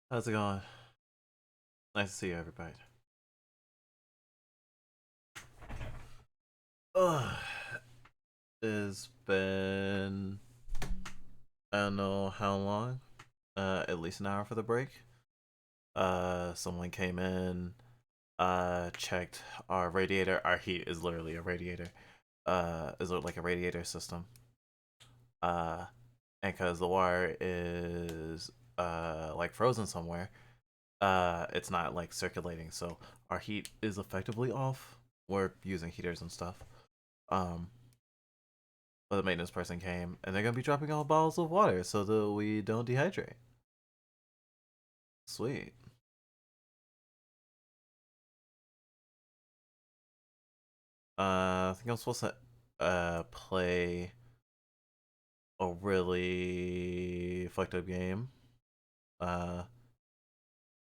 How's it going? Nice to see you, everybody. Ugh. It's been I don't know how long. At least an hour for the break. Someone came in, checked our radiator. Our heat is literally a radiator. Is like a radiator system. Uh, and because the wire is like frozen somewhere, it's not like circulating, so our heat is effectively off. We're using heaters and stuff. Um, But the maintenance person came, and they're gonna be dropping off bottles of water so that we don't dehydrate. Sweet. I think I'm supposed to play a really fucked up game. Uh,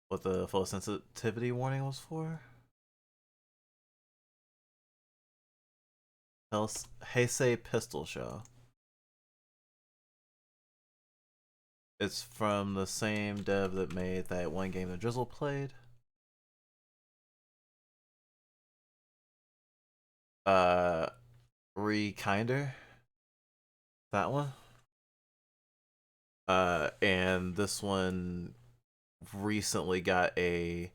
what the photosensitivity warning was for? Heisei Pistol Show. It's from the same dev that made that one game that Drizzle played. Uh, Kinder. That one. And this one recently got a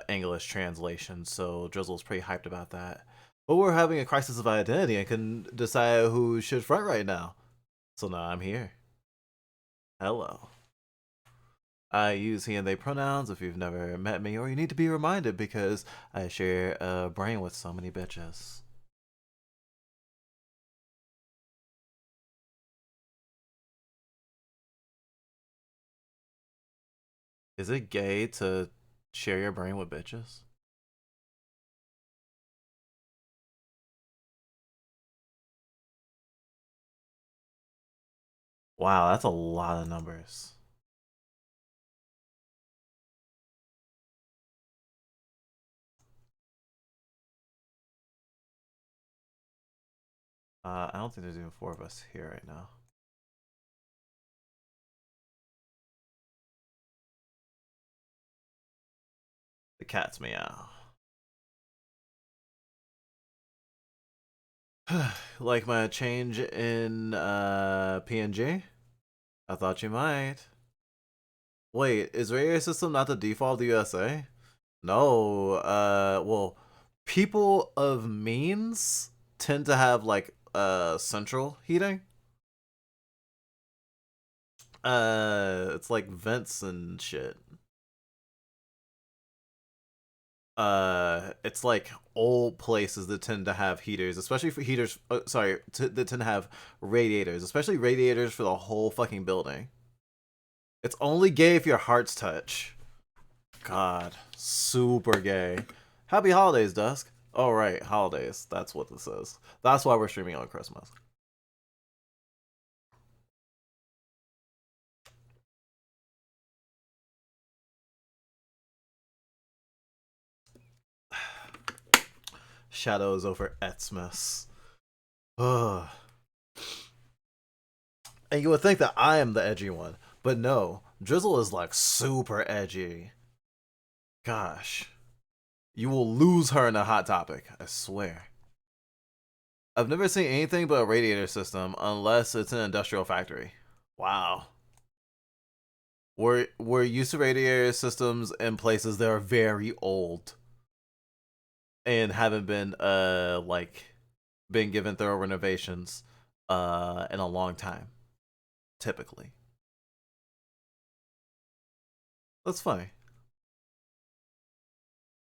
English translation, so Drizzle's pretty hyped about that. But we're having a crisis of identity and can decide who should front right now. So now I'm here. Hello. I use he and they pronouns if you've never met me, or you need to be reminded because I share a brain with so many bitches. Is it gay to share your brain with bitches? Wow, that's a lot of numbers. I don't think there's even four of us here right now. The cat's meow. Like my change in PNG? I thought you might. Wait, is radio system not the default of the USA? No, well, people of means tend to have like central heating. It's like vents and shit. It's like old places that tend to have heaters, especially for heaters. Sorry, that tend to have radiators, especially radiators for the whole fucking building. It's only gay if your hearts touch. God, super gay. Happy holidays, Dusk. Oh right, holidays. That's what this is. That's why we're streaming on Christmas. Shadows over Xmas. Ugh. And you would think that I am the edgy one, but no. Drizzle is like super edgy. Gosh. You will lose her in a hot topic, I swear. I've never seen anything but a radiator system unless it's an industrial factory. Wow. We're used to radiator systems in places that are very old and haven't been been given thorough renovations in a long time, typically. That's funny.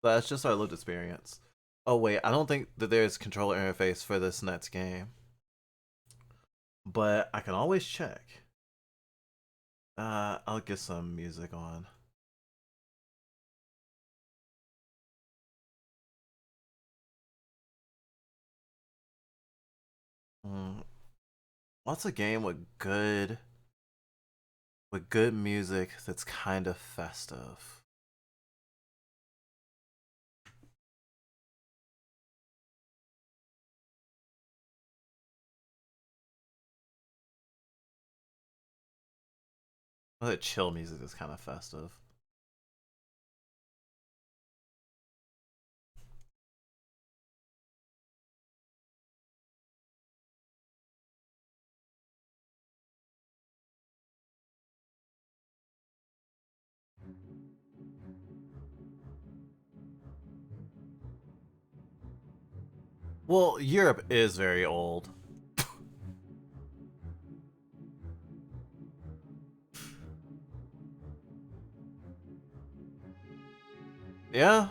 That's just our lived experience. Oh wait, I don't think that there's controller interface for this next game, but I can always check. I'll get some music on. Mm, what's a game with good music that's kind of festive? What chill music that's kind of festive? Well, Europe is very old. Yeah,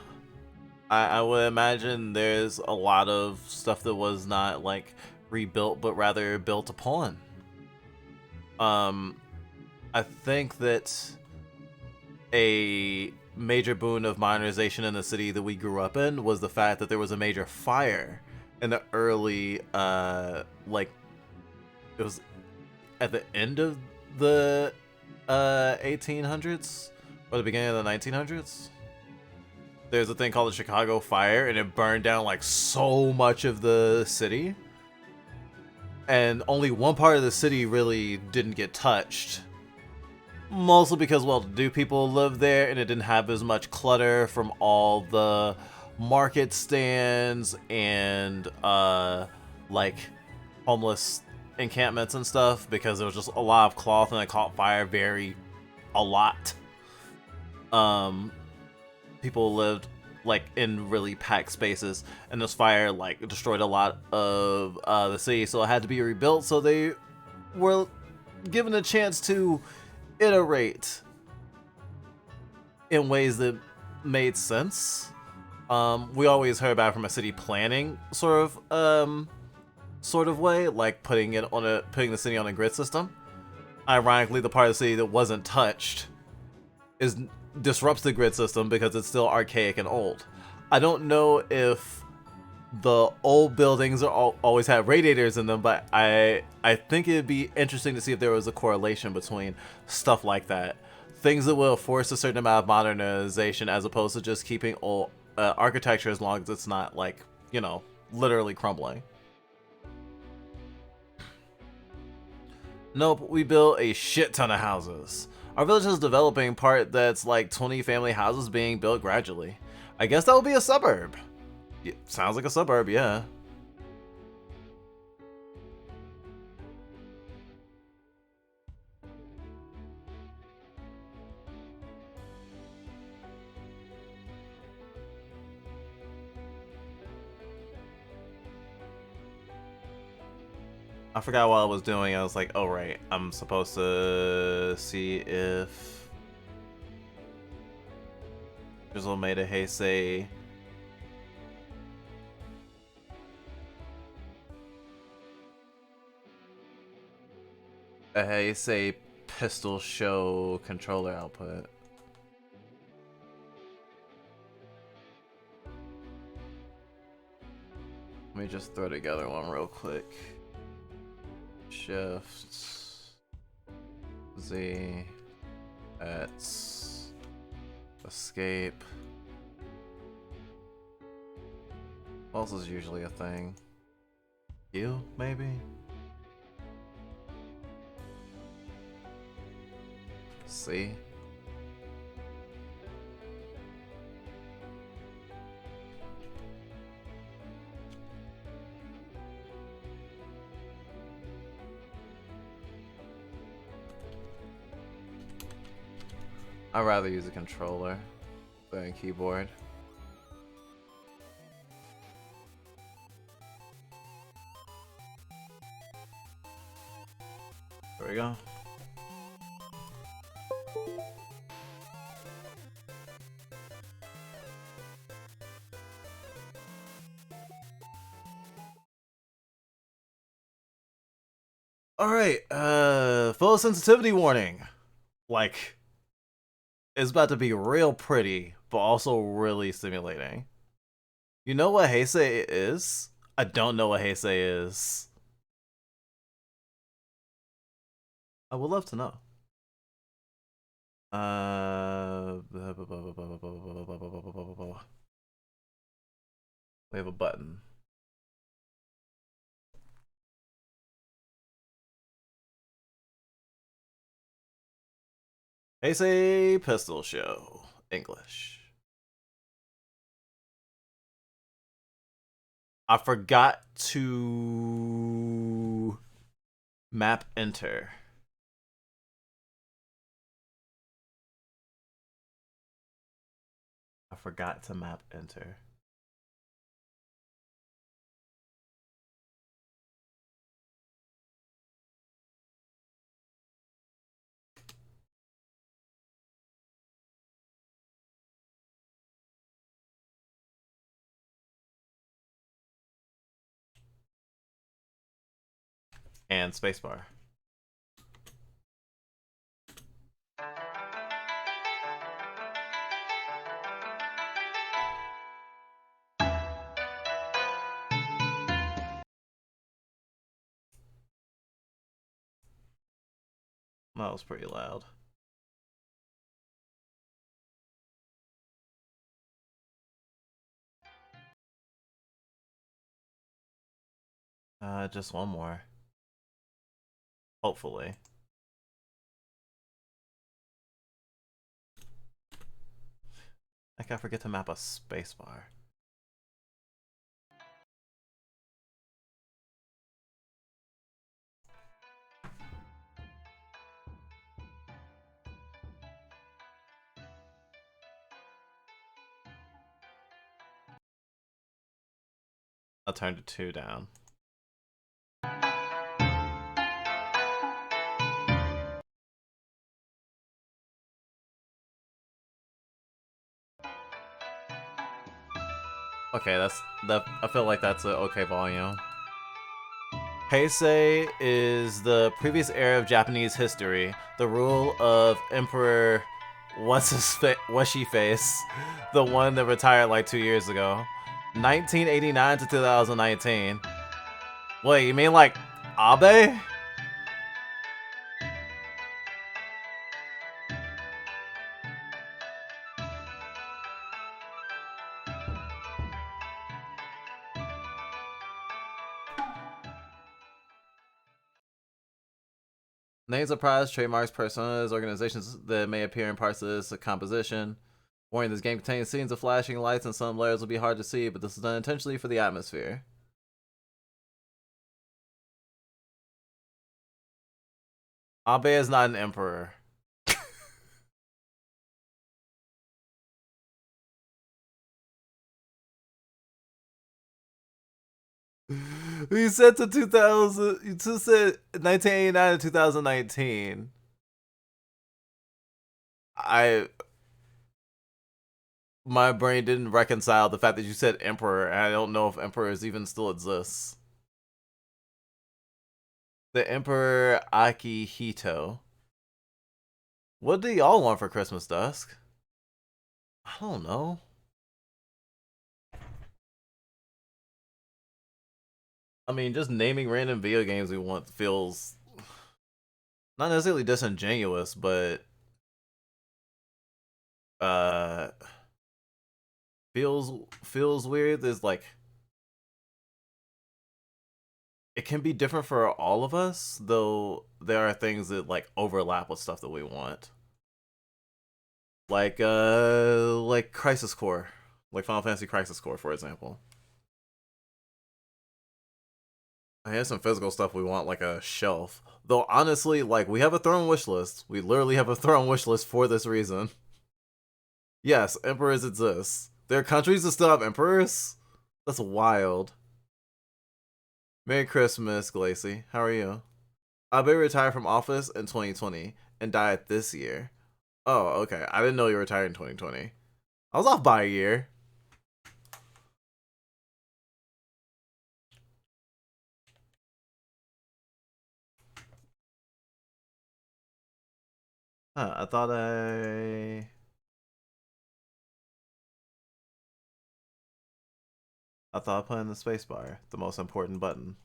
I would imagine there's a lot of stuff that was not like rebuilt, but rather built upon. Um, I think that a major boon of modernization in the city that we grew up in was the fact that there was a major fire in the early, like it was at the end of the 1800s or the beginning of the 1900s. There's a thing called the Chicago Fire, and it burned down like so much of the city, and only one part of the city really didn't get touched. Mostly because, well, do people live there, and it didn't have as much clutter from all the market stands and like homeless encampments and stuff, because there was just a lot of cloth and it caught fire very a lot. Um, People lived like in really packed spaces, and this fire like destroyed a lot of the city, so it had to be rebuilt. So they were given a chance to iterate in ways that made sense. We always heard about it from a city planning sort of way, like putting the city on a grid system. Ironically, the part of the city that wasn't touched is disrupts the grid system because it's still archaic and old. I don't know if the old buildings always have radiators in them, but I think it'd be interesting to see if there was a correlation between stuff like that, things that will force a certain amount of modernization as opposed to just keeping old architecture as long as it's not like, you know, literally crumbling. Nope, we built a shit ton of houses. Our village is developing part that's like 20 family houses being built gradually. I guess that would be a suburb. Yeah, sounds like a suburb, yeah. I forgot what I was doing. I was like, oh right, I'm supposed to see if Drizzle made a Heisei. A Heisei pistol show controller output. Let me just throw together one real quick. Shift Z X escape. Pulse is usually a thing. You maybe? See? I'd rather use a controller than a keyboard. There we go. Alright, photosensitivity warning. Like, it's about to be real pretty, but also really stimulating. You know what Heisei is? I don't know what Heisei is. I would love to know. We have a button. Heisei Pistol Show. English. I forgot to map enter. I forgot to map enter. and spacebar. That was pretty loud. Just one more. Hopefully. I can't forget to map a spacebar. I'll turn to 2 down. Okay, I feel like that's an okay volume. Heisei is the previous era of Japanese history. The rule of Emperor What's-she face, the one that retired like 2 years ago. 1989 to 2019. Wait, you mean like Abe? Names of products, trademarks, personas, organizations that may appear in parts of this composition. Warning, this game contains scenes of flashing lights and some layers will be hard to see, but this is done intentionally for the atmosphere. Abe is not an emperor. You said to 2000. You just said 1989 to 2019. My brain didn't reconcile the fact that you said emperor, and I don't know if emperors even still exists. The Emperor Akihito. What do y'all want for Christmas, Dusk? I don't know. I mean, just naming random video games we want feels not necessarily disingenuous, but uh feels weird. There's like it can be different for all of us, though there are things that like overlap with stuff that we want. Like Crisis Core. Like Final Fantasy Crisis Core, for example. I have some physical stuff we want, like a shelf. Though honestly, like we have a throne wish list. We literally have a throne wish list for this reason. Yes, emperors exist. There are countries that still have emperors? That's wild. Merry Christmas, Glacy. How are you? Abe retired from office in 2020 and died this year. Oh, okay. I didn't know you retired in 2020. I was off by a year. Huh, I thought I put in the spacebar, the most important button.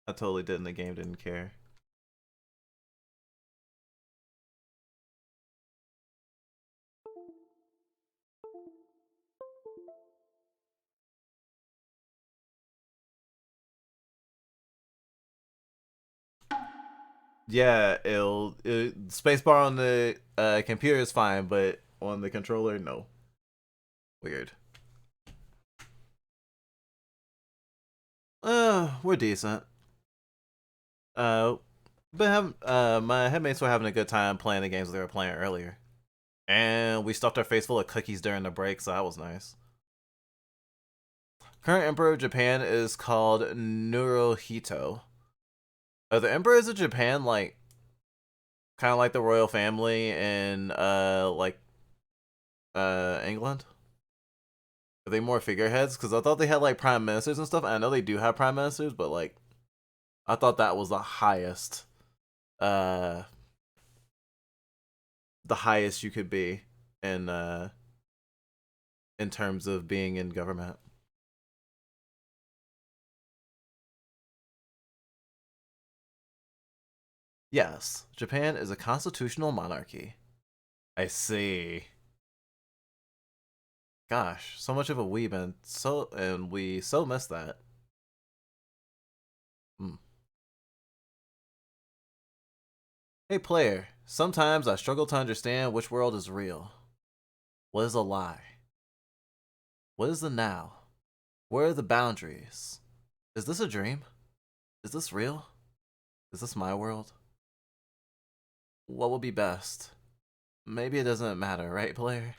I totally did, and the game didn't care. Yeah, spacebar on the computer is fine, but on the controller, no. Weird. We're decent. But my headmates were having a good time playing the games they were playing earlier, and we stuffed our face full of cookies during the break, so that was nice. Current emperor of Japan is called Naruhito. Are the emperors of Japan like kind of like the royal family and like England? Are they more figureheads? Because I thought they had like prime ministers and stuff. I know they do have prime ministers, but like, I thought that was the highest you could be in terms of being in government. Yes, Japan is a constitutional monarchy. I see. Gosh, so much of a weeb and we so miss that. Hmm. Hey player, sometimes I struggle to understand which world is real. What is a lie? What is the now? Where are the boundaries? Is this a dream? Is this real? Is this my world? What will be best? Maybe it doesn't matter, right, player?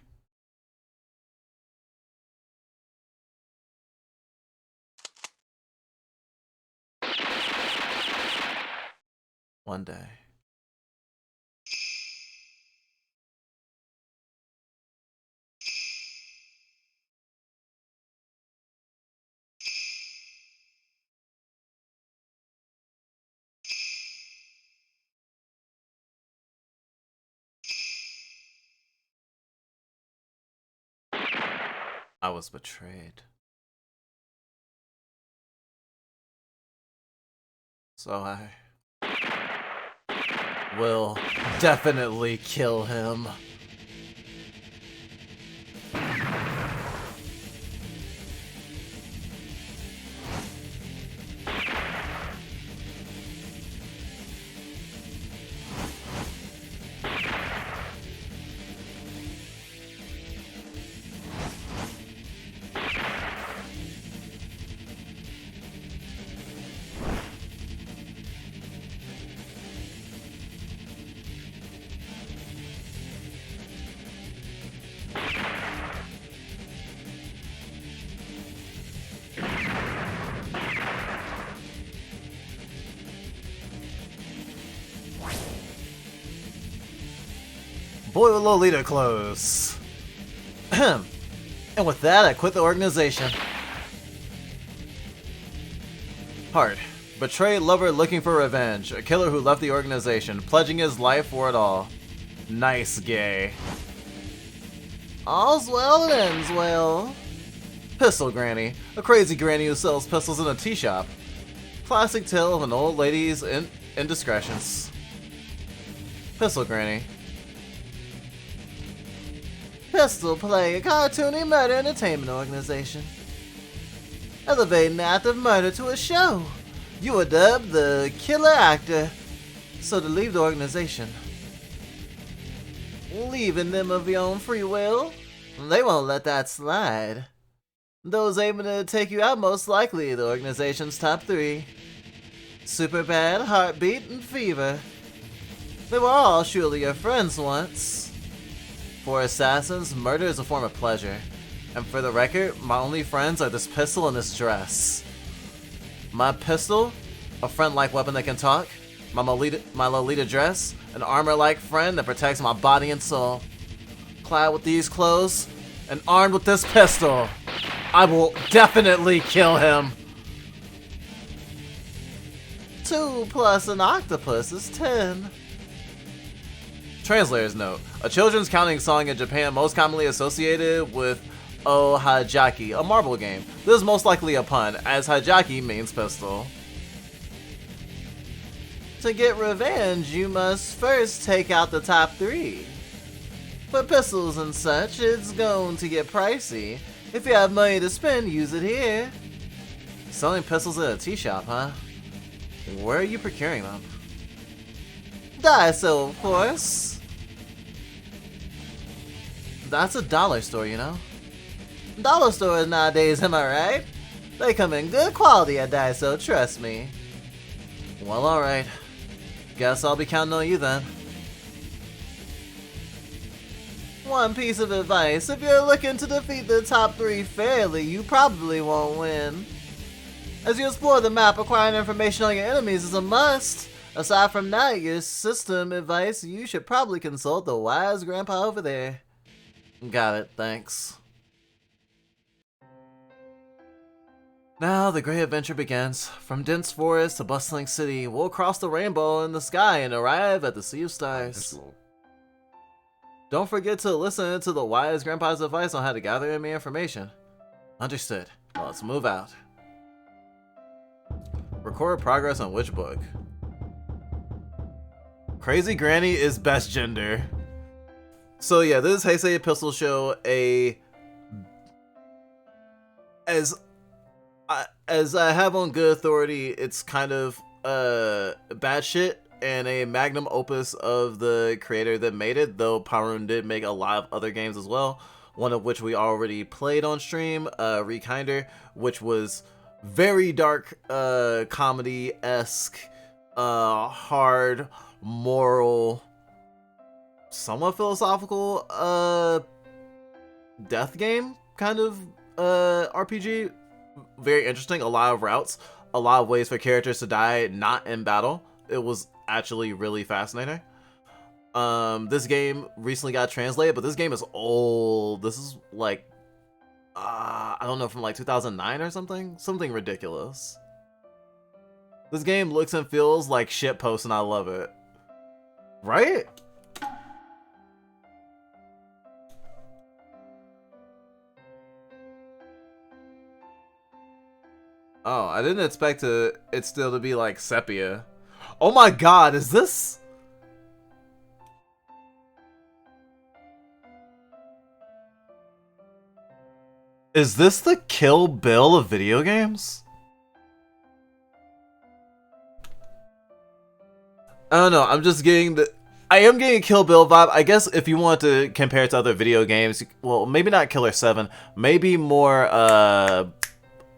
One day. I was betrayed. So I will definitely kill him. Boy with Lolita clothes. And with that, I quit the organization. Heart. Betrayed lover looking for revenge. A killer who left the organization, pledging his life for it all. Nice gay. All's well that ends well. Pistol Granny. A crazy granny who sells pistols in a tea shop. Classic tale of an old lady's indiscretions. Pistol Granny. Pistol Play, a cartoony murder entertainment organization. Elevating act of murder to a show. You are dubbed the killer actor. So to leave the organization, leaving them of your own free will, they won't let that slide. Those aiming to take you out most likely the organization's top 3. Superbad, Heartbeat, and Fever. They were all surely your friends once. For assassins, murder is a form of pleasure. And for the record, my only friends are this pistol and this dress. My pistol, a friend-like weapon that can talk. My Lolita dress, an armor-like friend that protects my body and soul. Clad with these clothes, and armed with this pistol, I will definitely kill him. 2 plus an octopus is 10. Translator's note. A children's counting song in Japan most commonly associated with Ohajaki, a marble game. This is most likely a pun, as hajaki means pistol. To get revenge, you must first take out the top 3. For pistols and such, it's going to get pricey. If you have money to spend, use it here. Selling pistols at a tea shop, huh? Where are you procuring them? Daiso, of course. That's a dollar store, you know? Dollar stores nowadays, am I right? They come in good quality at Daiso, trust me. Well, alright. Guess I'll be counting on you then. One piece of advice, if you're looking to defeat the top 3 fairly, you probably won't win. As you explore the map, acquiring information on your enemies is a must. Aside from that, your system advice, you should probably consult the wise grandpa over there. Got it, thanks. Now the great adventure begins. From dense forest to bustling city, we'll cross the rainbow in the sky and arrive at the Sea of Stars. Don't forget to listen to the wise grandpa's advice on how to gather in information. Understood. Well, let's move out. Record progress on which book? Crazy Granny is best gender. So yeah, this Heisei Pistol Show, as I have on good authority, it's kind of bad shit and a magnum opus of the creator that made it, though Parun did make a lot of other games as well, one of which we already played on stream, Rekinder, which was very dark, comedy-esque, hard, moral, somewhat philosophical, death game kind of RPG. Very interesting. A lot of routes, a lot of ways for characters to die not in battle. It was actually really fascinating. This game recently got translated, but this game is old. This is like I don't know, from like 2009 or something ridiculous. This game looks and feels like shitpost, and I love it. Right? Oh, I didn't expect it still to be like sepia. Oh my god, is this? Is this the Kill Bill of video games? I don't know, I'm just getting I am getting a Kill Bill vibe. I guess if you want to compare it to other video games, well, maybe not Killer 7, maybe more,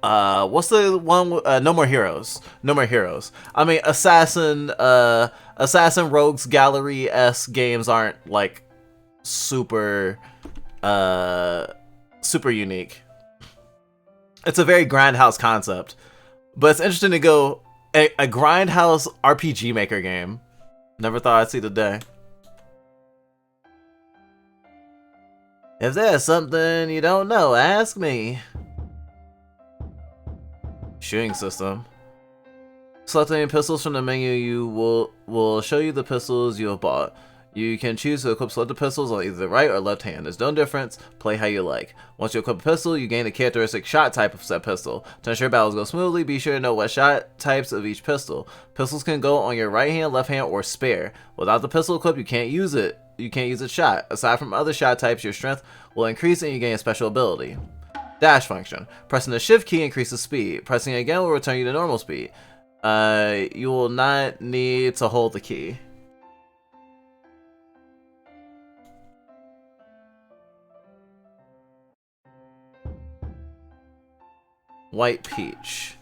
what's the one, No More Heroes. No More Heroes. I mean, Assassin Rogues Gallery-esque games aren't, like, super unique. It's a very grindhouse concept, but it's interesting to go a grindhouse RPG Maker game. Never thought I'd see the day. If there's something you don't know, ask me. Shooting system. Selecting pistols from the menu will show you the pistols you have bought. You can choose to equip selected pistols on either the right or left hand. There's no difference. Play how you like. Once you equip a pistol, you gain the characteristic shot type of said pistol. To ensure battles go smoothly, be sure to know what shot types of each pistol. Pistols can go on your right hand, left hand, or spare. Without the pistol equipped, you can't use it. You can't use its shot. Aside from other shot types, your strength will increase and you gain a special ability. Dash function. Pressing the shift key increases speed. Pressing it again will return you to normal speed. You will not need to hold the key. White Peach.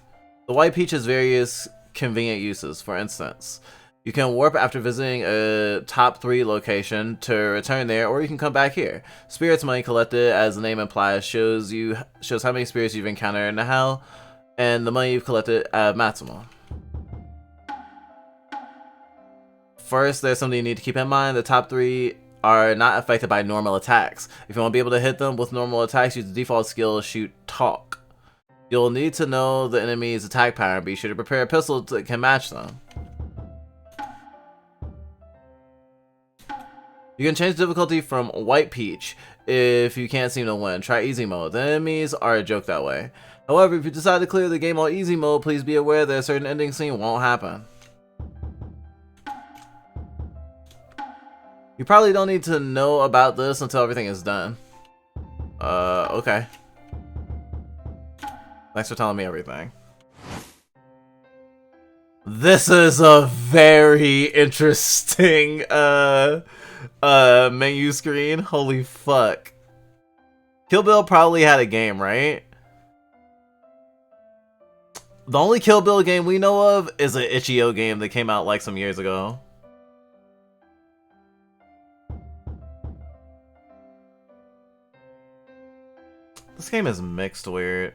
The White Peach has various convenient uses. For instance, you can warp after visiting a top 3 location to return there, or you can come back here. Spirits money collected, as the name implies, shows how many spirits you've encountered and how, and the money you've collected at maximum. First, there's something you need to keep in mind. The top 3 are not affected by normal attacks. If you want to be able to hit them with normal attacks, use the default skill Shoot Talk. You'll need to know the enemy's attack pattern. Be sure to prepare a pistol that can match them. You can change difficulty from White Peach if you can't seem to win. Try easy mode. The enemies are a joke that way. However, if you decide to clear the game on easy mode, please be aware that a certain ending scene won't happen. You probably don't need to know about this until everything is done. Okay. Thanks for telling me everything. This is a very interesting menu screen. Holy fuck. Kill Bill probably had a game, right? The only Kill Bill game we know of is an itch.io game that came out like some years ago. This game is mixed weird.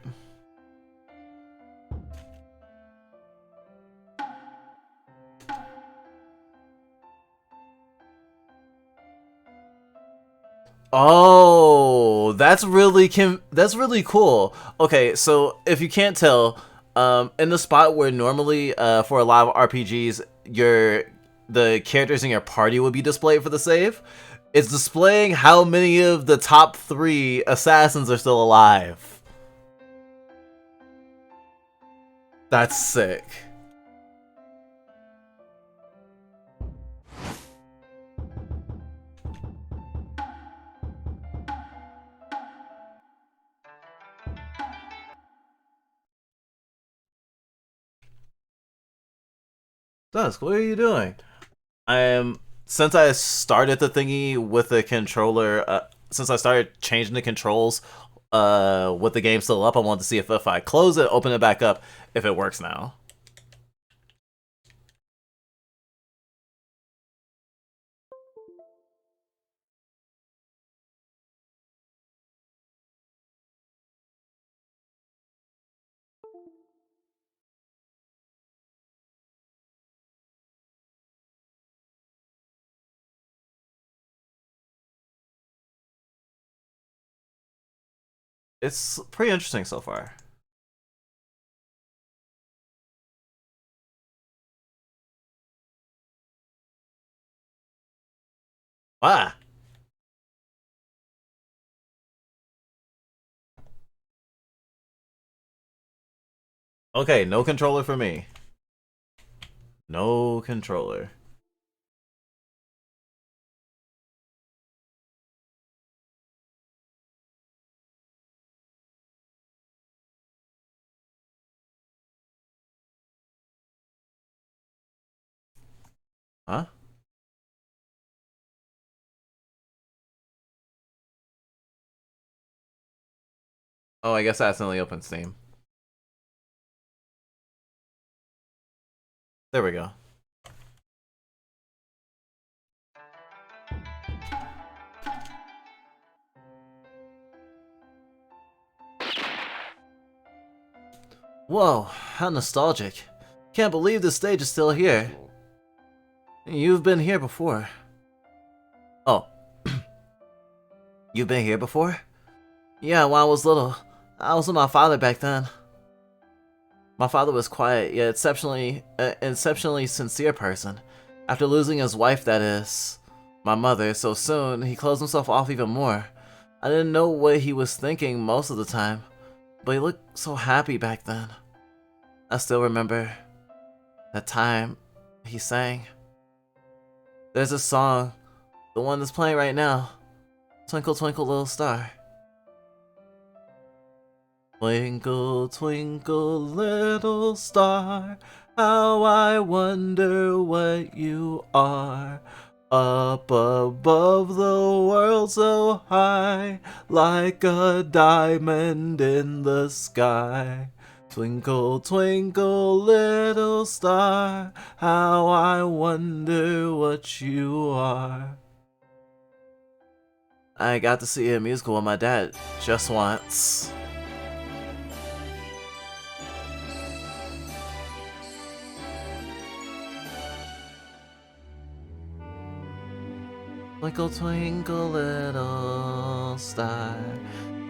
Oh, that's really cool. Okay, so if you can't tell, in the spot where normally for a lot of RPGs the characters in your party would be displayed for the save, it's displaying how many of the top 3 assassins are still alive. That's sick. Dusk, what are you doing? I am since I started the thingy with the controller. Since I started changing the controls, with the game still up, I wanted to see if I close it, open it back up, if it works now. It's pretty interesting so far. Ah, okay, no controller for me. No controller. Huh? Oh, I guess I accidentally opened Steam. There we go. Whoa, how nostalgic. Can't believe this stage is still here. You've been here before. Oh, you've been here before? Yeah, when I was little. I was with my father back then. My father was quiet, yet exceptionally sincere person. After losing his wife, that is, my mother, so soon, he closed himself off even more. I didn't know what he was thinking most of the time, but he looked so happy back then. I still remember that time he sang. There's a song, the one that's playing right now, Twinkle Twinkle Little Star. Twinkle, twinkle, little star, how I wonder what you are. Up above the world so high, like a diamond in the sky. Twinkle, twinkle, little star, how I wonder what you are. I got to see a musical with my dad just once. Twinkle, twinkle, little star,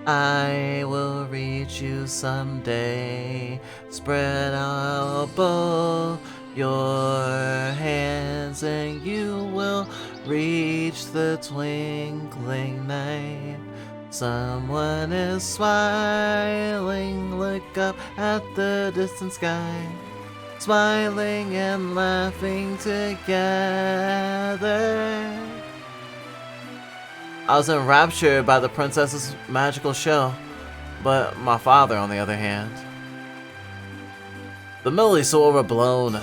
I will reach you someday. Spread out both your hands and you will reach the twinkling night. Someone is smiling, look up at the distant sky. Smiling and laughing together. I was enraptured by the princess's magical show, but my father, on the other hand. The melody's so overblown,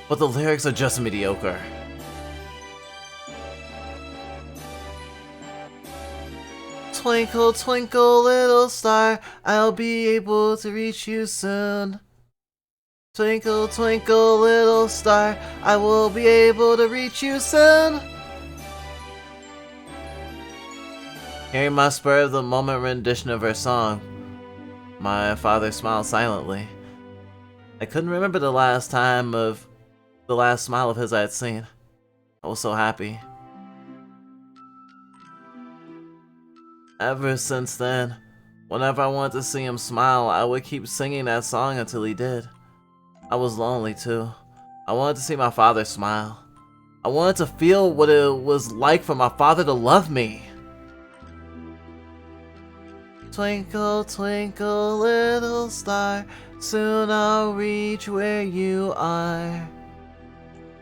but the lyrics are just mediocre. Twinkle, twinkle, little star, I'll be able to reach you soon. Twinkle, twinkle, little star, I will be able to reach you soon. Hearing my spur of the moment rendition of her song, my father smiled silently. I couldn't remember the last smile of his I had seen. I was so happy. Ever since then, whenever I wanted to see him smile, I would keep singing that song until he did. I was lonely too. I wanted to see my father smile. I wanted to feel what it was like for my father to love me. Twinkle, twinkle, little star, soon I'll reach where you are.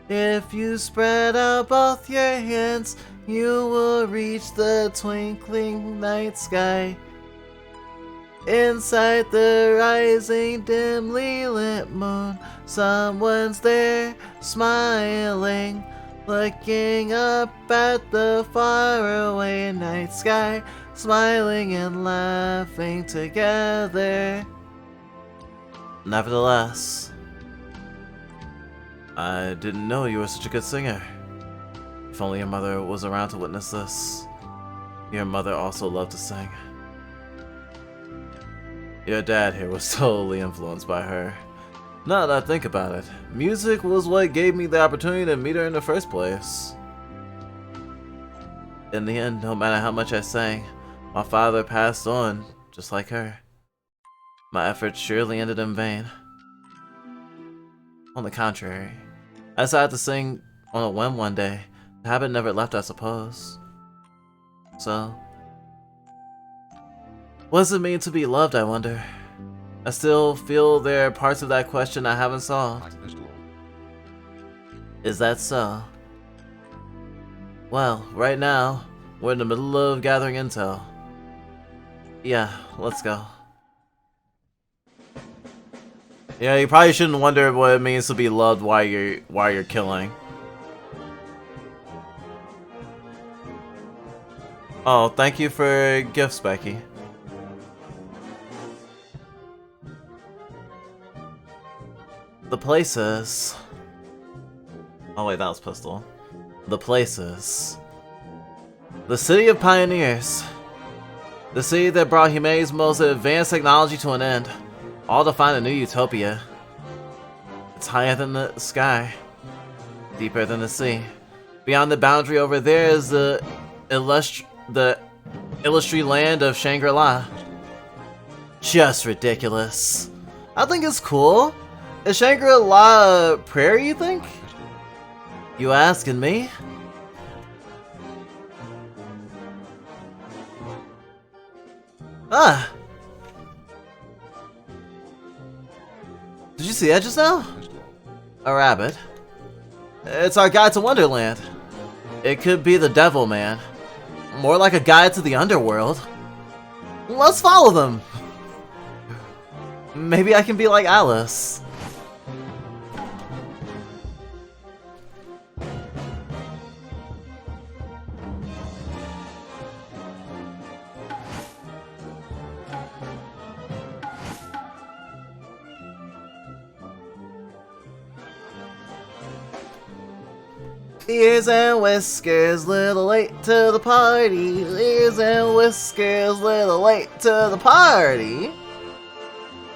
If you spread out both your hands, you will reach the twinkling night sky. Inside the rising, dimly lit moon, someone's there, smiling, looking up at the faraway night sky, smiling and laughing together. Nevertheless, I didn't know you were such a good singer. If only your mother was around to witness this. Your mother also loved to sing. Your dad here was totally influenced by her. Now that I think about it, music was what gave me the opportunity to meet her in the first place. In the end, no matter how much I sang, my father passed on, just like her. My efforts surely ended in vain. On the contrary, I decided to sing on a whim one day. The habit never left, I suppose. So, what does it mean to be loved, I wonder? I still feel there are parts of that question I haven't solved. Is that so? Well, right now, we're in the middle of gathering intel. Yeah, let's go. Yeah, you probably shouldn't wonder what it means to be loved while you're killing. Oh, thank you for gifts, Becky. The places. Oh wait, that was Pistol. The places. The City of Pioneers. The city that brought humanity's most advanced technology to an end. All to find a new utopia. It's higher than the sky. Deeper than the sea. Beyond the boundary over there is the illustrious land of Shangri-La. Just ridiculous. I think it's cool. Is Shangri-La a prairie, you think? You asking me? Ah! Did you see that just now? A rabbit. It's our guide to Wonderland. It could be the devil, man. More like a guide to the underworld. Let's follow them! Maybe I can be like Alice. Ears and whiskers, little late to the party. Ears and whiskers, little late to the party.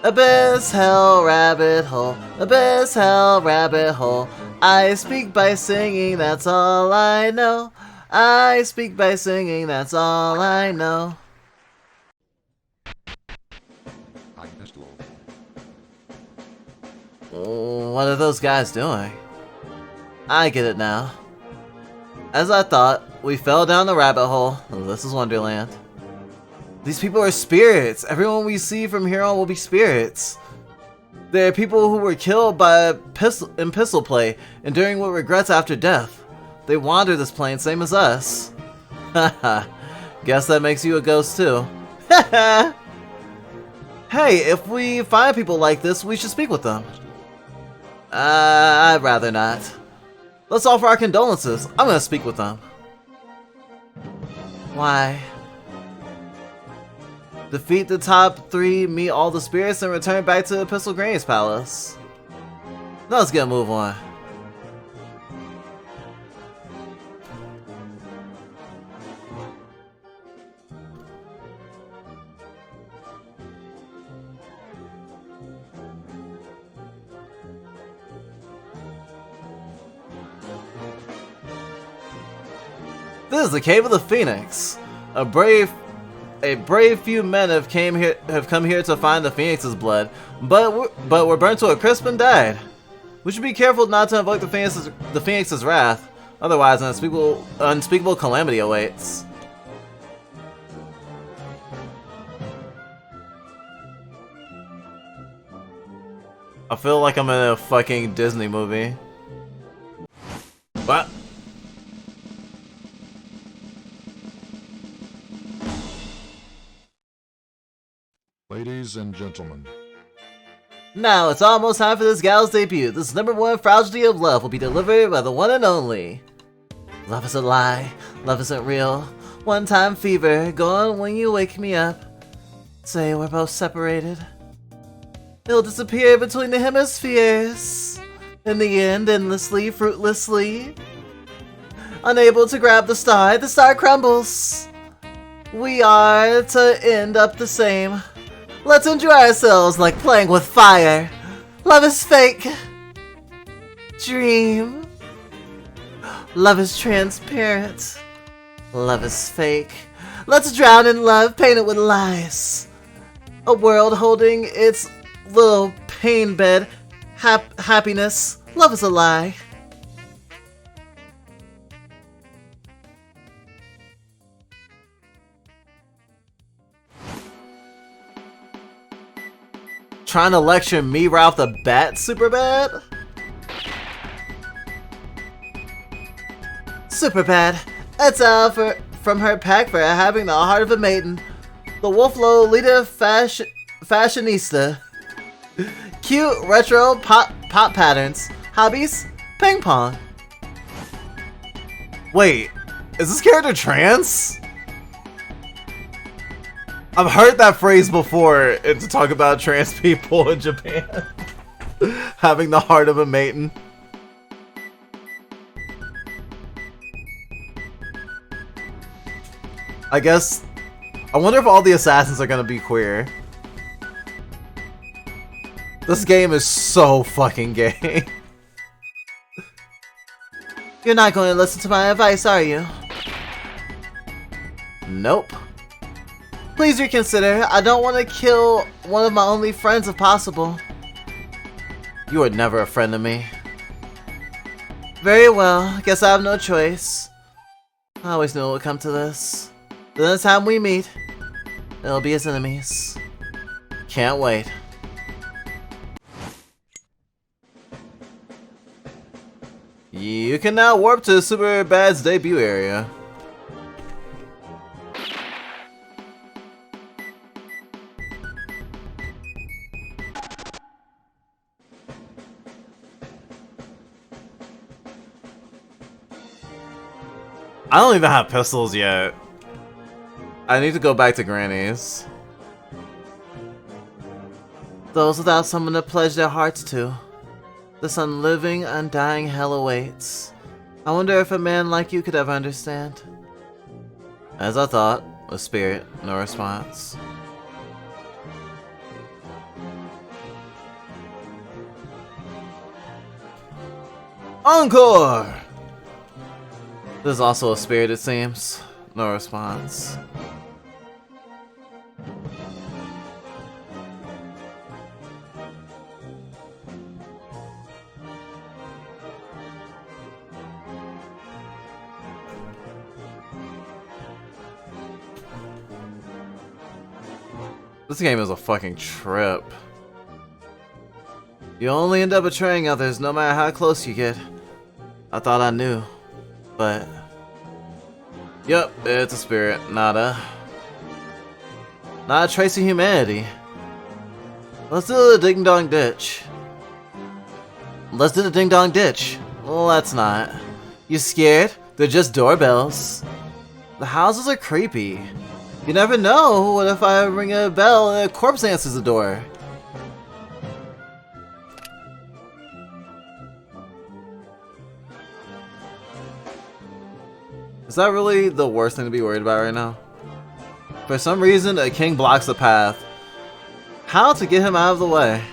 Abyss, hell, rabbit hole. Abyss, hell, rabbit hole. I speak by singing, that's all I know. I speak by singing, that's all I know. What are those guys doing? I get it now. As I thought, we fell down the rabbit hole. This is Wonderland. These people are spirits. Everyone we see from here on will be spirits. They are people who were killed by pistol play, enduring with regrets after death. They wander this plane, same as us. Haha. Guess that makes you a ghost too. Haha. Hey, if we find people like this, we should speak with them. I'd rather not. Let's offer our condolences. I'm gonna speak with them. Why? Defeat the top 3, meet all the spirits, and return back to the Pistol Granny's palace. Now let's get a move on. This is the Cave of the Phoenix. A brave A brave few men have come here to find the Phoenix's blood, but were burnt to a crisp and died. We should be careful not to invoke the Phoenix's wrath, otherwise an unspeakable calamity awaits. I feel like I'm in a fucking Disney movie. What? Ladies and gentlemen. Now it's almost time for this gal's debut. This #1 fragility of love will be delivered by the one and only. Love is a lie. Love isn't real. One-time fever, gone when you wake me up. Say we're both separated. It'll disappear between the hemispheres. In the end, endlessly, fruitlessly. Unable to grab the star crumbles. We are to end up the same. Let's enjoy ourselves like playing with fire. Love is fake. Dream. Love is transparent. Love is fake. Let's drown in love, painted with lies. A world holding its little pain bed. Happiness. Love is a lie. Trying to lecture me right off the bat, Superbad? Superbad, exile from her pack for having the heart of a maiden. The Wolf Lolita fashionista. Cute retro pop patterns. Hobbies? Ping pong. Wait, is this character trans? I've heard that phrase before to talk about trans people in Japan. Having the heart of a maiden. I guess... I wonder if all the assassins are gonna be queer. This game is so fucking gay. You're not going to listen to my advice, are you? Nope. Please reconsider. I don't want to kill one of my only friends if possible. You were never a friend to me. Very well. Guess I have no choice. I always knew it would come to this. The next time we meet, it'll be as enemies. Can't wait. You can now warp to Superbad's debut area. I don't even have pistols yet. I need to go back to Granny's. Those without someone to pledge their hearts to. This unliving, undying hell awaits. I wonder if a man like you could ever understand. As I thought, a spirit, no response. Encore! There's also a spirit, it seems. No response. This game is a fucking trip. You only end up betraying others no matter how close you get. I thought I knew. But, yep, it's a spirit, not a trace of humanity. Let's do the ding dong ditch. Let's do the ding dong ditch. Let's not. You scared? They're just doorbells. The houses are creepy. You never know. What if I ring a bell and a corpse answers the door? Is that really the worst thing to be worried about right now? For some reason, a king blocks the path. How to get him out of the way?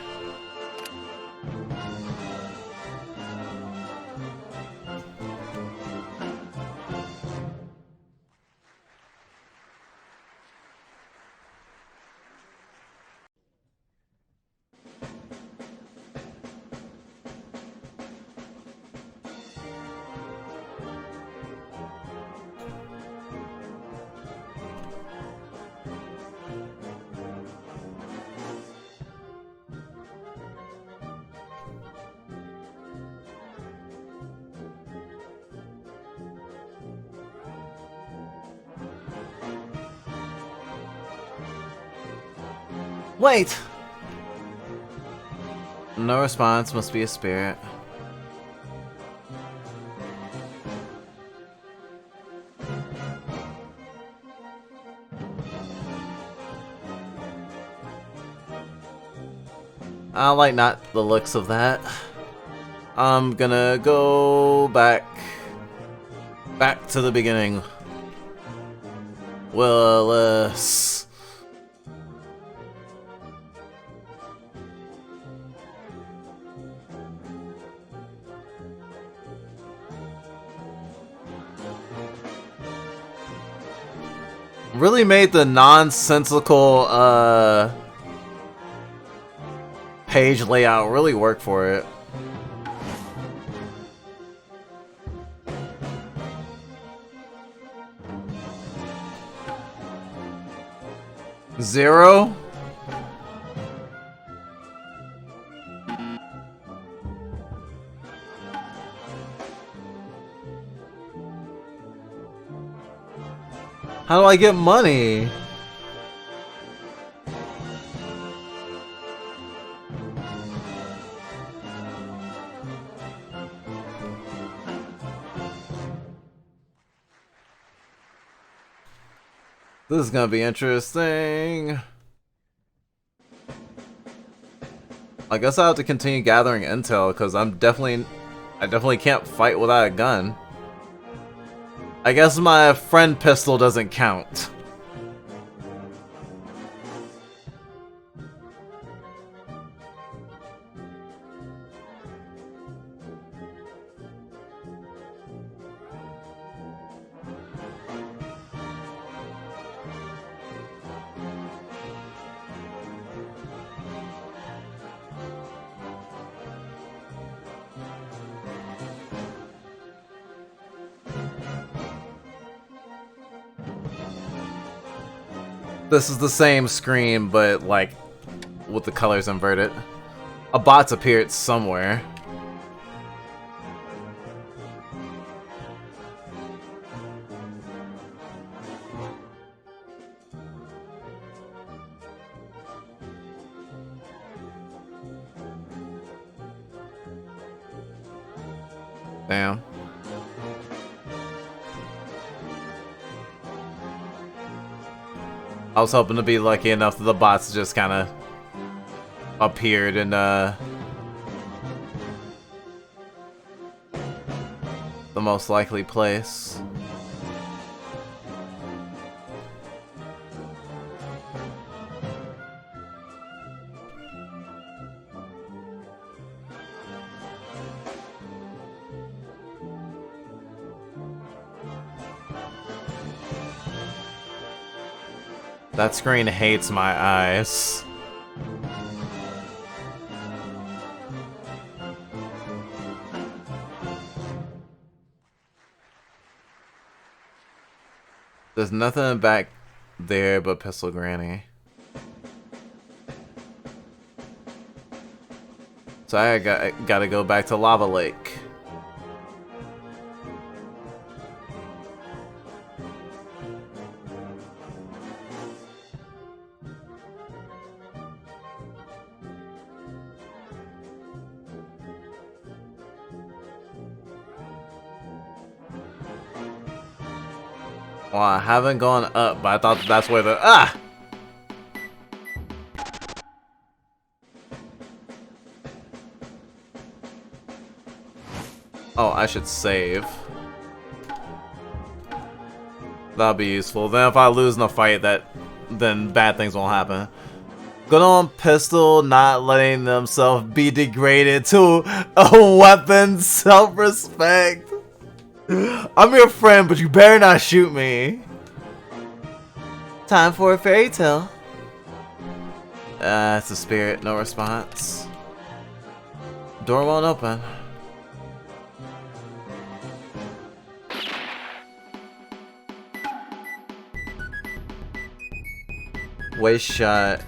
Wait! No response, must be a spirit. I like not the looks of that. I'm gonna go back to the beginning. Willis. Really made the nonsensical page layout really work for it. Zero? How do I get money? This is gonna be interesting. I guess I have to continue gathering intel because I definitely can't fight without a gun. I guess my friend pistol doesn't count. This is the same screen, but like with the colors inverted. A bot's appeared somewhere. Damn. I was hoping to be lucky enough that the bots just kind of appeared in the most likely place. That screen hates my eyes. There's nothing back there but Pistol Granny. So I gotta go back to Lava Lake. Well, I haven't gone up, but I thought that's where the Oh, I should save. That'll be useful. Then if I lose in a fight, then bad things won't happen. Good on Pistol not letting themselves be degraded to a weapon self-respect. I'm your friend, but you better not shoot me. Time for a fairy tale. It's a spirit, no response. Door won't open. Waist shot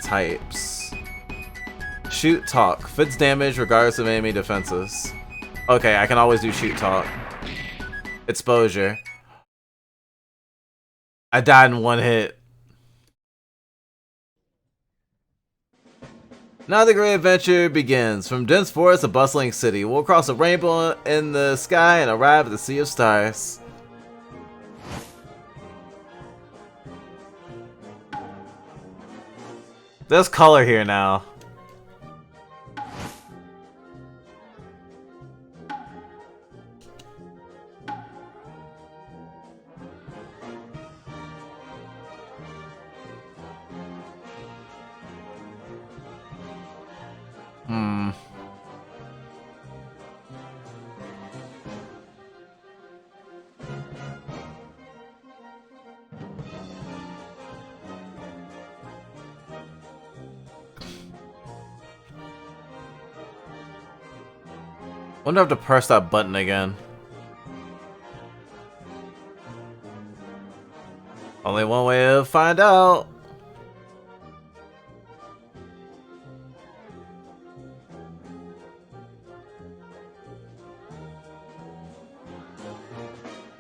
types. Shoot talk. Fits damage regardless of enemy defenses. Okay, I can always do shoot talk. Exposure. I died in one hit. Now the great adventure begins. From dense forest to bustling city, we'll cross a rainbow in the sky and arrive at the Sea of Stars. There's color here now. Wonder if I have to press that button again. Only one way to find out.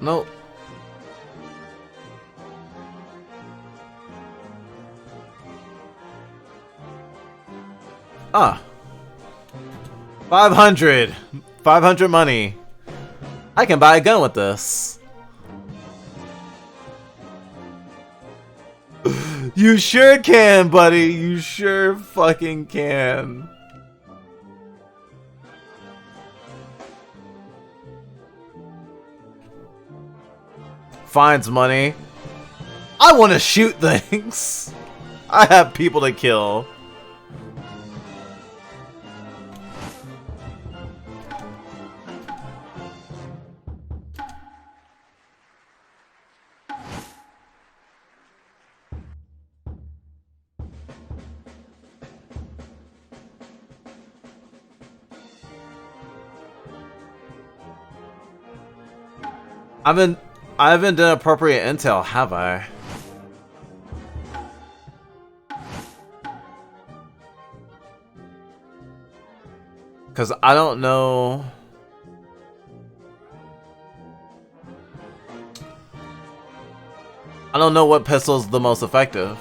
Nope. Ah. 500. 500 money. I can buy a gun with this. You sure can, buddy. You sure fucking can. Finds money. I want to shoot things. I have people to kill. I haven't done appropriate intel, have I? Cause I don't know. I don't know what pistol's the most effective.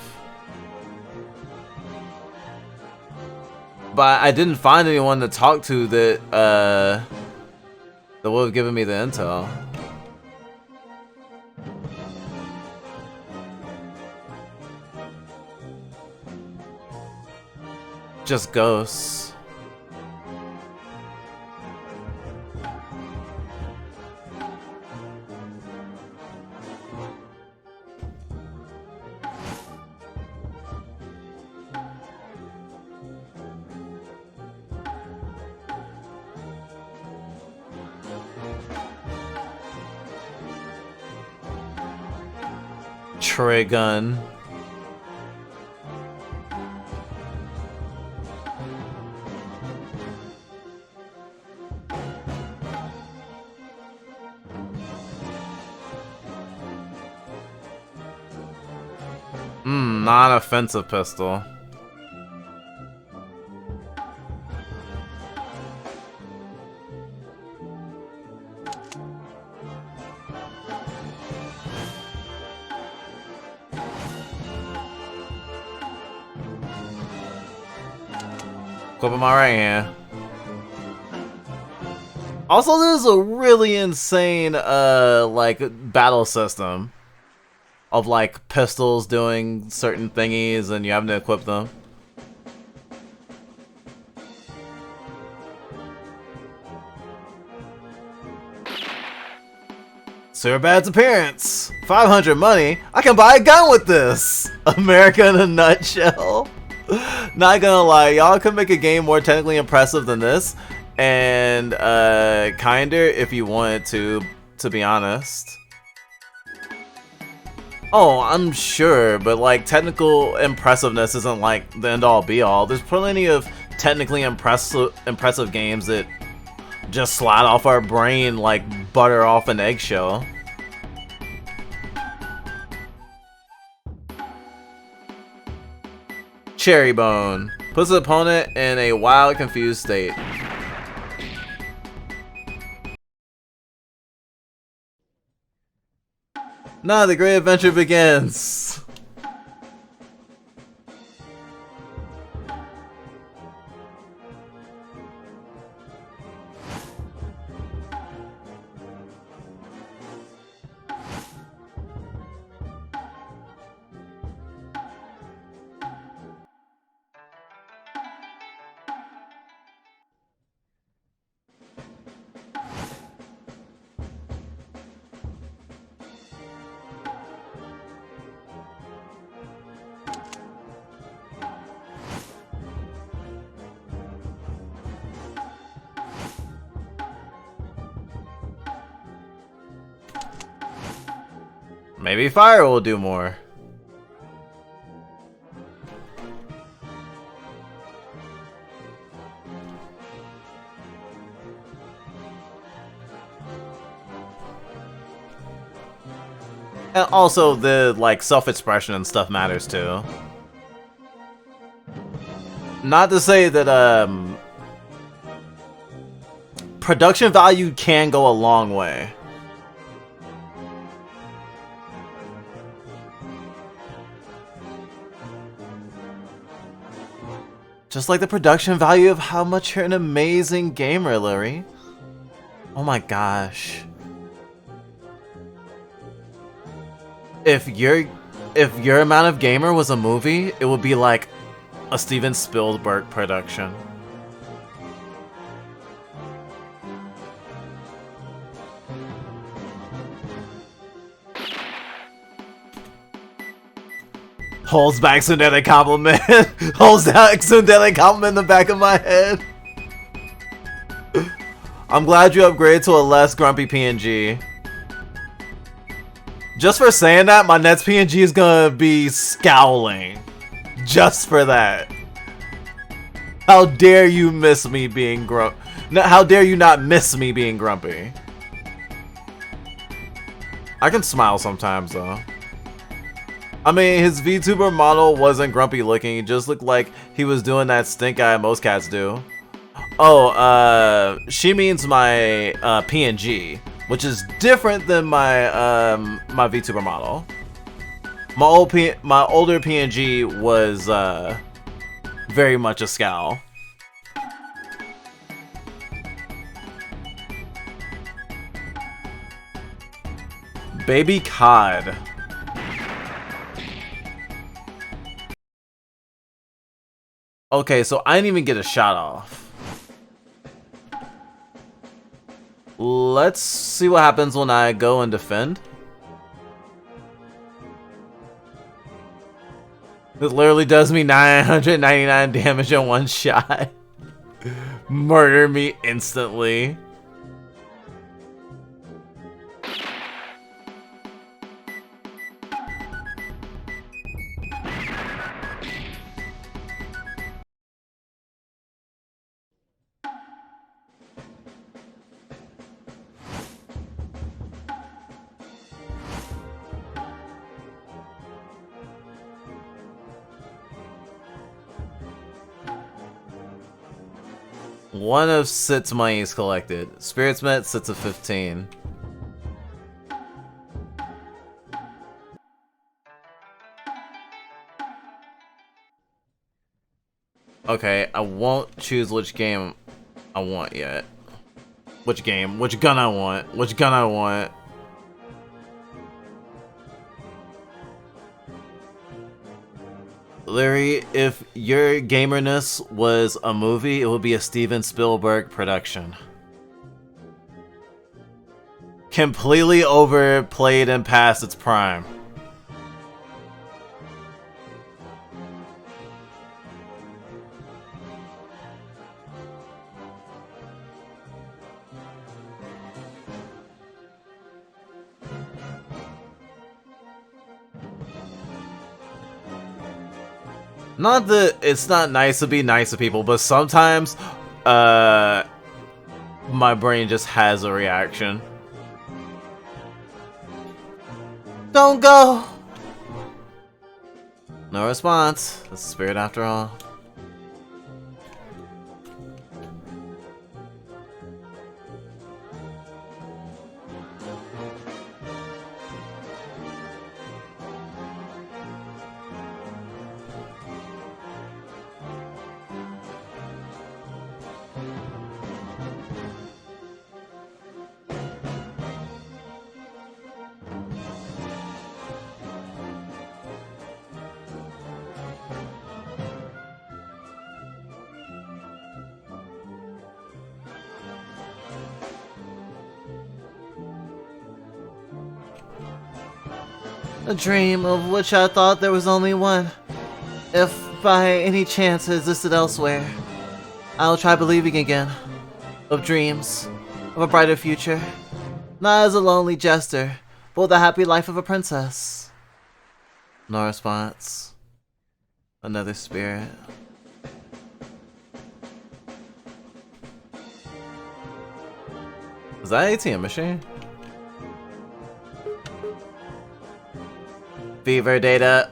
But I didn't find anyone to talk to that that would have given me the intel. Just ghosts. Tray gun. Non-offensive pistol. Clip in my right hand. Also, this is a really insane, like, battle system. Of like pistols doing certain thingies and you having to equip them. Superbad's appearance. 500 money. I can buy a gun with this. America in a nutshell. Not gonna lie, y'all can make a game more technically impressive than this, and kinder if you wanted to be honest. Oh, I'm sure, but like technical impressiveness isn't like the end-all be-all. There's plenty of technically impressive games that just slide off our brain like butter off an eggshell. Cherry Bone. Puts the opponent in a wild, confused state. Now the great adventure begins. Maybe fire will do more. And also the like self-expression and stuff matters too. Not to say that production value can go a long way. Just like the production value of how much you're an amazing gamer, Larry. Oh my gosh. If your amount of gamer was a movie, it would be like a Steven Spielberg production. Holds back Sundeli compliment. Holds back Sundeli compliment in the back of my head. I'm glad you upgraded to a less grumpy PNG. Just for saying that, my next PNG is gonna be scowling. Just for that. How dare you miss me being how dare you not miss me being grumpy? I can smile sometimes though. I mean, his VTuber model wasn't grumpy looking, he just looked like he was doing that stink eye most cats do. Oh, she means my PNG, which is different than my my VTuber model. My older PNG was very much a scowl. Baby cod. Okay, so I didn't even get a shot off. Let's see what happens when I go and defend. It literally does me 999 damage in one shot. Murder me instantly. One of Sit's money is collected. Spirits met, Sit's of 15. Okay, I won't choose which game I want yet. Which game? Which gun I want? Which gun I want? Larry, if your gamerness was a movie, it would be a Steven Spielberg production. Completely overplayed and past its prime. Not that it's not nice to be nice to people, but sometimes, my brain just has a reaction. Don't go! No response. It's the spirit after all. A dream of which I thought there was only one. If by any chance it existed elsewhere, I'll try believing again. Of dreams, of a brighter future. Not as a lonely jester, but with the happy life of a princess. No response. Another spirit. Is that an ATM machine? Fever data.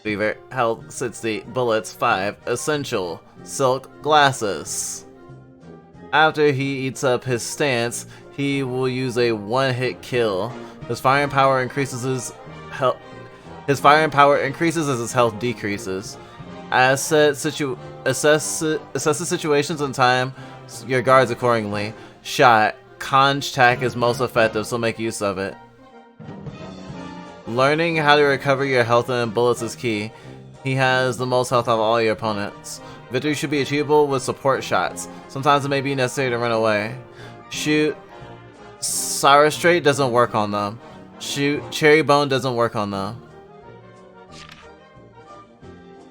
Fever, health 60, bullets 5, essential, silk glasses. After he eats up his stance, he will use a one-hit kill. His firing power increases as his health decreases. Assess the situations and time your guards accordingly. Shot. Contact is most effective, so make use of it. Learning how to recover your health and bullets is key. He has the most health of all your opponents. Victory should be achievable with support shots. Sometimes it may be necessary to run away. Shoot. Sour Straight doesn't work on them. Shoot. Cherry Bone doesn't work on them.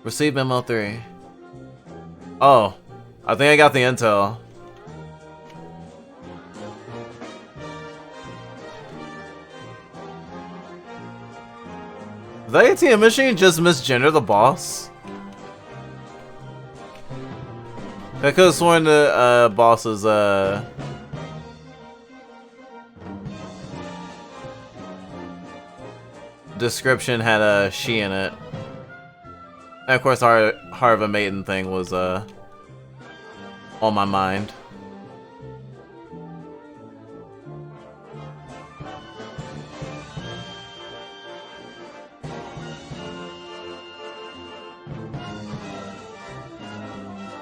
Receive Memo 3. Oh. I think I got the intel. Did the ATM machine just misgender the boss? I could have sworn the boss's description had a she in it. And of course, Heart of a Maiden thing was on my mind.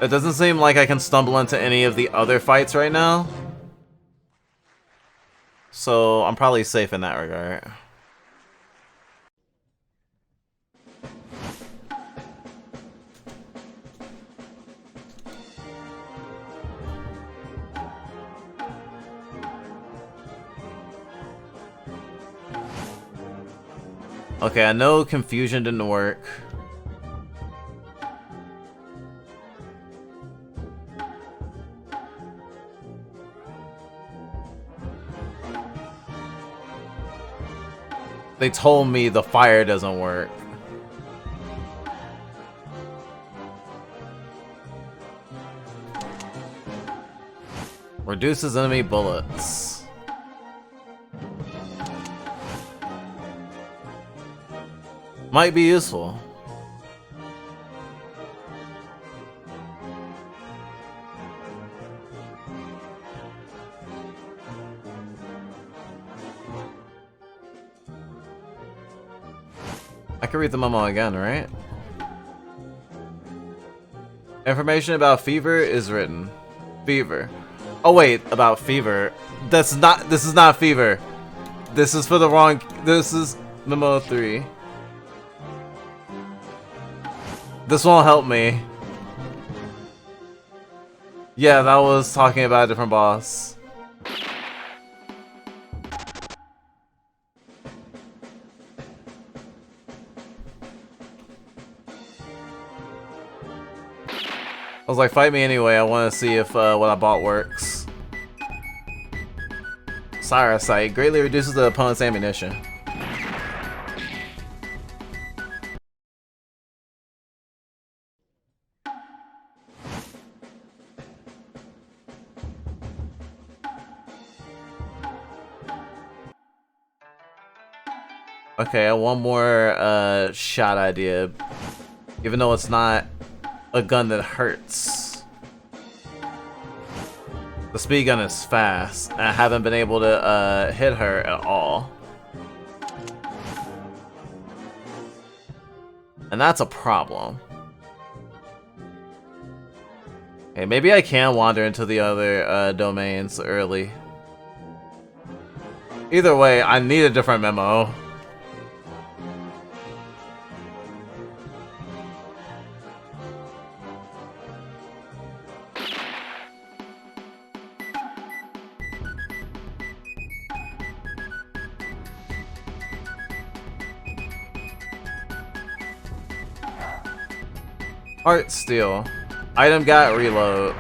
It doesn't seem like I can stumble into any of the other fights right now. So I'm probably safe in that regard. Okay, I know confusion didn't work. They told me the fire doesn't work. Reduces enemy bullets. Might be useful. I can read the memo again, right? Information about fever is written. Fever. Oh wait, about fever. This is not fever. This is for the wrong, this is memo 3. This won't help me. Yeah, that was talking about a different boss. I was like, fight me anyway, I want to see if what I bought works. Sire Sight greatly reduces the opponent's ammunition. Okay, one more shot idea. Even though it's not a gun that hurts. The speed gun is fast, and I haven't been able to hit her at all. And that's a problem. Okay, maybe I can wander into the other domains early. Either way, I need a different memo. Heart steal. Item got reload.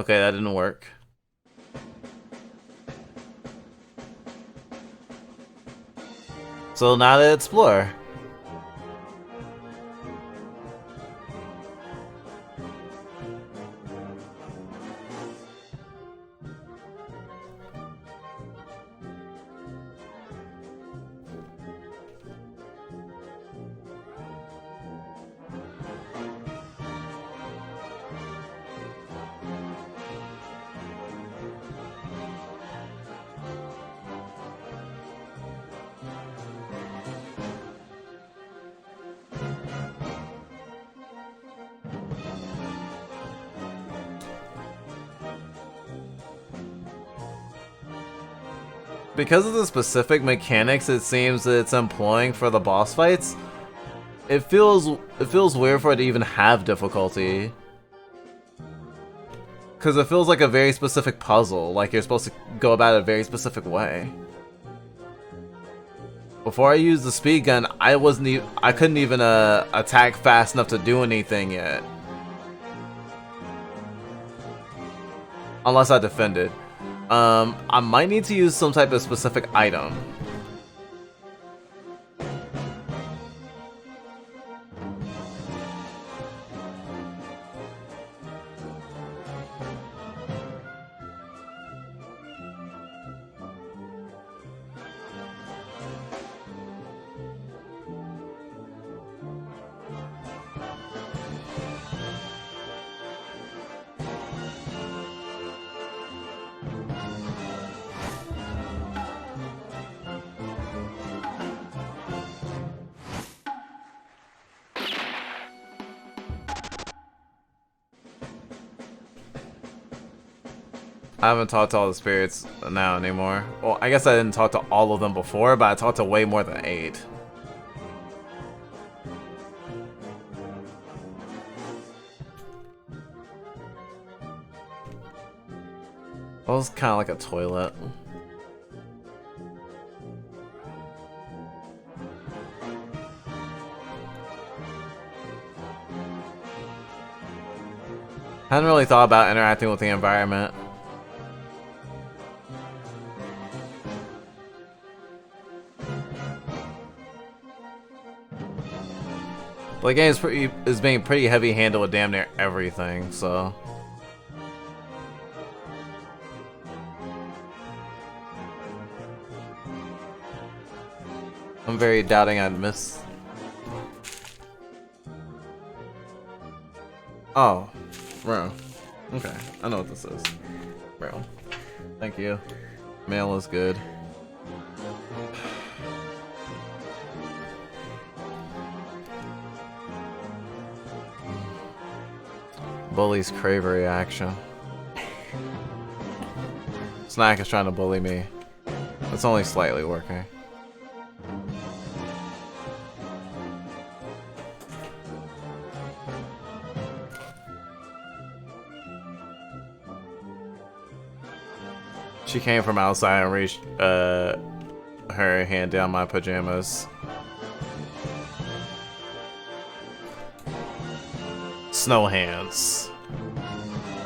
Okay, that didn't work. So now to explore. Because of the specific mechanics it seems that it's employing for the boss fights, it feels weird for it to even have difficulty. Because it feels like a very specific puzzle, like you're supposed to go about it a very specific way. Before I used the speed gun, I couldn't even attack fast enough to do anything yet. Unless I defended. I might need to use some type of specific item. I haven't talked to all the spirits now anymore. Well, I guess I didn't talk to all of them before, but I talked to way more than 8. That was kind of like a toilet. Hadn't really thought about interacting with the environment. The game is being pretty heavy-handed with damn near everything, so I'm very doubting I'd miss. Oh, bro. Okay, I know what this is, bro. Thank you. Mail is good. Bully's crave reaction. Snack is trying to bully me. It's only slightly working. She came from outside and reached her hand down my pajamas. Snow Hands.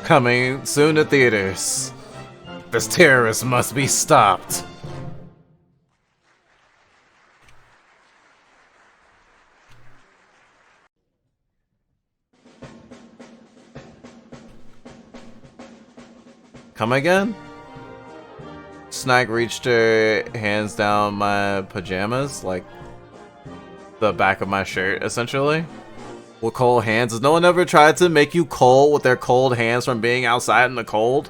Coming soon to theaters. This terrorist must be stopped. Come again? Snack reached her hands down my pajamas, like the back of my shirt, essentially. With cold hands. Has no one ever tried to make you cold with their cold hands from being outside in the cold?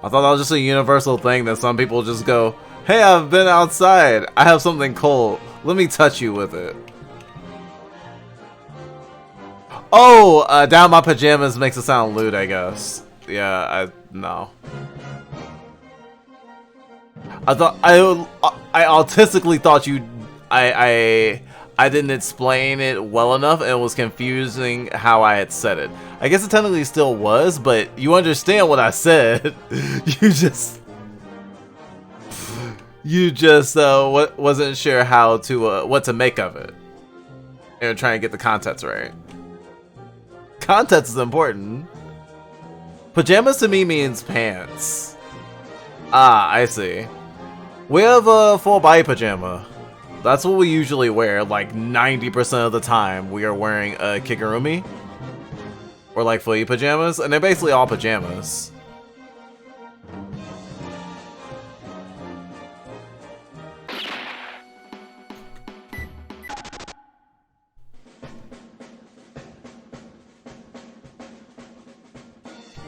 I thought that was just a universal thing that some people just go, hey, I've been outside. I have something cold. Let me touch you with it. Oh, down my pajamas makes it sound lewd, I guess. Yeah, no. I thought I autistically thought you I didn't explain it well enough and it was confusing how I had said it. I guess it technically still was, but you understand what I said. you just wasn't sure how to what to make of it. And trying to get the context right. Context is important. Pajamas to me means pants. Ah, I see. We have a full body pajama. That's what we usually wear. Like 90% of the time, we are wearing a kigurumi or like footy pajamas, and they're basically all pajamas.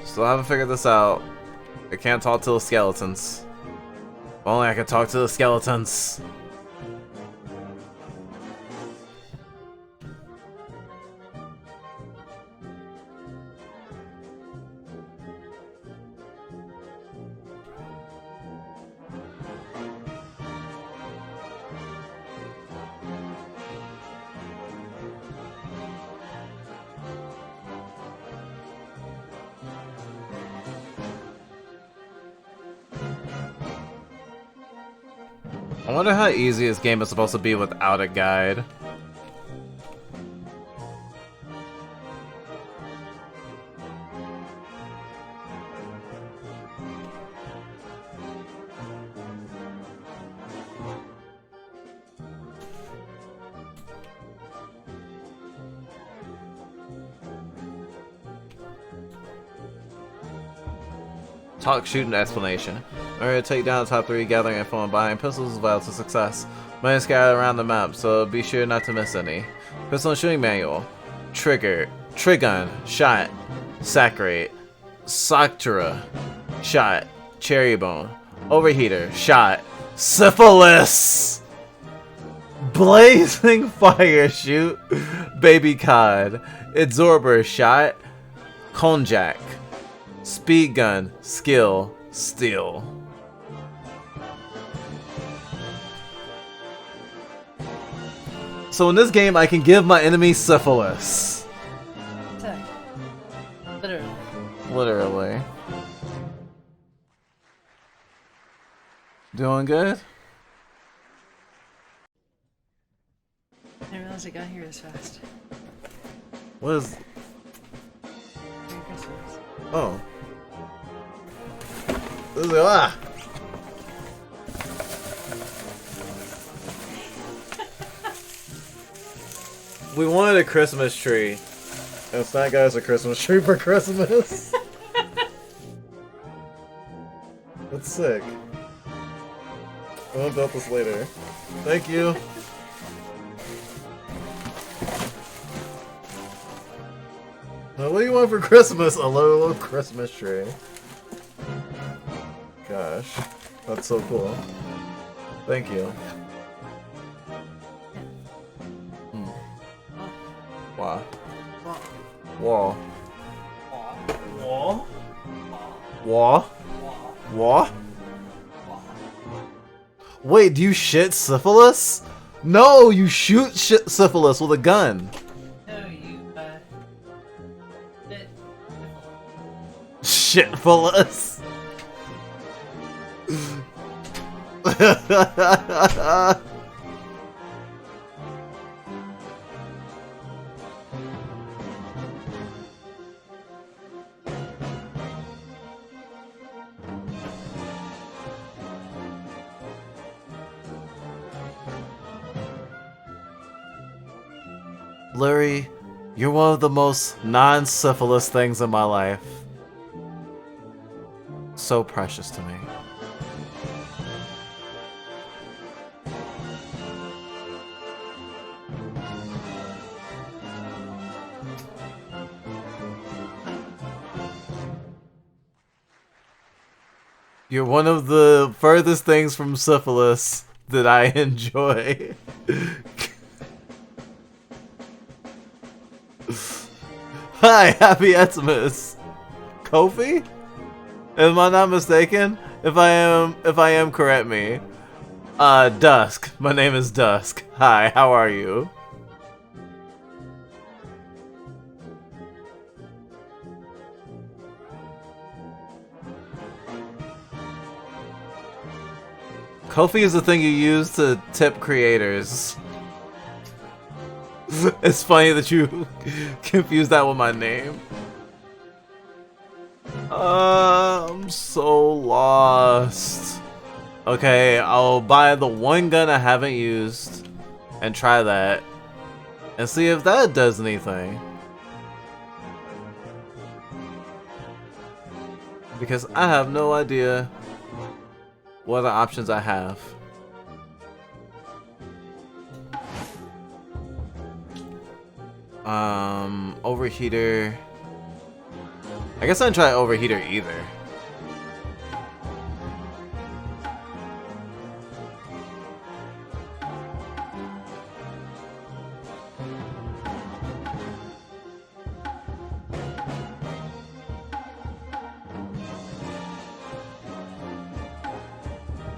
Still haven't figured this out. I can't talk to the skeletons. If only I could talk to the skeletons. I wonder how easy this game is supposed to be without a guide. Talk, shoot, and explanation. In order to take down the top 3, gathering info and buying pistols is vital to success. Many scattered around the map, so be sure not to miss any. Pistol and shooting manual. Trigger. Trigun. Shot. Saccharate. Sakura. Shot. Cherry bone. Overheater. Shot. Syphilis! Blazing fire. Shoot. Baby cod. Absorber. Shot. Konjac. Speed gun, skill, steal. So in this game, I can give my enemy syphilis. Literally. Literally. Doing good? I didn't realize it got here this fast. What is... Merry Christmas. Oh. This is... Ah! We wanted a Christmas tree. And Snack got us a Christmas tree for Christmas. That's sick. I'm gonna build this later. Thank you. Now, what do you want for Christmas? A little Christmas tree. Gosh, that's so cool. Thank you. Wow. Wall. Wall. Wall. Wall. Wait, do you shit syphilis? No, you shoot shit syphilis with a gun. No, you, Shitfulus. Larry, you're one of the most non-syphilis things in my life. So precious to me. You're one of the furthest things from syphilis that I enjoy. Hi, happy Xmas. Kofi? Am I not mistaken? If I am, correct me. Dusk. My name is Dusk. Hi, how are you? Kofi is the thing you use to tip creators. It's funny that you confuse that with my name. I'm so lost. Okay, I'll buy the one gun I haven't used and try that and see if that does anything. Because I have no idea what other options I have. Overheater. I guess I didn't try overheater either.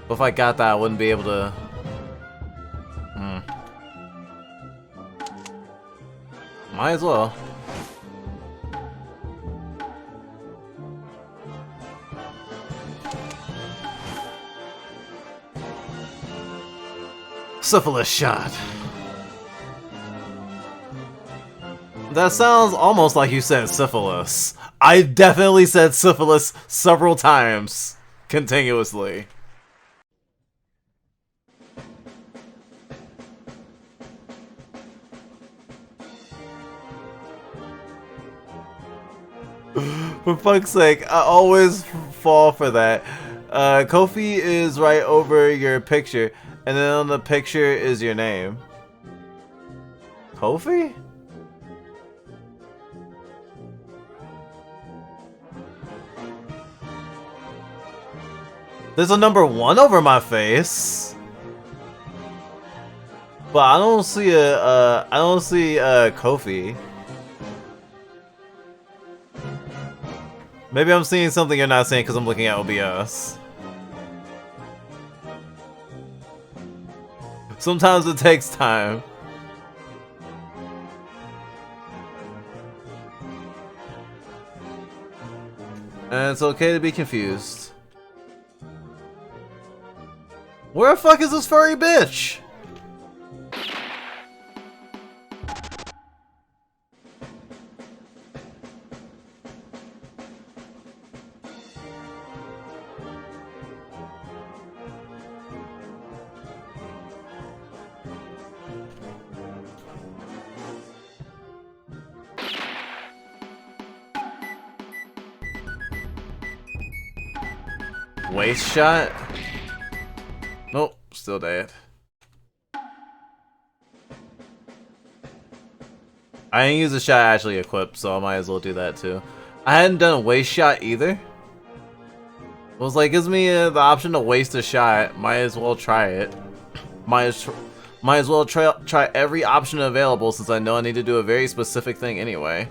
But if I got that, I wouldn't be able to. Might as well. Syphilis shot. That sounds almost like you said syphilis. I definitely said syphilis several times, continuously. For fuck's sake, I always fall for that. Kofi is right over your picture, and then on the picture is your name. Kofi? There's a number 1 over my face. But I don't see Kofi. Maybe I'm seeing something you're not seeing because I'm looking at OBS. Sometimes it takes time. And it's okay to be confused. Where the fuck is this furry bitch? Waist shot? Nope, still dead. I didn't use the shot actually equipped, so I might as well do that too. I hadn't done a waist shot either. It was like, gives me the option to waste a shot. Might as well try it. Might as well try every option available since I know I need to do a very specific thing anyway.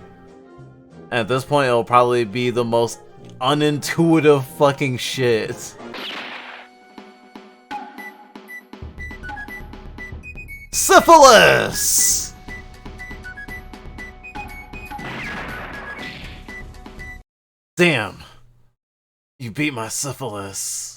And at this point, it'll probably be the most unintuitive fucking shit. Syphilis! Damn. You beat my syphilis.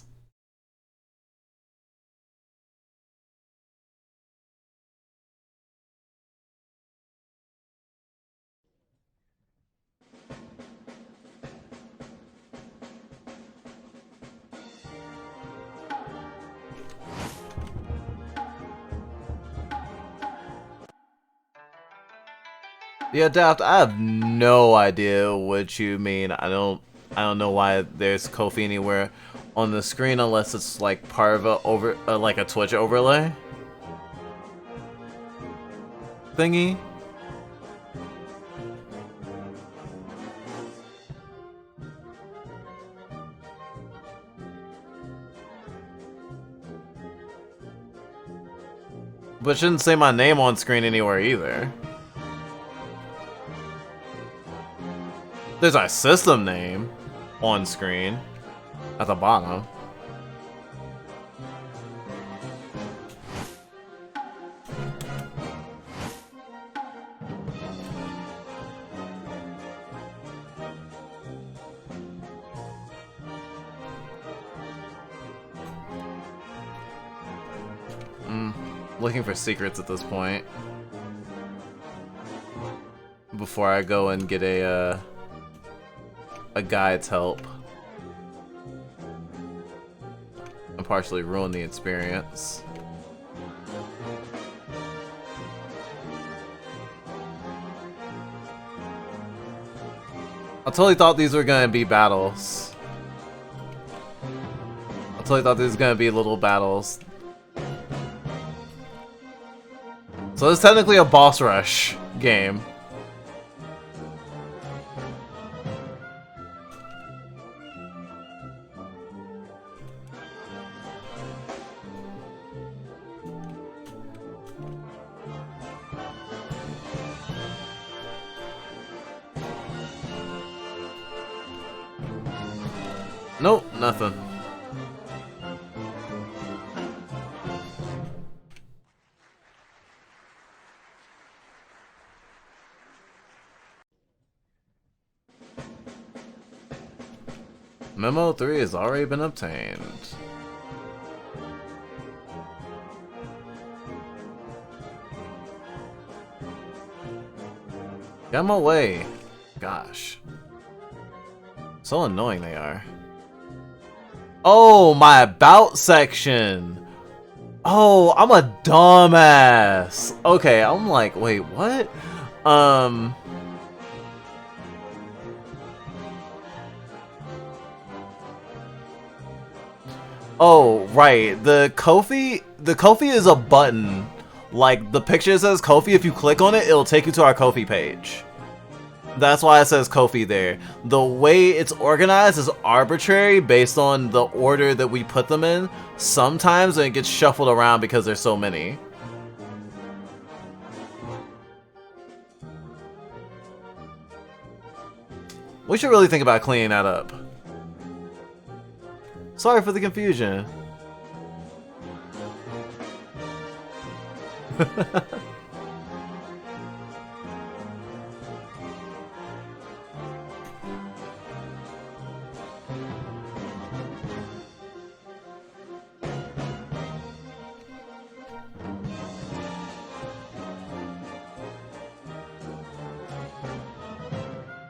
Yeah, Daft, I have no idea what you mean. I don't know why there's Kofi anywhere on the screen unless it's like part of like a Twitch overlay thingy. But it shouldn't say my name on screen anywhere either. There's our system name on screen at the bottom. Looking for secrets at this point. before I go and get a guide's help and partially ruin the experience. I totally thought these were gonna be battles. I totally thought these were gonna be little battles. So it's technically a boss rush game. Nope, nothing. Memo 3 has already been obtained. Get them away. Gosh. So annoying they are. Oh, my about section. Oh, I'm a dumbass. Okay, I'm like, wait, what? Oh, right. The Ko-fi is a button. Like, the picture says Ko-fi, if you click on it, it'll take you to our Ko-fi page. That's why it says Ko-fi there. The way it's organized is arbitrary based on the order that we put them in. Sometimes it gets shuffled around because there's so many. We should really think about cleaning that up. Sorry for the confusion.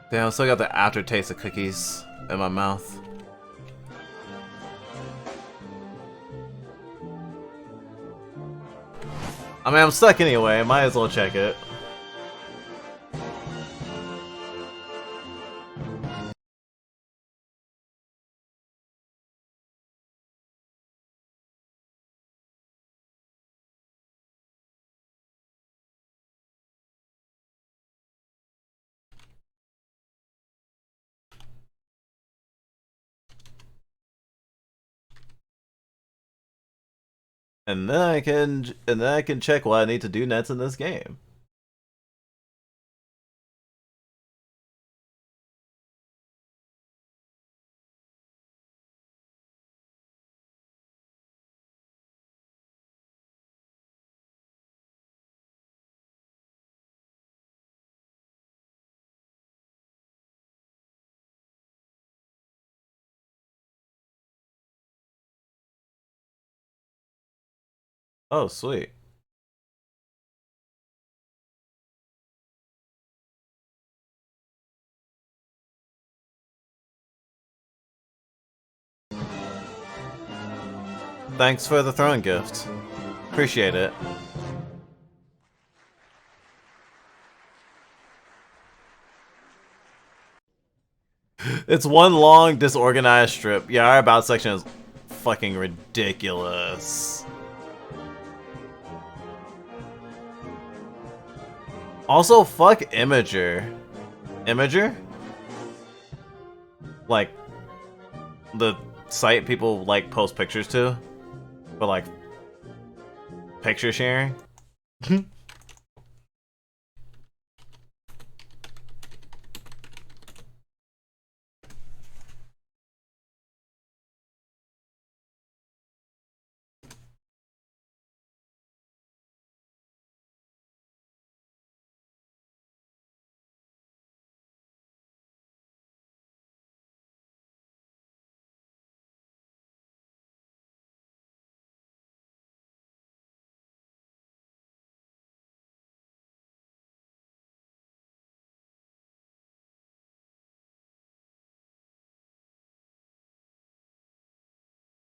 Damn, I still got the aftertaste of cookies in my mouth. I mean, I'm stuck anyway, might as well check it. And then I can check what I need to do next in this game. Oh, sweet. Thanks for the throwing gift. Appreciate it. It's one long, disorganized strip. Yeah, our about section is fucking ridiculous. Also, fuck Imager. Imager? Like, the site people, like, post pictures to? For, like, picture sharing?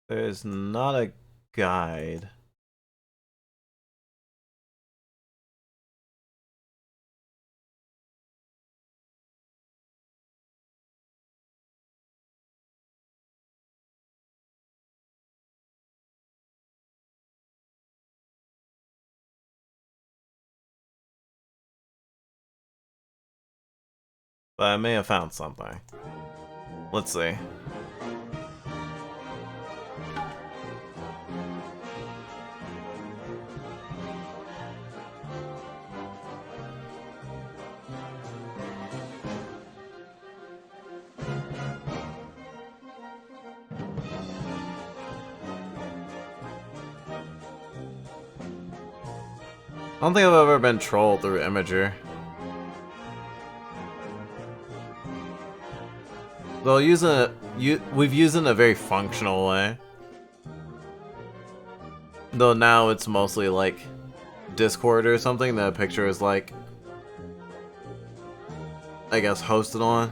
There's not a guide. But I may have found something. Let's see. I don't think I've ever been trolled through Imager. Though we've used it in a very functional way. Though now it's mostly like Discord or something that a picture is like, I guess, hosted on.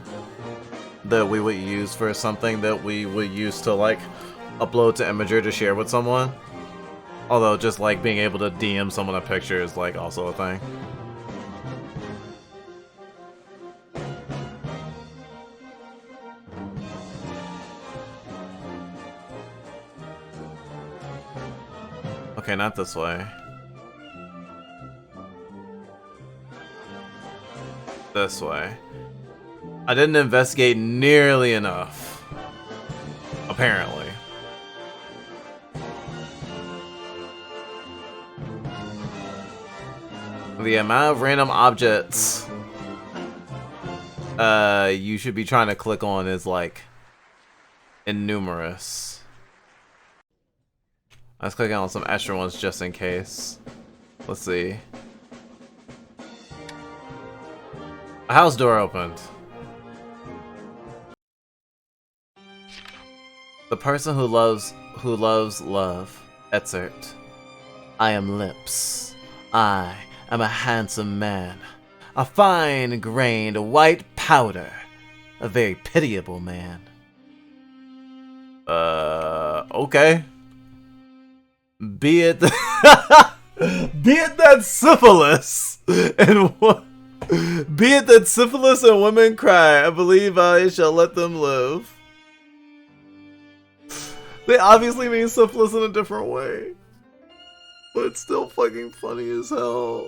That we would use for something that we would use to like upload to Imager to share with someone. Although just like being able to DM someone a picture is like also a thing. Okay, not this way. This way. I didn't investigate nearly enough. Apparently. The amount of random objects you should be trying to click on is like innumerous. I was clicking on some extra ones just in case. Let's see. A house door opened. The person who loves love. Excerpt. I am lips. I am a handsome man. A fine-grained white powder. A very pitiable man. Okay. Be it be it that syphilis and be it that syphilis and women cry, I believe I shall let them live. They obviously mean syphilis in a different way. But it's still fucking funny as hell.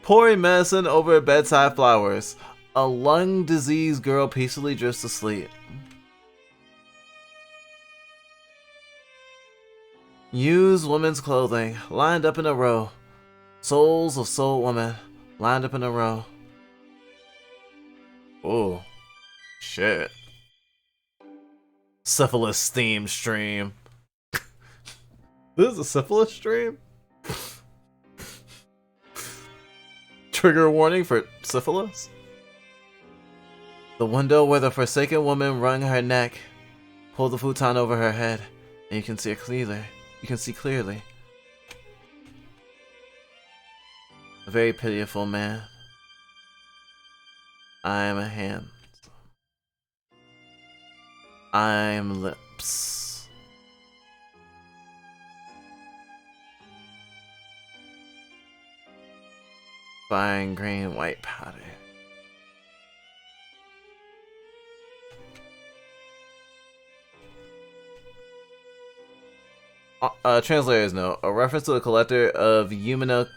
Pouring medicine over bedside flowers. A lung disease girl peacefully drifts to sleep. Use women's clothing, lined up in a row. Souls of soul women, lined up in a row. Oh, shit. Syphilis theme stream. This is a syphilis stream? Trigger warning for syphilis? The window where the forsaken woman wrung her neck. Pull the futon over her head, and you can see it clearly. You can see clearly. A very pitiful man. I am a hand. I am lips. Fine green white powder. Translator's note. A reference to the collector of Yumino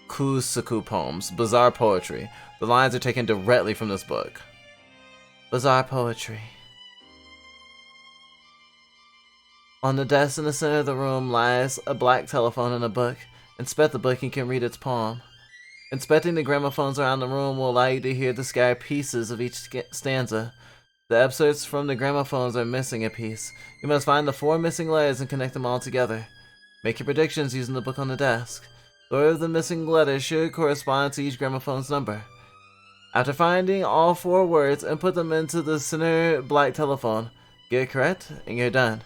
Kusaku poems. Bizarre poetry. The lines are taken directly from this book. Bizarre poetry. On the desk in the center of the room lies a black telephone and a book. Inspect the book and you can read its poem. Inspecting the gramophones around the room will allow you to hear the scattered pieces of each stanza. The excerpts from the gramophones are missing a piece. You must find the 4 missing letters and connect them all together. Make your predictions using the book on the desk. The order of the missing letters should correspond to each gramophone's number. After finding all 4 words, input them into the center black telephone. Get it correct, and you're done.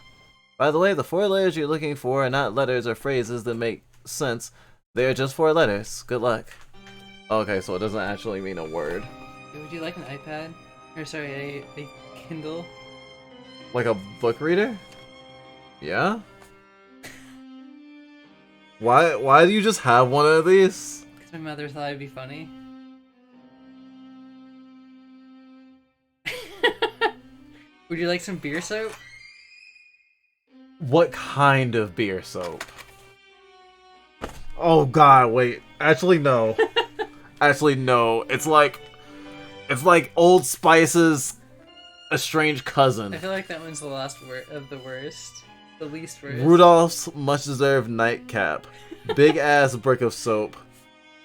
By the way, the 4 letters you're looking for are not letters or phrases that make sense. They are just 4 letters. Good luck. Okay, so it doesn't actually mean a word. Would you like an iPad? Or sorry, a Kindle? Like a book reader? Yeah? Why do you just have one of these? Because my mother thought it'd be funny. Would you like some beer soap? What kind of beer soap? Oh god, wait. Actually no. Actually no. It's like Old Spice's estranged cousin. I feel like that one's the last of the worst. The least worst. Rudolph's much deserved nightcap. Big ass brick of soap.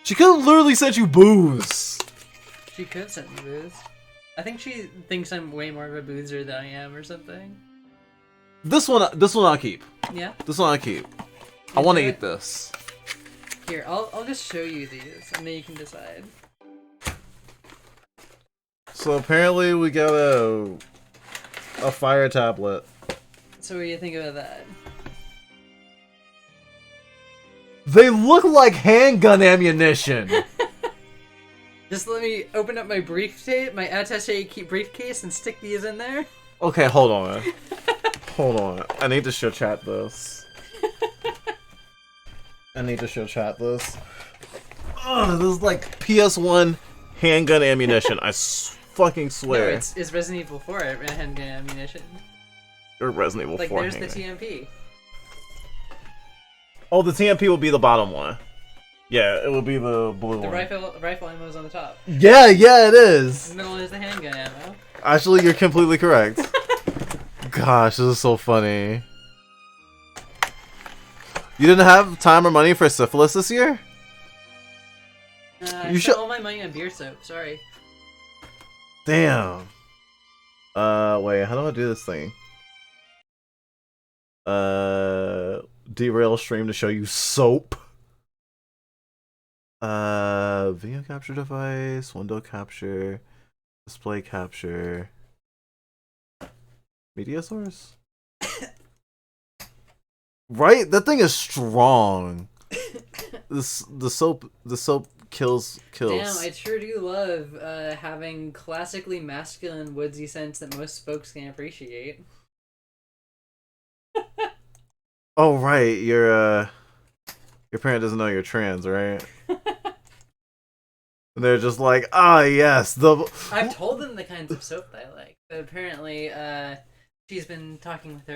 She could have literally sent you booze. She could send me booze. I think she thinks I'm way more of a boozer than I am or something. This one I'll keep. Yeah? This one I'll keep. I want to eat this. Here, I'll just show you these, and then you can decide. So apparently we got a fire tablet. So what do you think about that? They look like handgun ammunition. Just let me open up my briefcase, my attaché briefcase, and stick these in there. Okay, hold on. Hold on. I need to show chat this. Ugh, this is like PS1 handgun ammunition. I fucking swear. No, it's Resident Evil 4 handgun ammunition. Or Resident Evil 4 Like, there's handgun. the TMP. Oh, the TMP will be the bottom one. Yeah, it will be the blue The one. rifle ammo's on the top. Yeah, it is. In the middle is the handgun ammo. Actually, you're completely correct. Gosh, this is so funny. You didn't have time or money for syphilis this year? I You spent should- all my money on beer soap. Sorry. Damn. Wait, how do I do this thing? Derail stream to show you soap. Video capture device, window capture, display capture, media source. Right, that thing is strong. The soap kills. Damn, I sure do love having classically masculine woodsy scents that most folks can appreciate. Oh right, your parent doesn't know you're trans, right? And they're just like, ah, yes, I've told them the kinds of soap that I like, but apparently, she's been talking with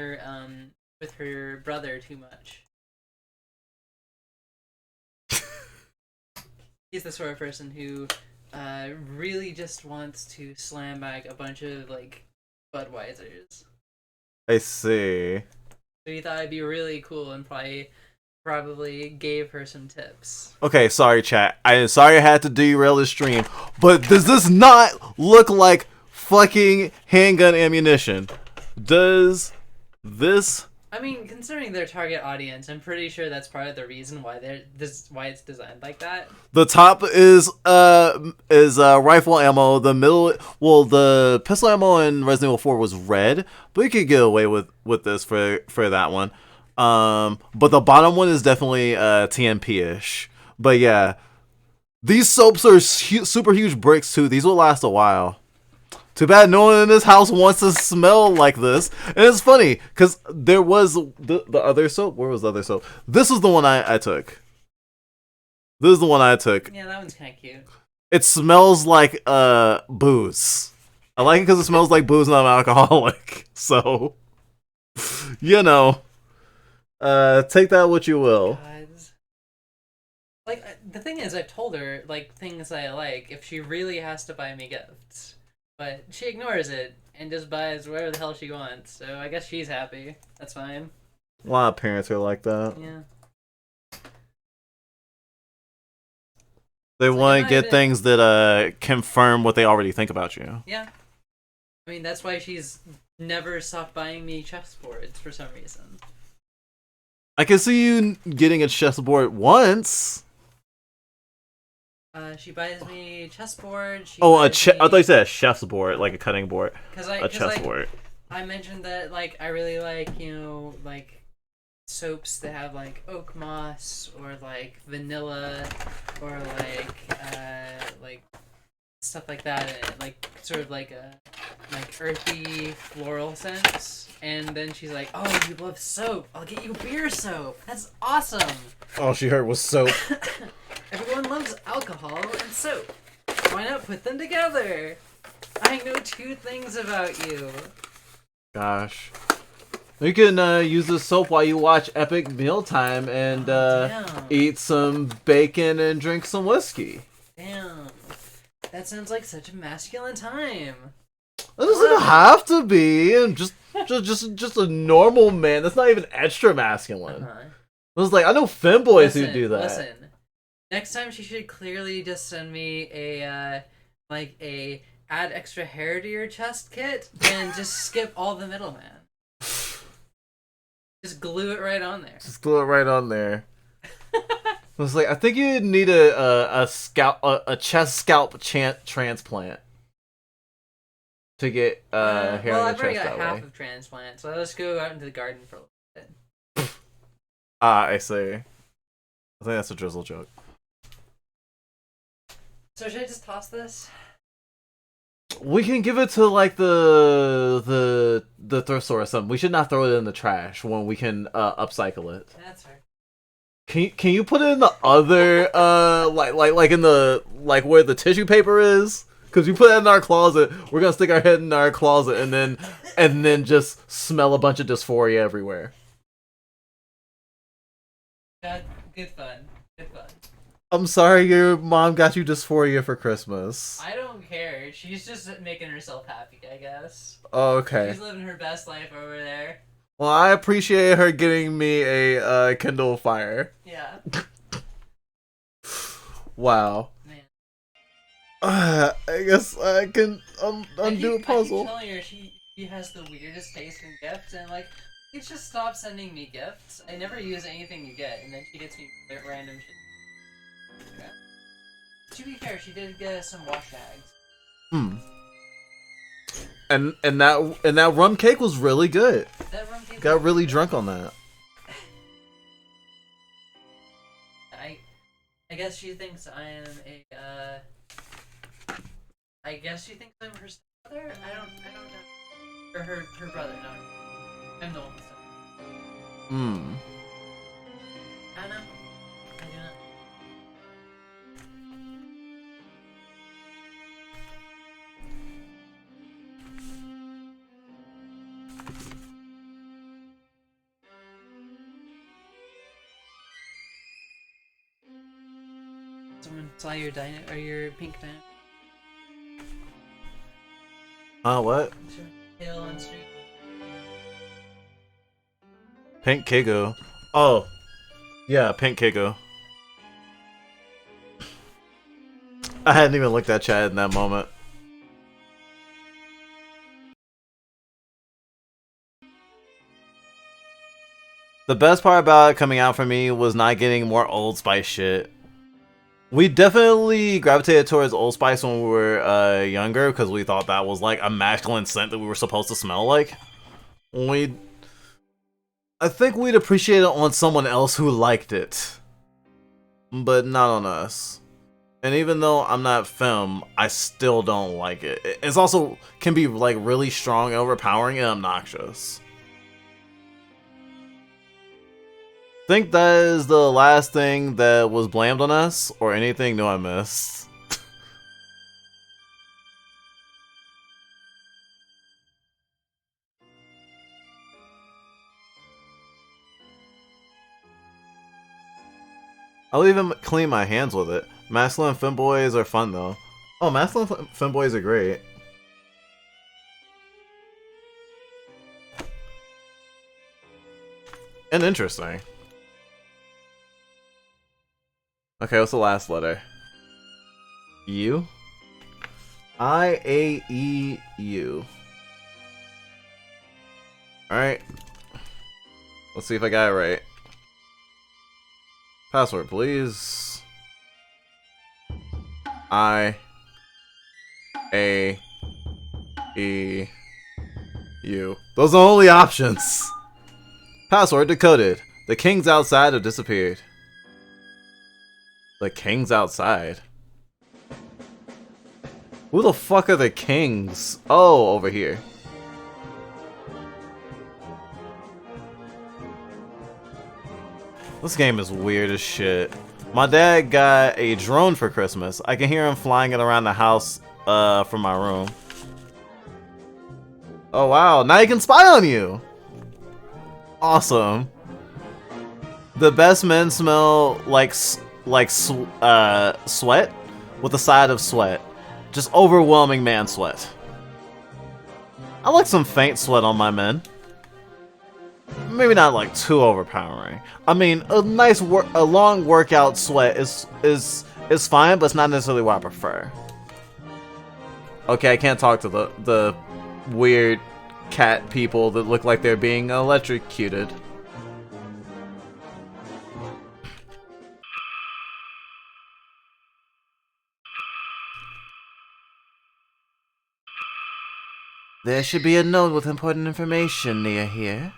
her brother too much. He's the sort of person who really just wants to slam back a bunch of like Budweisers. I see. So he thought it'd be really cool and probably gave her some tips. Okay, sorry, chat. I'm sorry I had to derail the stream, but does this not look like fucking handgun ammunition? Does this? I mean, considering their target audience, I'm pretty sure that's part of the reason why why it's designed like that. The top is rifle ammo. The middle, well, the pistol ammo in Resident Evil 4 was red, but you could get away with this for that one. But the bottom one is definitely TMP-ish. But yeah, these soaps are super huge bricks too. These will last a while. Too bad no one in this house wants to smell like this. And it's funny, because there was the other soap. Where was the other soap? This is the one I took. This is the one I took. Yeah, that one's kind of cute. It smells like booze. I like it because it smells like booze and I'm alcoholic. So, you know, take that what you will. Guys. Like, the thing is, I've told her, like, things I like if she really has to buy me gifts. But she ignores it and just buys whatever the hell she wants. So I guess she's happy. That's fine. A lot of parents are like that. Yeah. They It's want like, to get things that confirm what they already think about you. Yeah. I mean, that's why she's never stopped buying me chessboards for some reason. I can see you getting a chessboard once. She buys me chessboard. I thought you said a chef's board, like a cutting board. A chessboard. I mentioned that, like, I really like, like, soaps that have, like, oak moss, or, like, vanilla, or, like, stuff like that in it. Like, sort of like a like earthy floral scents, and then she's like, "Oh, you love soap? I'll get you beer soap. That's awesome." All she heard was soap. Everyone loves alcohol and soap. Why not put them together? I know 2 things about you. Gosh. You can use the soap while you watch Epic Mealtime and Damn. eat some bacon and drink some whiskey. Damn. That sounds like such a masculine time. It doesn't have to be. I'm just a normal man. That's not even extra masculine. Uh-huh. I was like, I know femboys who do that. Listen. Next time she should clearly just send me a add extra hair to your chest kit and just skip all the middleman. Just glue it right on there. Just glue it right on there. I was like, I think you need a chest scalp transplant to get hair well, on I've your already chest got that half way. of transplant, so let's go out into the garden for a little bit. Ah, I see. I think that's a drizzle joke. So should I just toss this? We can give it to like the thrift store or something. We should not throw it in the trash when we can upcycle it. That's fair. Can you put it in the other like in the like where the tissue paper is? Because we put it in our closet, we're gonna stick our head in our closet and then just smell a bunch of dysphoria everywhere. Good fun. Good fun. I'm sorry your mom got you dysphoria for Christmas. I don't care. She's just making herself happy, I guess. Okay. She's living her best life over there. Well, I appreciate her getting me a Kindle Fire. Yeah. Wow. Man. I guess I can undo a puzzle. I keep telling her she has the weirdest taste in gifts, and like, you just stop sending me gifts. I never use anything you get, and then she gets me random shit. Okay. To be fair, she did get us some wash bags. Hmm. And that rum cake was really good. That rum cake Got really drunk on that. I guess she thinks I am a I guess she thinks I'm her brother. I don't know. Or her brother. No, I'm the one. Hmm. I don't know. I do not. Someone saw your or your pink man. What? Hill on street. Pink Kigo. Oh. Yeah, Pink Kigo. I hadn't even looked at chat in that moment. The best part about it coming out for me was not getting more Old Spice shit. We definitely gravitated towards Old Spice when we were younger because we thought that was like a masculine scent that we were supposed to smell like. I think we'd appreciate it on someone else who liked it, but not on us. And even though I'm not femme, I still don't like it. It's also can be like really strong, overpowering, and obnoxious. Think that is the last thing that was blamed on us, or anything new I missed. I'll even clean my hands with it. Masculine femboys are fun though. Oh, masculine femboys are great. And interesting. Okay, what's the last letter? U? I-A-E-U. Alright. Let's see if I got it right. Password, please. I-A-E-U. Those are the only options. Password decoded. The kings outside have disappeared. The king's outside. Who the fuck are the kings? Oh, over here. This game is weird as shit. My dad got a drone for Christmas. I can hear him flying it around the house from my room. Oh wow, now he can spy on you! Awesome. The best men smell like sweat with a side of sweat. Just overwhelming man sweat. I like some faint sweat on my men. Maybe not like too overpowering. I mean, a long workout sweat is fine, but it's not necessarily what I prefer. Okay, I can't talk to the weird cat people that look like they're being electrocuted. There should be a note with important information near here.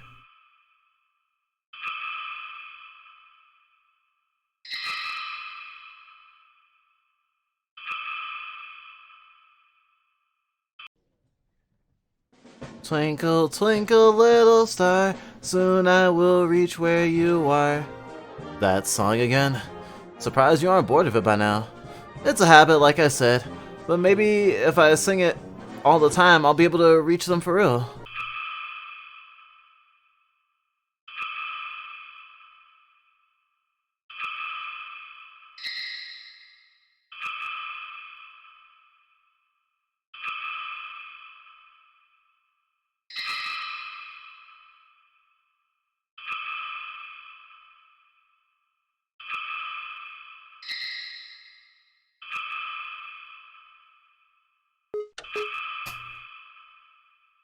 Twinkle, twinkle, little star, soon I will reach where you are. That song again? Surprised you aren't bored of it by now. It's a habit, like I said, but maybe if I sing it all the time, I'll be able to reach them for real.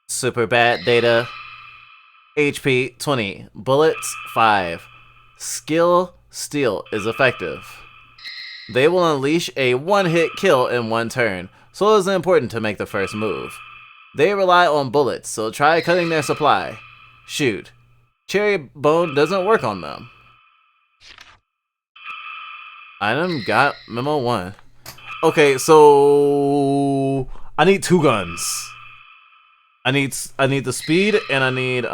Super bat data. HP 20. Bullets 5. Skill Steel is effective. They will unleash a one-hit kill in one turn, so it is important to make the first move. They rely on bullets, so try cutting their supply. Shoot. Cherry Bone doesn't work on them. Item got Memo 1. Okay, so I need 2 guns. I need the speed and I need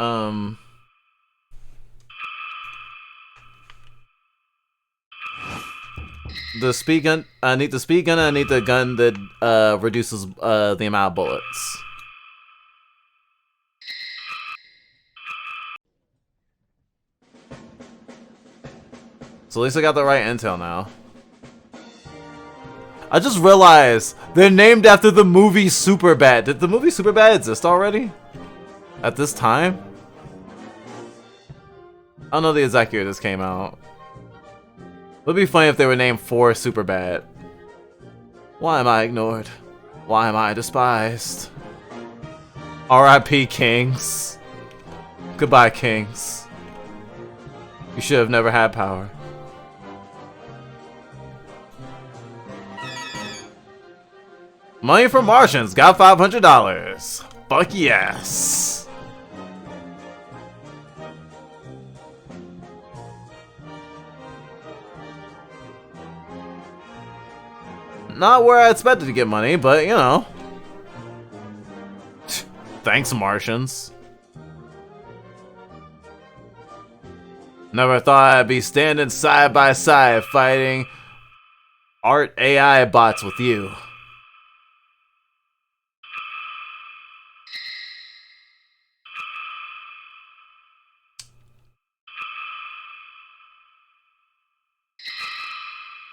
the speed gun. I need the speed gun and I need the gun that reduces the amount of bullets. So at least I got the right intel now. I just realized they're named after the movie Superbad. Did the movie Superbad exist already? At this time? I don't know the exact year this came out. It would be funny if they were named for Superbad. Why am I ignored? Why am I despised? R.I.P. Kings. Goodbye, Kings. You should have never had power. Money from Martians, got $500. Fuck yes. Not where I expected to get money, but you know. Thanks, Martians. Never thought I'd be standing side by side fighting art AI bots with you.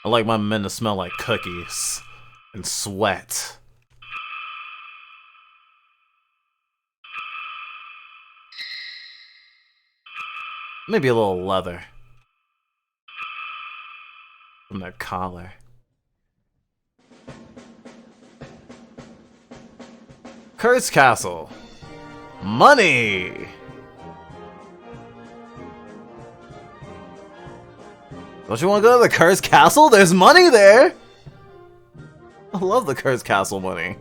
I like my men to smell like cookies and sweat. Maybe a little leather from their collar. Cursed Castle. Money! Don't you want to go to the Cursed Castle? There's money there! I love the Cursed Castle money.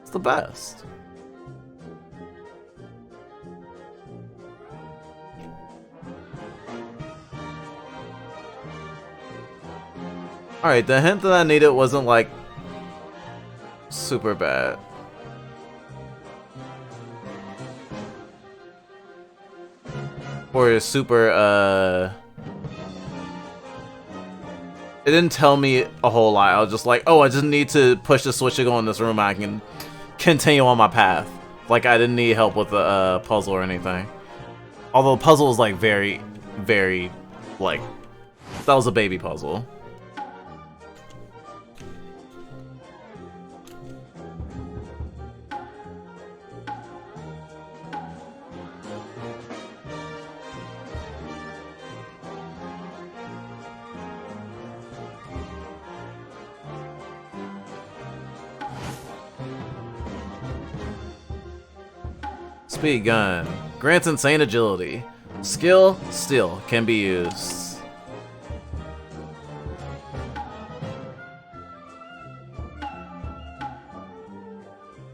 It's the best. Alright, the hint that I needed wasn't like super bad. Or super, it didn't tell me a whole lot. I was just like, oh, I just need to push the switch to go in this room. I can continue on my path. Like, I didn't need help with the puzzle or anything. Although the puzzle was like very, very, like, that was a baby puzzle. Speed gun. Grants insane agility. Skill, still, can be used.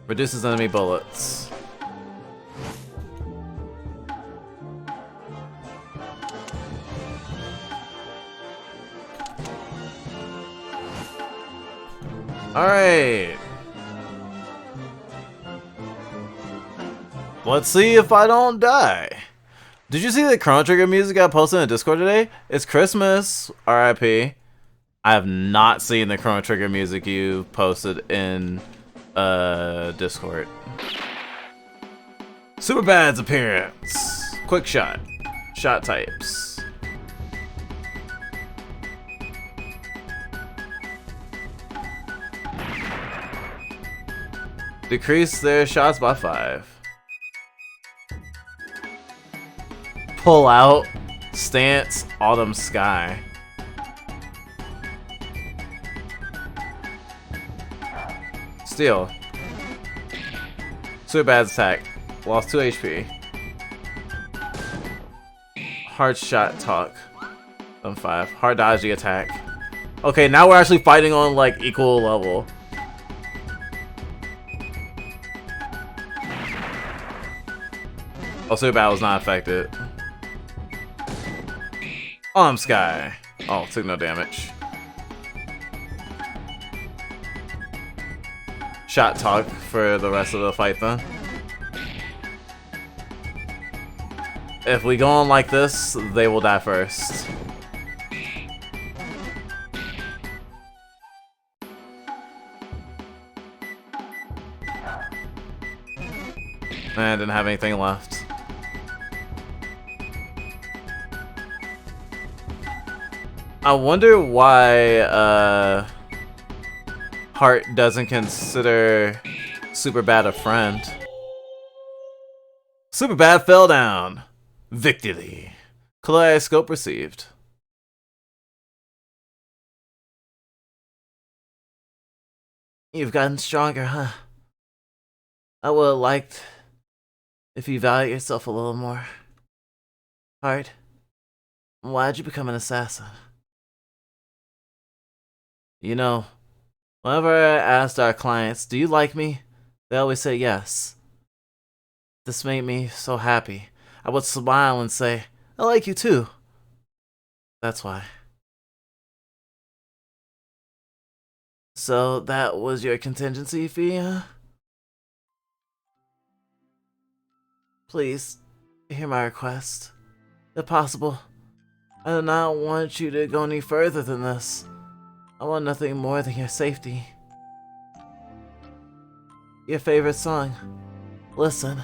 Reduces enemy bullets. Alright. Let's see if I don't die. Did you see the Chrono Trigger music I posted in Discord today? It's Christmas, RIP. I have not seen the Chrono Trigger music you posted in Discord. Superbad's appearance. Quick shot. Shot types. Decrease their shots by 5. Pull out. Stance. Autumn sky. Steal. Superbad's attack. Lost 2 HP. Hard shot talk. On 5. Hard dodge the attack. Okay, now we're actually fighting on like equal level. Oh, Superbad was not affected. Sky. Oh, took no damage. Shot talk for the rest of the fight then. If we go on like this, they will die first. And I didn't have anything left. I wonder why Heart doesn't consider Superbad a friend. Superbad fell down. Victory. Kaleidoscope received. You've gotten stronger, huh? I would have liked if you valued yourself a little more. Heart, why'd you become an assassin? You know, whenever I asked our clients, do you like me? They always say yes. This made me so happy. I would smile and say, I like you too. That's why. So that was your contingency fee, huh? Please, hear my request. If possible, I do not want you to go any further than this. I want nothing more than your safety. Your favorite song. Listen,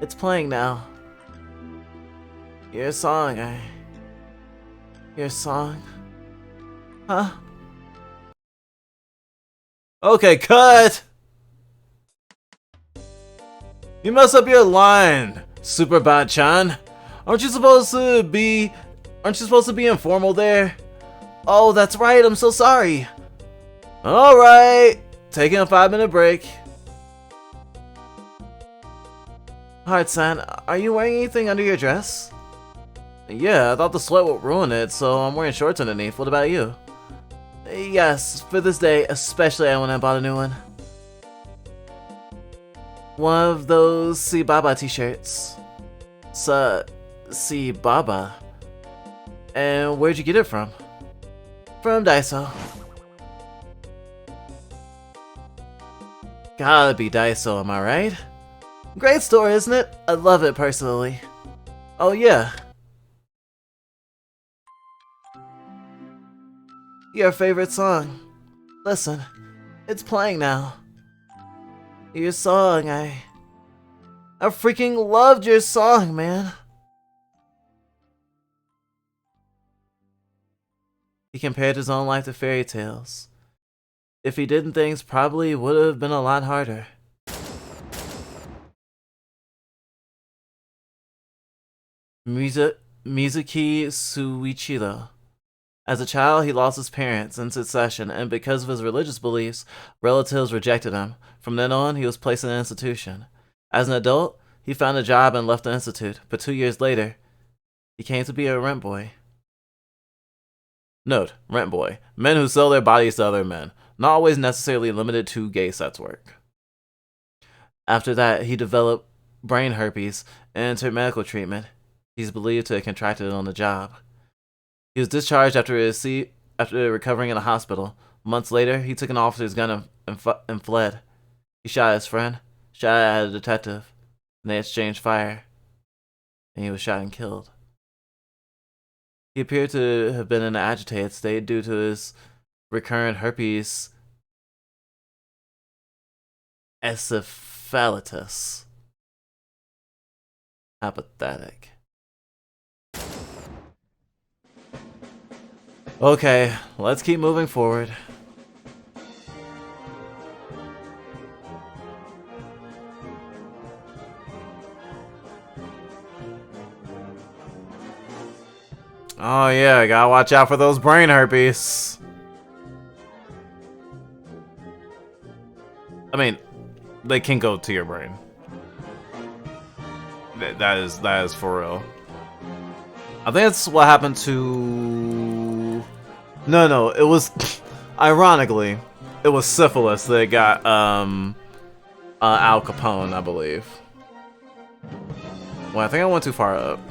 it's playing now. Your song, Your song? Huh? Okay, cut! You messed up your line, Superbad-chan. Aren't you supposed to be informal there? Oh, that's right, I'm so sorry. Alright, taking a 5-minute break. Heart-san, are you wearing anything under your dress? Yeah, I thought the sweat would ruin it, so I'm wearing shorts underneath. What about you? Yes, for this day, especially I went and bought a new one. One of those See Baba t-shirts. See Baba. And where'd you get it from? From Daiso. Gotta be Daiso, am I right? Great story, isn't it? I love it personally. Oh yeah. Your favorite song. Listen, it's playing now. Your song, I freaking loved your song, man. He compared his own life to fairy tales. If he didn't, things probably would have been a lot harder. Mizuki Suichiro. As a child, he lost his parents in succession, and because of his religious beliefs, relatives rejected him. From then on, he was placed in an institution. As an adult, he found a job and left the institute, but 2 years later, he came to be a rent boy. Note, rent boy. Men who sell their bodies to other men, not always necessarily limited to gay sex work. After that, he developed brain herpes and entered medical treatment. He's believed to have contracted it on the job. He was discharged after recovering in a hospital. Months later, he took an officer's gun and fled. He shot his friend, shot at a detective, and they exchanged fire, and he was shot and killed. He appeared to have been in an agitated state due to his recurrent herpes encephalitis. Apathetic. Okay, let's keep moving forward. Oh yeah, gotta watch out for those brain herpes. I mean, they can go to your brain. That is for real. I think that's what happened to... No, it was... Ironically, it was syphilis that got, Al Capone, I believe. Well, I think I went too far up.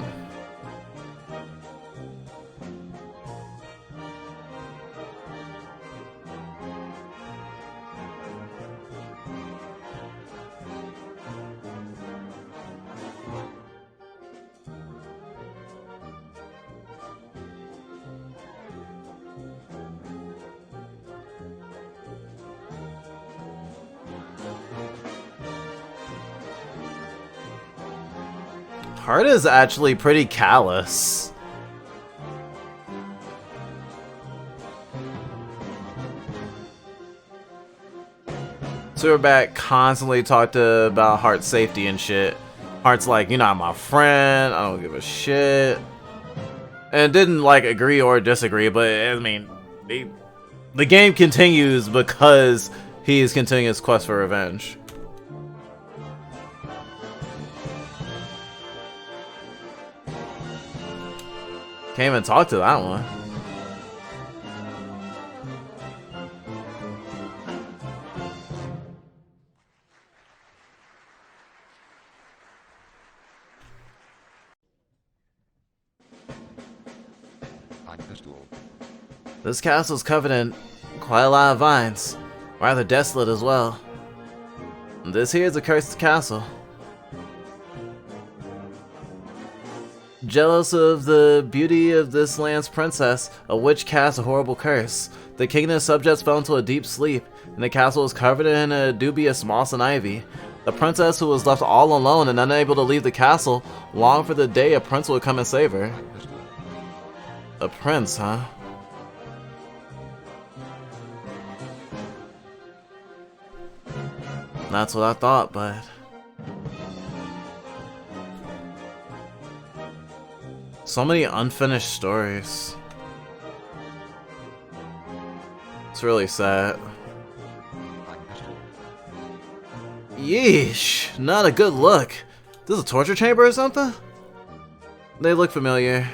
Heart is actually pretty callous. Silverback constantly talked about Heart's safety and shit. Heart's like, you're not my friend, I don't give a shit. And didn't like agree or disagree, but I mean, the game continues because he is continuing his quest for revenge. Can't even talk to that one. This castle's covered in quite a lot of vines, rather desolate as well. This here is a cursed castle. Jealous of the beauty of this land's princess, a witch cast a horrible curse. The kingdom's subjects fell into a deep sleep, and the castle was covered in a dubious moss and ivy. The princess, who was left all alone and unable to leave the castle, longed for the day a prince would come and save her. A prince, huh? That's what I thought, but... so many unfinished stories. It's really sad. Yeesh, not a good look. This is a torture chamber or something? They look familiar.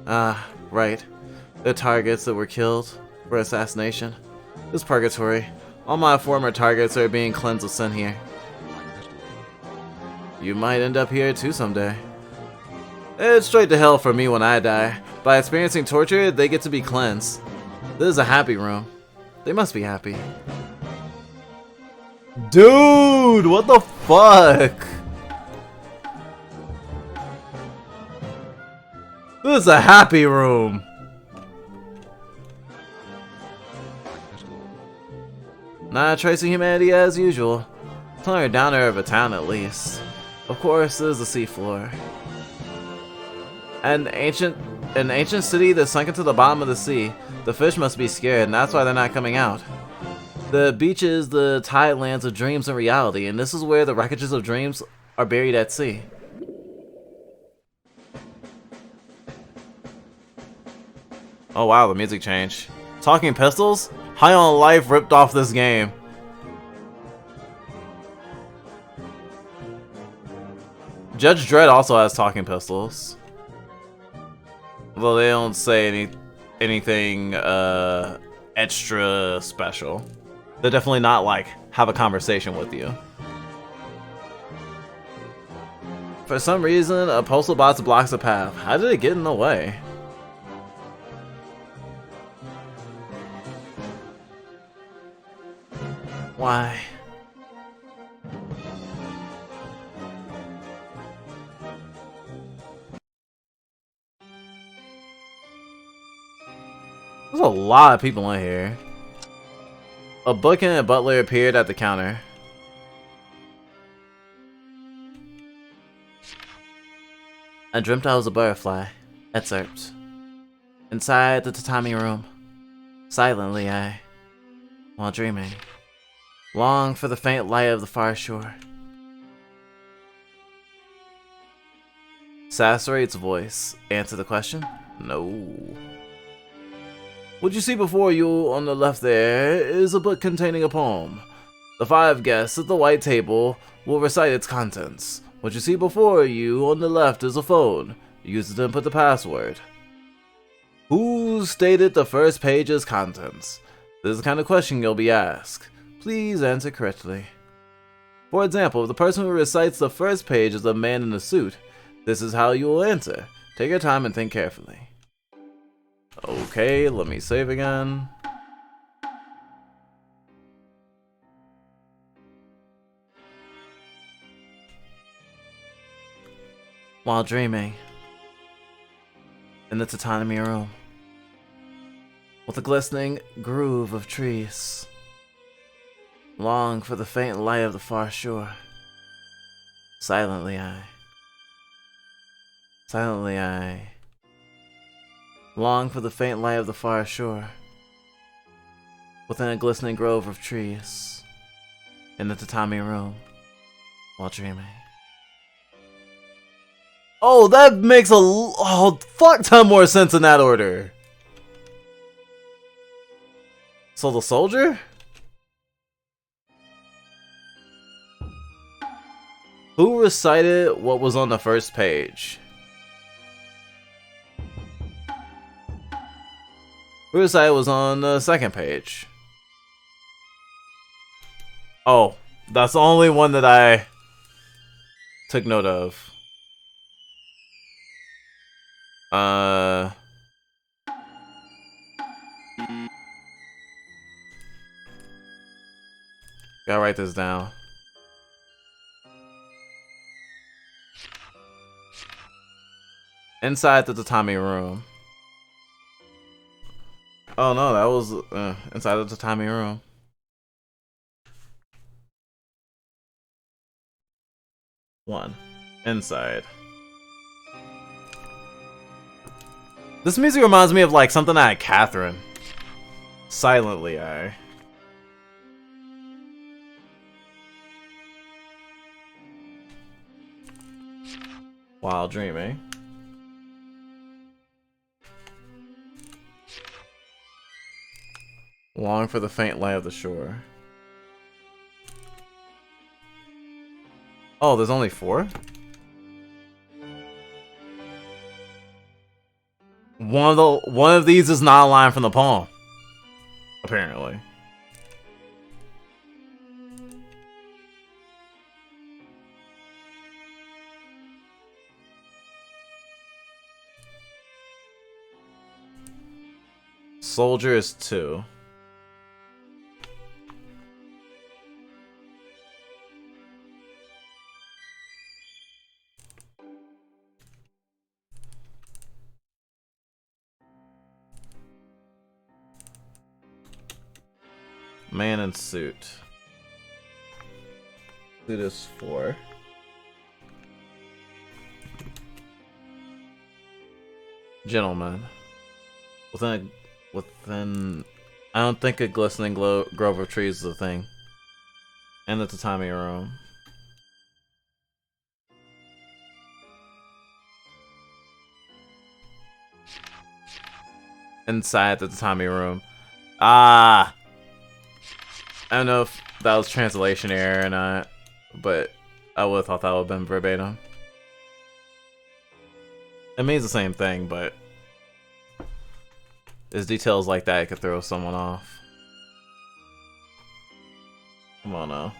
Ah, right. They're targets that were killed for assassination. This is purgatory. All my former targets are being cleansed of sin here. You might end up here too someday. It's straight to hell for me when I die. By experiencing torture, they get to be cleansed. This is a happy room. They must be happy. Dude, what the fuck? This is a happy room. Not tracing humanity as usual. Telling her downer of a town at least. Of course, there's the seafloor. An ancient city that sunk into the bottom of the sea. The fish must be scared, and that's why they're not coming out. The beach is the tide lands of dreams and reality, and this is where the wreckages of dreams are buried at sea. Oh wow, the music changed. Talking Pistols? High on Life ripped off this game. Judge Dredd also has Talking Pistols. Although they don't say anything extra special. They're definitely not like have a conversation with you. For some reason, a postal box blocks the path. How did it get in the way? Why? There's a lot of people in here. A book and a butler appeared at the counter. I dreamt I was a butterfly. Excerpt. Inside the tatami room. Silently while dreaming, long for the faint light of the far shore. Sacerate's voice. Answer the question? No. What you see before you on the left there is a book containing a poem. The 5 guests at the white table will recite its contents. What you see before you on the left is a phone. Use it to input the password. Who stated the first page's contents? This is the kind of question you'll be asked. Please answer correctly. For example, if the person who recites the first page is a man in a suit, this is how you will answer. Take your time and think carefully. Okay, let me save again. While dreaming, in the tatami room, with a glistening groove of trees, long for the faint light of the far shore, silently I long for the faint light of the far shore, within a glistening grove of trees, in the tatami room, while dreaming. Oh, that makes a fuck ton more sense in that order. So the soldier? Who recited what was on the first page? Who recited what was on the second page? Oh, that's the only one that I took note of. Gotta write this down. Inside the tatami room. Oh no, that was inside the tatami room. One. Inside. This music reminds me of like something I had Catherine. Silently I. While dreaming. Long for the faint light of the shore. Oh, there's only 4? One of these is not a line from the poem. Apparently. Soldier is 2. Man in suit. Suit is 4. Gentleman. Within... I don't think a glistening grove of trees is a thing. And the tatami room. Inside the tatami room. Ah! I don't know if that was translation error or not, but I would have thought that would have been verbatim. It means the same thing, but there's details like that it could throw someone off. Come on now.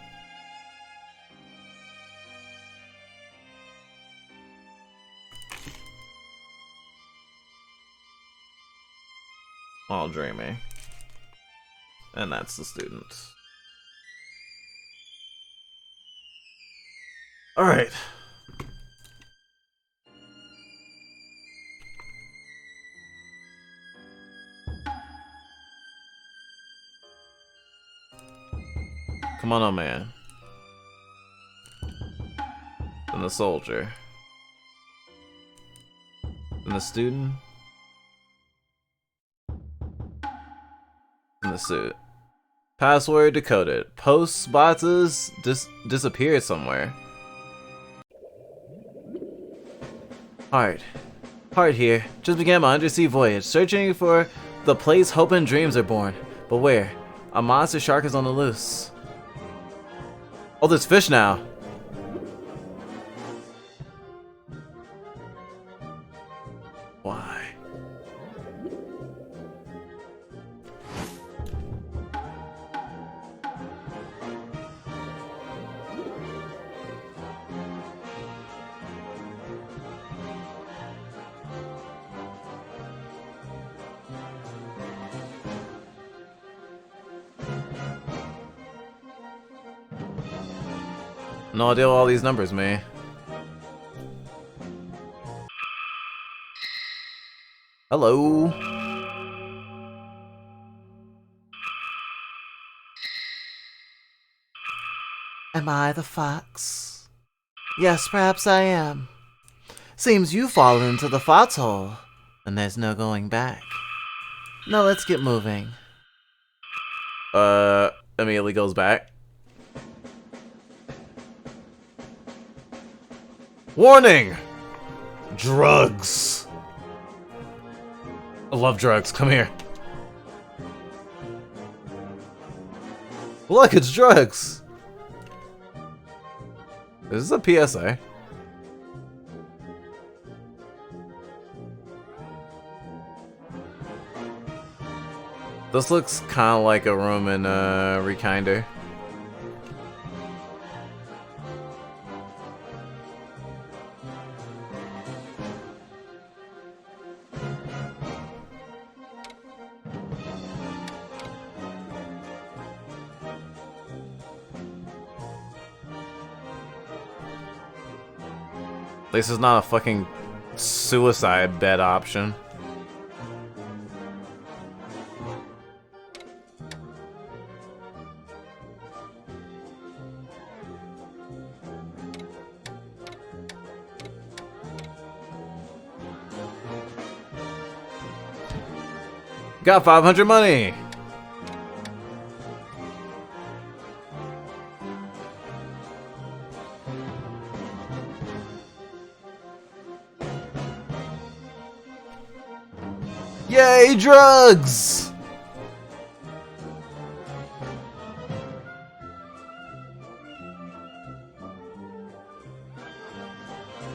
All dreaming. And that's the students. Alright. Come on, man. And the soldier. And the student. And the suit. Password decoded. Post boxes disappeared somewhere. Hard here. Just began my undersea voyage, searching for the place hope and dreams are born. But where? A monster shark is on the loose. Oh, there's fish now. Why? No idea what all these numbers, man. Hello. Am I the fox? Yes, perhaps I am. Seems you've fallen into the foxhole, and there's no going back. Now let's get moving. Immediately goes back. Warning! Drugs. I love drugs. Come here. Look, it's drugs. Is this a PSA? This looks kind of like a room in Rekinder. At least it's not a fucking suicide bed option. Got 500 money! Yay, drugs!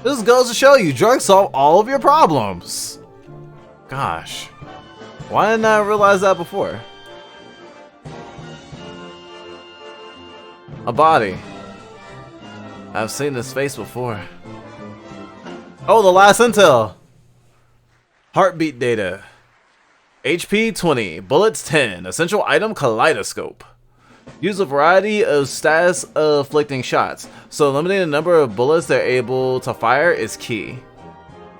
This goes to show you, drugs solve all of your problems. Gosh. Why didn't I realize that before? A body. I've seen this face before. Oh, the last intel! Heartbeat data. HP 20, bullets 10, essential item kaleidoscope. Use a variety of status afflicting shots, so limiting the number of bullets they're able to fire is key.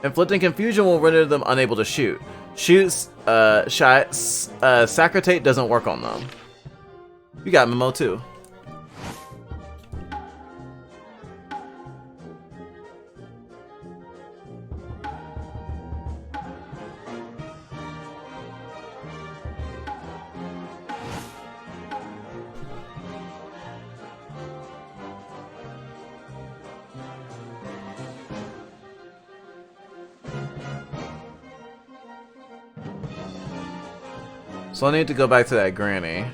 Inflicting confusion will render them unable to shoot. Shots, sacritate doesn't work on them. You got Memo too. So I need to go back to that granny.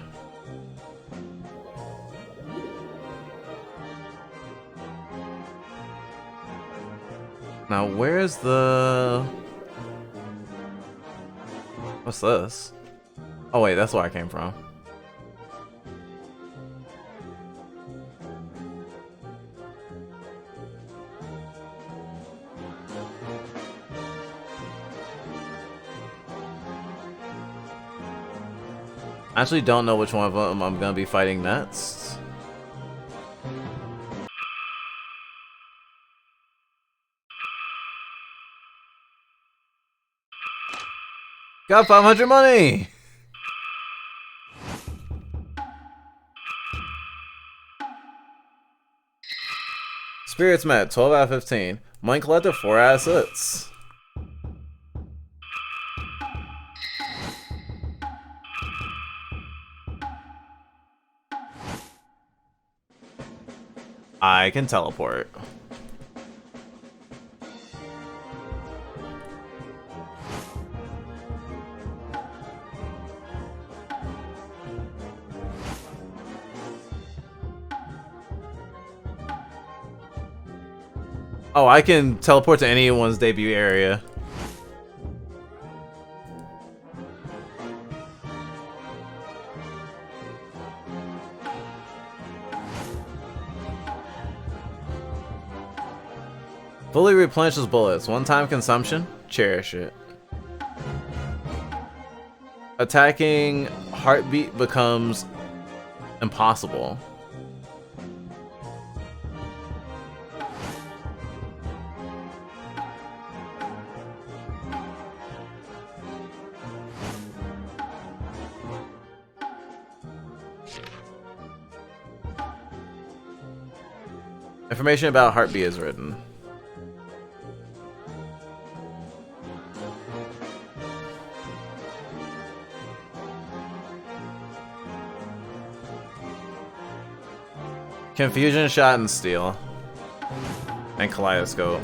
Now, where's the... What's this? Oh wait, that's where I came from. I actually don't know which one of them I'm gonna be fighting next. Got 500 money! Spirits met, 12 out of 15. Money collected, 4 out of 6. I can teleport. Oh, I can teleport to anyone's debut area. Fully replenishes bullets. One-time consumption. Cherish it. Attacking heartbeat becomes impossible. Information about heartbeat is written. Confusion, shot, and steel. And kaleidoscope.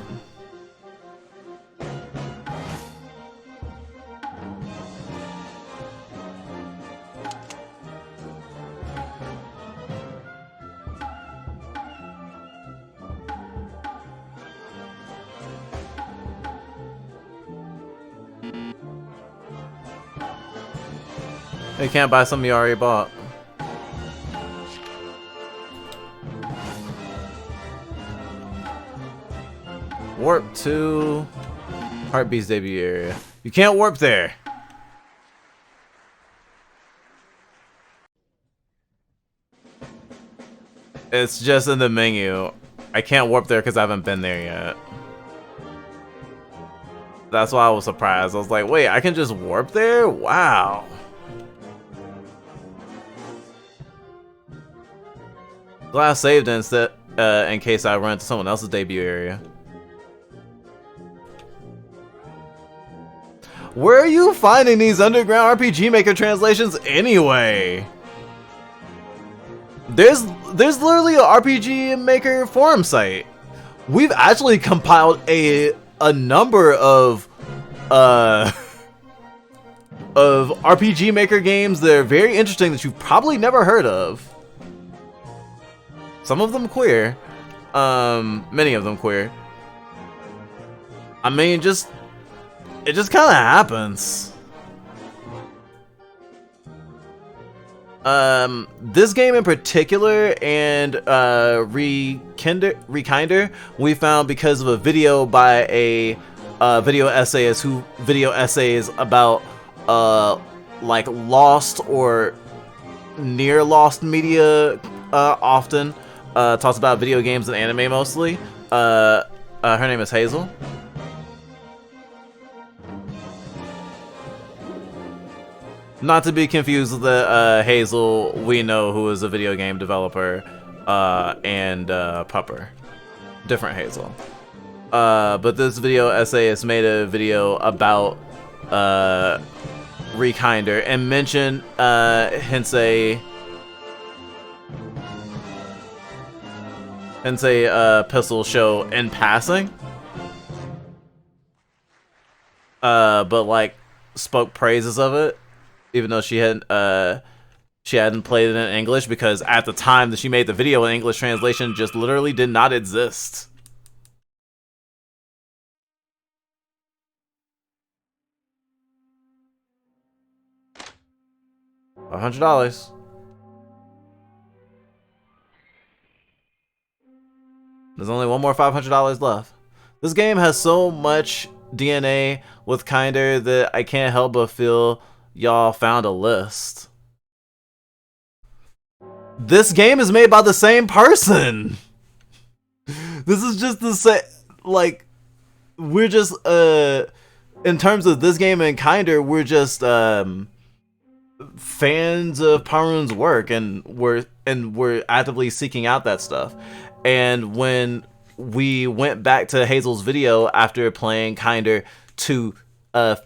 You can't buy something you already bought. Warp to Heartbeat's debut area. You can't warp there. It's just in the menu. I can't warp there because I haven't been there yet. That's why I was surprised. I was like, wait, I can just warp there? Wow. Glad I saved instead, in case I run into someone else's debut area. Where are you finding these underground RPG Maker translations anyway? There's literally an RPG Maker forum site. We've actually compiled a number of RPG Maker games that are very interesting that you've probably never heard of. Some of them queer, many of them queer. I mean, it just kind of happens. This game in particular and Rekinder we found because of a video by a video essayist who video essays about like lost or near lost media often. Talks about video games and anime mostly. Her name is Hazel. Not to be confused with the Hazel we know, who is a video game developer, and Pupper. Different Hazel. But this video essayist made a video about Rekinder and mentioned Heisei pistol show in passing. But like spoke praises of it, even though she hadn't played it in English, because at the time that she made the video, an English translation just literally did not exist. $100. There's only one more $500 left. This game has so much DNA with Kinder that I can't help but feel y'all found a list. This game is made by the same person. This is just the same. Like, we're just in terms of this game and Kinder, we're just fans of Parun's work, and we're actively seeking out that stuff. And when we went back to Hazel's video after playing Kinder to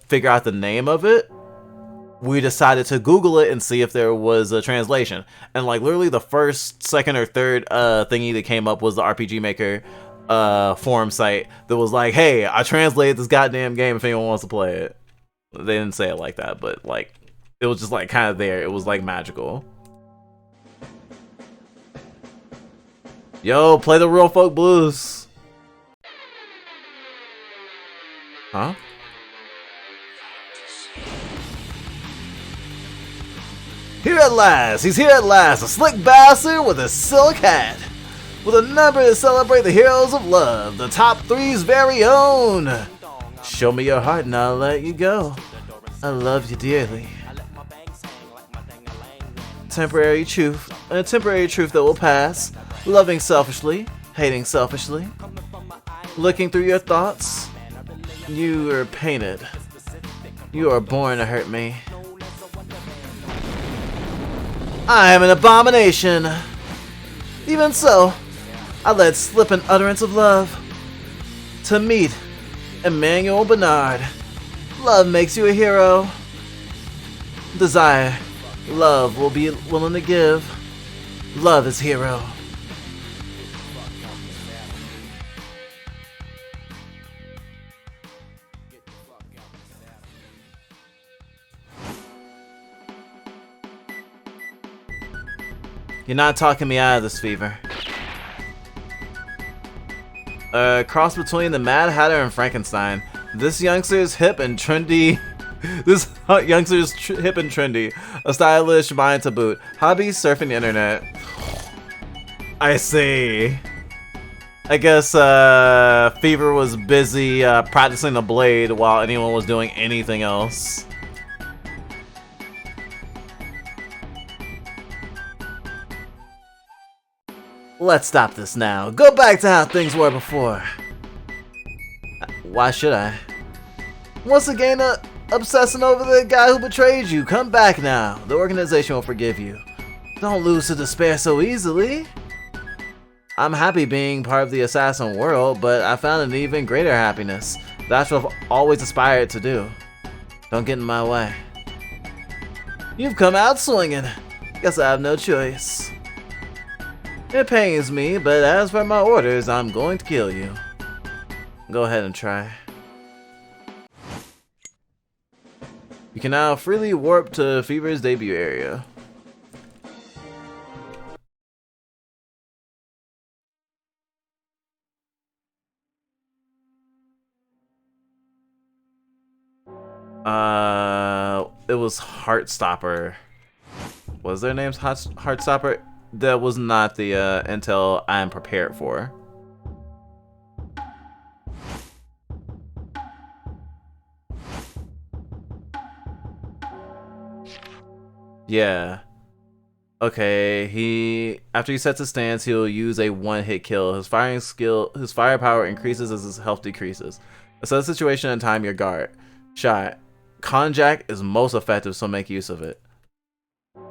figure out the name of it, we decided to Google it and see if there was a translation. And like literally the first, second, or third thingy that came up was the RPG Maker forum site that was like, hey, I translated this goddamn game if anyone wants to play it. They didn't say it like that, but like it was just like kind of there. It was like magical. Yo, play the Real Folk Blues. Huh? Here at last! He's here at last! A slick bastard with a silk hat! With a number to celebrate the heroes of love! The top three's very own! Show me your heart and I'll let you go. I love you dearly. Temporary truth. A temporary truth that will pass. Loving selfishly. Hating selfishly. Looking through your thoughts. You are painted. You are born to hurt me. I am an abomination. Even so, I let slip an utterance of love. To meet Emmanuel Bernard. Love makes you a hero. Desire. Love will be willing to give. Love is hero. You're not talking me out of this, Fever. Cross between the Mad Hatter and Frankenstein. This youngster's hip and trendy. This youngster's hip and trendy. A stylish mind to boot. Hobbies, surfing the internet. I see. I guess Fever was busy practicing the blade while anyone was doing anything else. Let's stop this now. Go back to how things were before. Why should I? Once again, obsessing over the guy who betrayed you. Come back now. The organization will forgive you. Don't lose to despair so easily. I'm happy being part of the assassin world, but I found an even greater happiness. That's what I've always aspired to do. Don't get in my way. You've come out swinging. Guess I have no choice. It pains me, but as per my orders, I'm going to kill you. Go ahead and try. You can now freely warp to Fever's debut area. It was Heartstopper. Was their names Heartstopper? That was not the intel I'm prepared for. Yeah. Okay, after he sets his stance, he'll use a one-hit kill. His firepower increases as his health decreases. Assess the situation and time your guard. Shot. Konjac is most effective, so make use of it.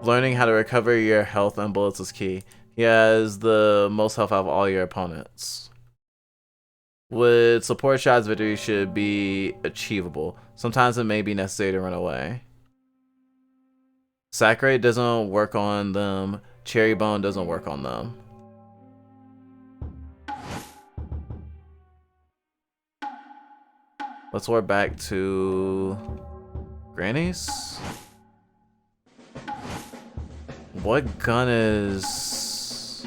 Learning how to recover your health and bullets is key. He has the most health out of all your opponents. With support shots, victory should be achievable. Sometimes it may be necessary to run away. Sakurai doesn't work on them. Cherry Bone doesn't work on them. Let's warp back to Granny's. What gun is...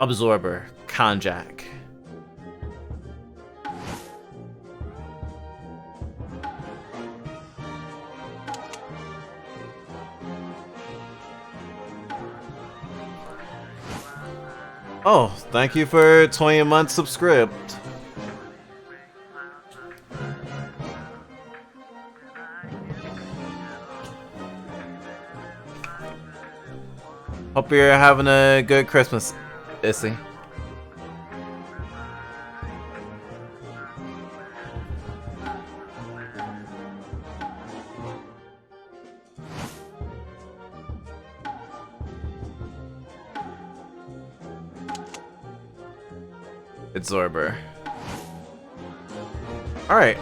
Absorber, Konjac. Oh, thank you for 20 months subscribed. Hope you're having a good Christmas, Issy. It's Zorber. Alright.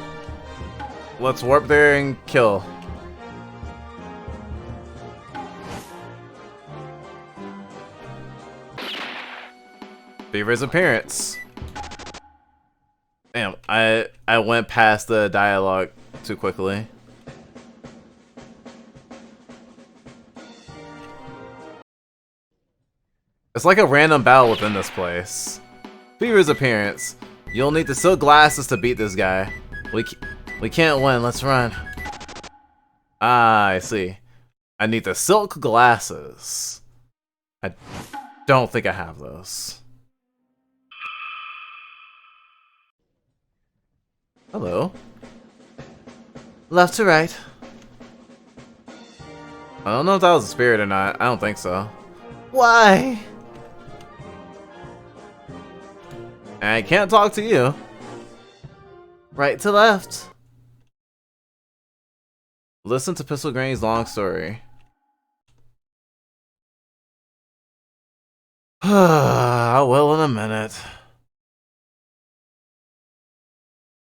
Let's warp there and kill. Beaver's appearance. Damn, I went past the dialogue too quickly. It's like a random battle within this place. Beaver's appearance. You'll need the silk glasses to beat this guy. We can't win, let's run. Ah, I see. I need the silk glasses. I don't think I have those. Hello. Left to right. I don't know if that was a spirit or not. I don't think so. Why? I can't talk to you. Right to left. Listen to Pistol Granny's long story. I will in a minute.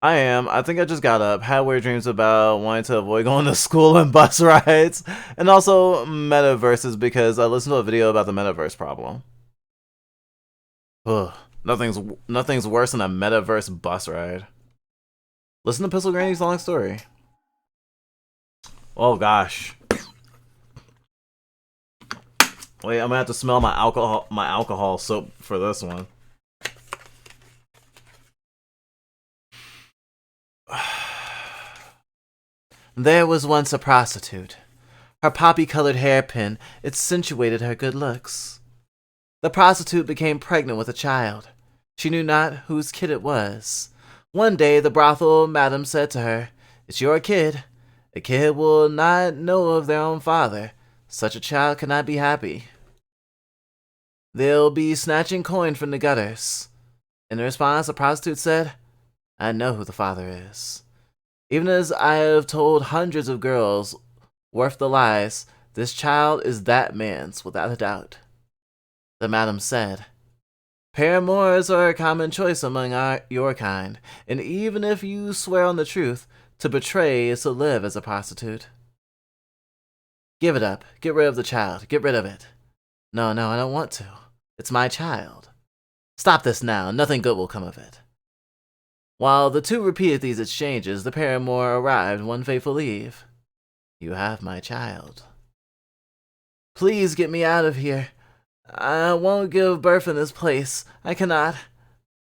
I think I just got up, had weird dreams about wanting to avoid going to school and bus rides, and also metaverses because I listened to a video about the metaverse problem. Ugh, nothing's worse than a metaverse bus ride. Listen to Pistol Granny's long story. Oh gosh. Wait, I'm gonna have to smell my alcohol soap for this one. There was once a prostitute. Her poppy-colored hairpin accentuated her good looks. The prostitute became pregnant with a child. She knew not whose kid it was. One day, the brothel madam said to her, "It's your kid. A kid will not know of their own father. Such a child cannot be happy. They'll be snatching coin from the gutters." In response, the prostitute said, "I know who the father is. Even as I have told hundreds of girls worth the lies, this child is that man's without a doubt." The madam said, "Paramours are a common choice among your kind, and even if you swear on the truth, to betray is to live as a prostitute. Give it up. Get rid of the child. Get rid of it." No, I don't want to. It's my child. Stop this now. Nothing good will come of it." While the two repeated these exchanges, the paramour arrived one fateful eve. "You have my child. Please get me out of here. I won't give birth in this place. I cannot.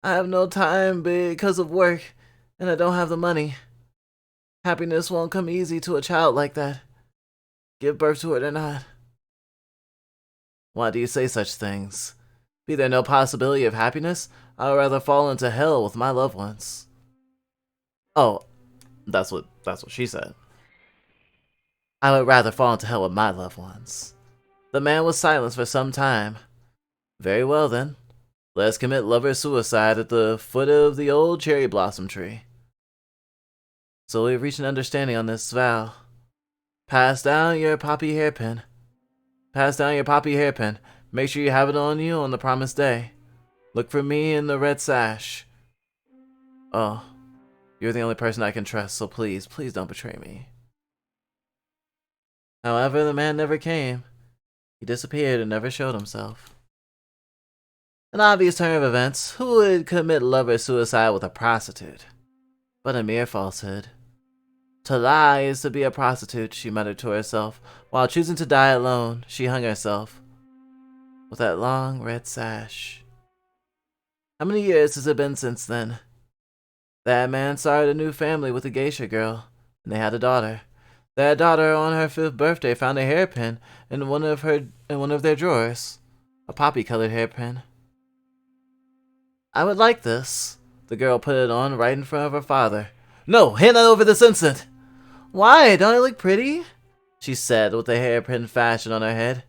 I have no time because of work, and I don't have the money. Happiness won't come easy to a child like that. Give birth to it or not." "Why do you say such things? Be there no possibility of happiness? I would rather fall into hell with my loved ones." Oh, that's what she said. I would rather fall into hell with my loved ones. The man was silent for some time. Very well then. Let's commit lover's suicide at the foot of the old cherry blossom tree. So we've reached an understanding on this vow. Pass down your poppy hairpin. Pass down your poppy hairpin. Make sure you have it on you on the promised day. Look for me in the red sash. Oh, you're the only person I can trust, so please, please don't betray me. However, the man never came. He disappeared and never showed himself. An obvious turn of events. Who would commit lover suicide with a prostitute? But a mere falsehood. To lie is to be a prostitute, she muttered to herself. While choosing to die alone, she hung herself with that long red sash. How many years has it been since then? That man started a new family with a geisha girl, and they had a daughter. That daughter, on her 5th birthday, found a hairpin in one of their drawers, a poppy-colored hairpin. I would like this. The girl put it on right in front of her father. No, hand that over this instant. Why? Don't I look pretty? She said with the hairpin fashion on her head.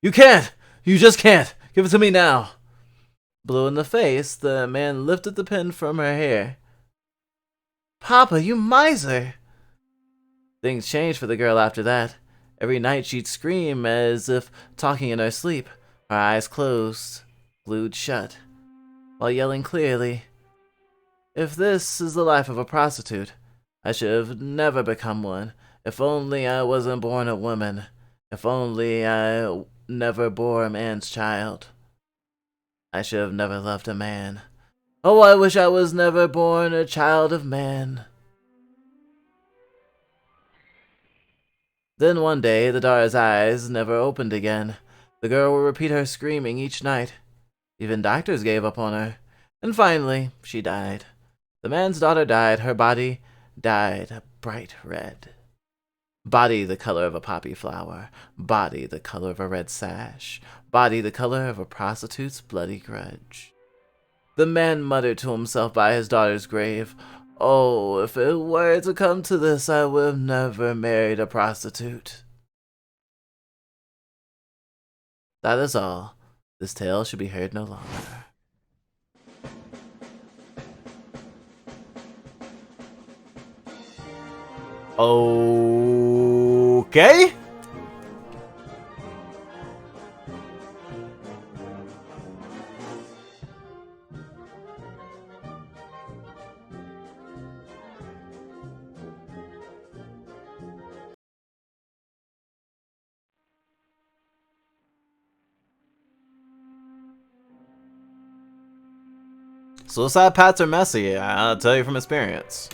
You can't. You just can't. Give it to me now. Blue in the face, the man lifted the pin from her hair. Papa, you miser! Things changed for the girl after that. Every night she'd scream as if talking in her sleep, her eyes closed, glued shut, while yelling clearly. If this is the life of a prostitute, I should have never become one. If only I wasn't born a woman. If only I never bore a man's child. I should have never loved a man. Oh, I wish I was never born a child of man. Then one day, the daughter's eyes never opened again. The girl would repeat her screaming each night. Even doctors gave up on her. And finally, she died. The man's daughter died. Her body died a bright red. Body the color of a poppy flower. Body the color of a red sash. Body the color of a prostitute's bloody grudge. The man muttered to himself by his daughter's grave, Oh, if it were to come to this, I would have never married a prostitute. That is all. This tale should be heard no longer. Okay. Suicide paths are messy, I'll tell you from experience.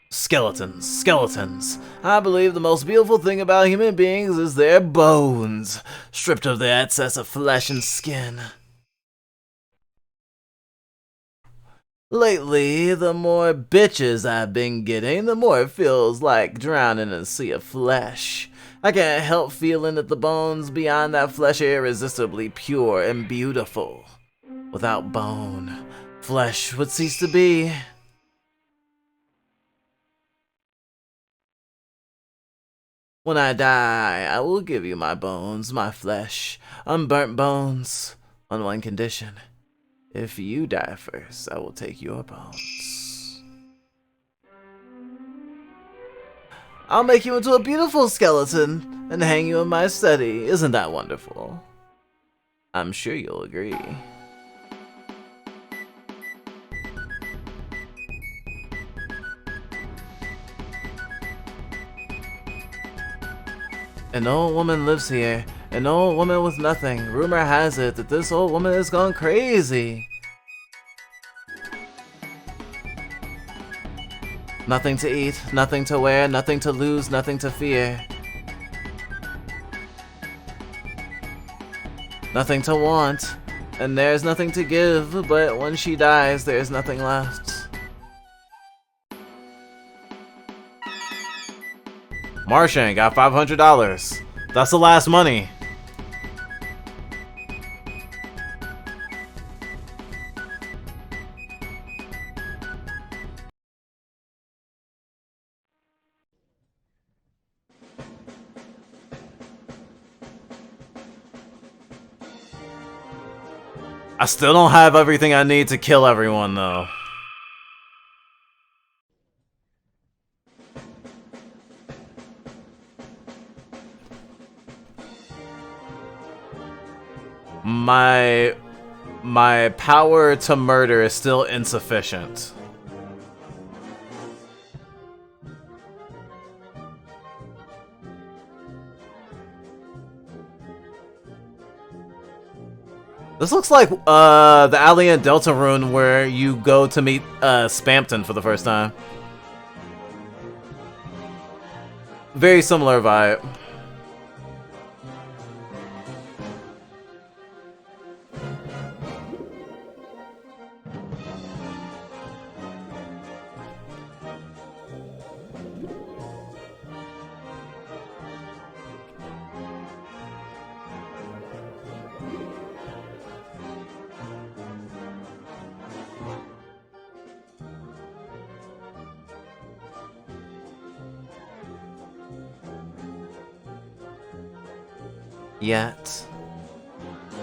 Skeletons, skeletons. I believe the most beautiful thing about human beings is their bones, stripped of the excess of flesh and skin. Lately, the more bitches I've been getting, the more it feels like drowning in a sea of flesh. I can't help feeling that the bones beyond that flesh are irresistibly pure and beautiful. Without bone, flesh would cease to be. When I die, I will give you my bones, my flesh, unburnt bones, on one condition. If you die first, I will take your bones. I'll make you into a beautiful skeleton and hang you in my study. Isn't that wonderful? I'm sure you'll agree. An old woman lives here. An old woman with nothing. Rumor has it that this old woman has gone crazy. Nothing to eat, nothing to wear, nothing to lose, nothing to fear. Nothing to want, and there's nothing to give, but when she dies, there's nothing left. Martian got $500. That's the last money. I still don't have everything I need to kill everyone, though. My power to murder is still insufficient. This looks like the Alien Delta Rune where you go to meet Spampton for the first time. Very similar vibe. Yet,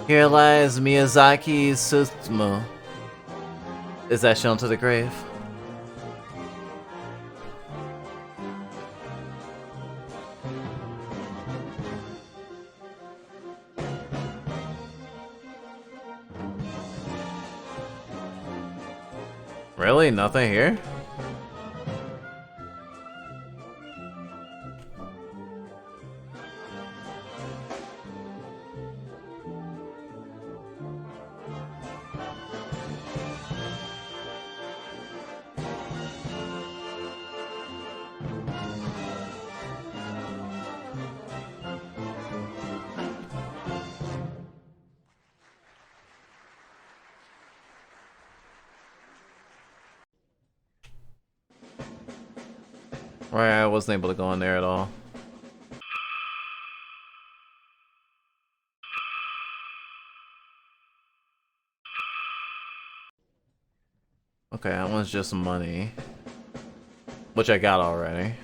here lies Miyazaki's Suzumu. Is that shown to the grave? Really? Nothing here? Right, I wasn't able to go in there at all. Okay, that one's just money. Which I got already.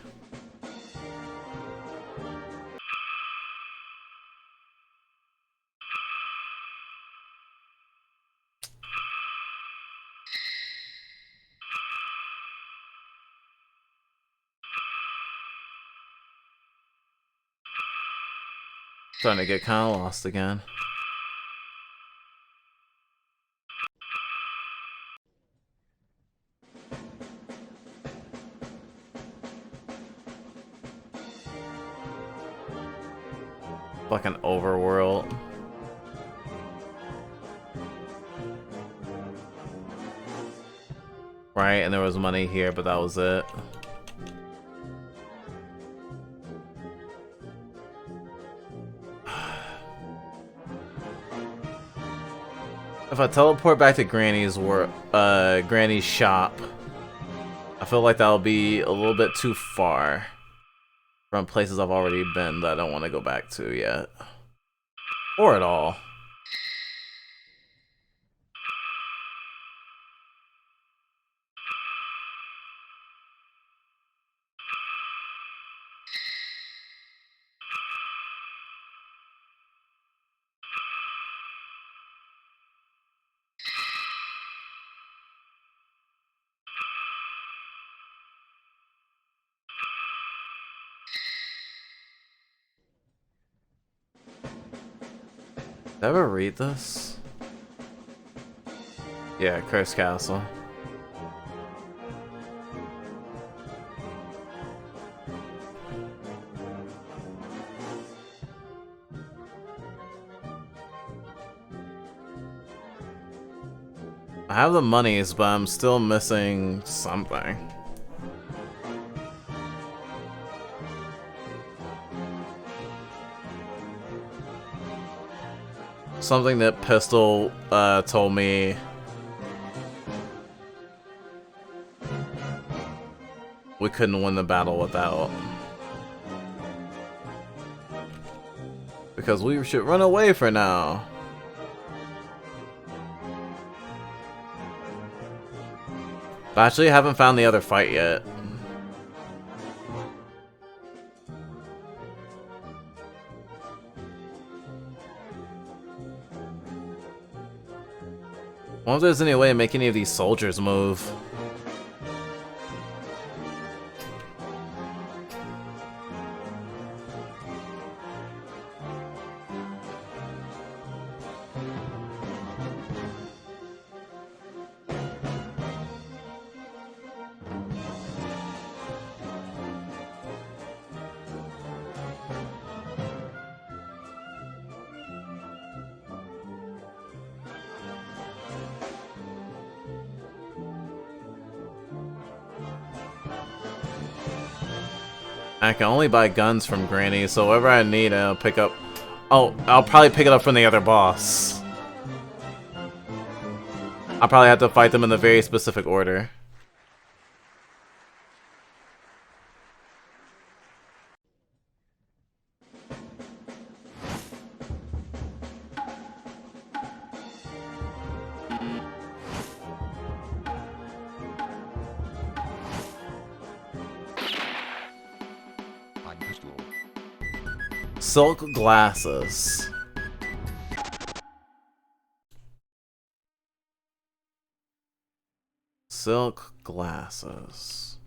Starting to get kind of lost again. Fucking overworld. Right, and there was money here, but that was it. If I teleport back to Granny's shop, I feel like that'll be a little bit too far from places I've already been that I don't want to go back to yet. Or at all. Did I ever read this? Yeah, Cursed Castle. I have the monies, but I'm still missing something. Something that Pistol told me we couldn't win the battle without. Because we should run away for now. But actually, I haven't found the other fight yet. I wonder if there's any way to make any of these soldiers move. I can only buy guns from Granny, so whatever I need, I'll pick up. Oh, I'll probably pick it up from the other boss. I'll probably have to fight them in a very specific order. Silk glasses. Silk glasses.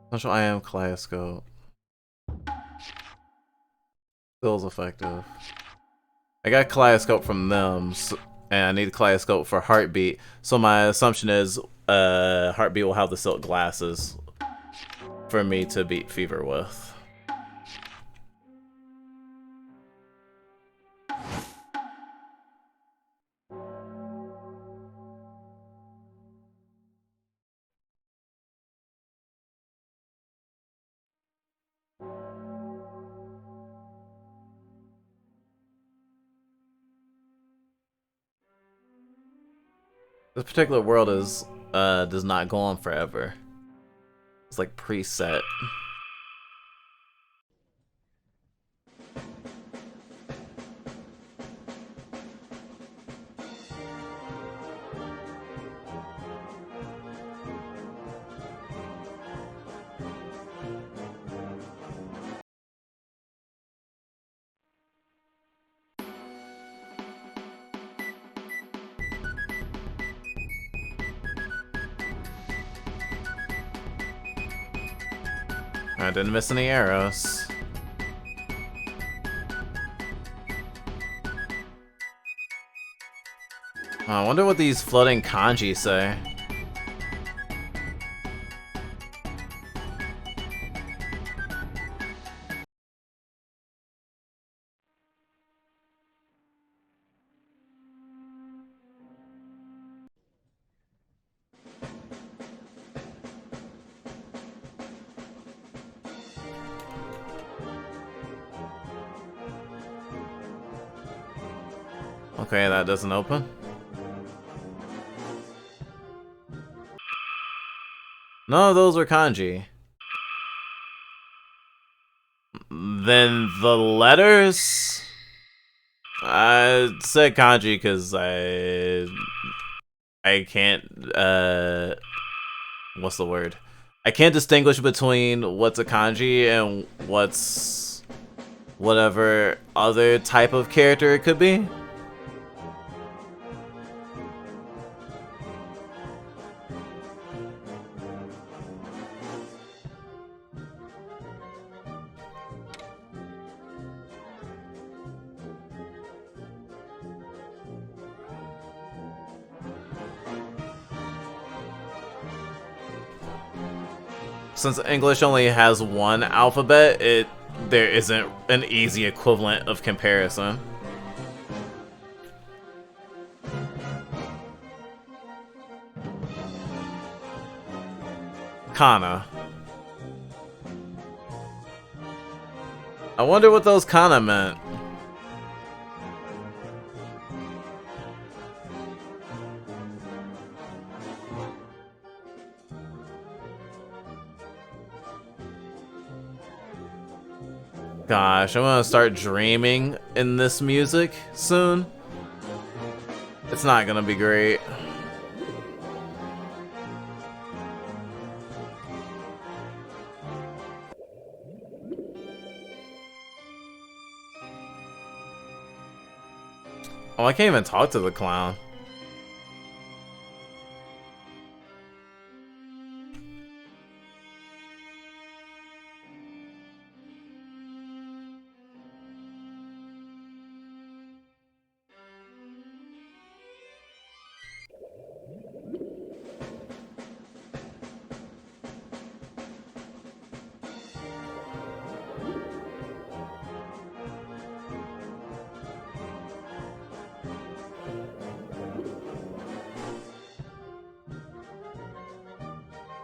Special I am kaleidoscope. Feels effective. I got kaleidoscope from them, and I need a kaleidoscope for Heartbeat. So my assumption is, Heartbeat will have the silk glasses for me to beat Fever with. This particular world is does not go on forever. It's like preset. I didn't miss any arrows. I wonder what these floating kanji say. Okay, that doesn't open. None of those are kanji. Then the letters? I said kanji because I can't, what's the word? I can't distinguish between what's a kanji and what's whatever other type of character it could be. Since English only has one alphabet, there isn't an easy equivalent of comparison. Kana. I wonder what those kana meant. Gosh, I'm gonna start dreaming in this music soon. It's not gonna be great. Oh, I can't even talk to the clown.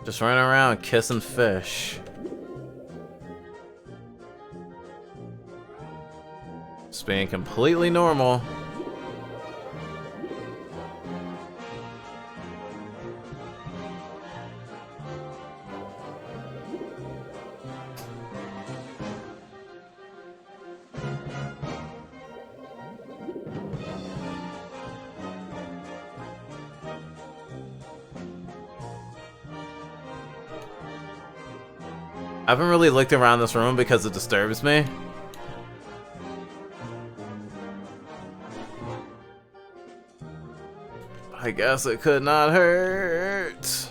Just running around kissing fish. Just being completely normal. I haven't really looked around this room because it disturbs me. I guess it could not hurt.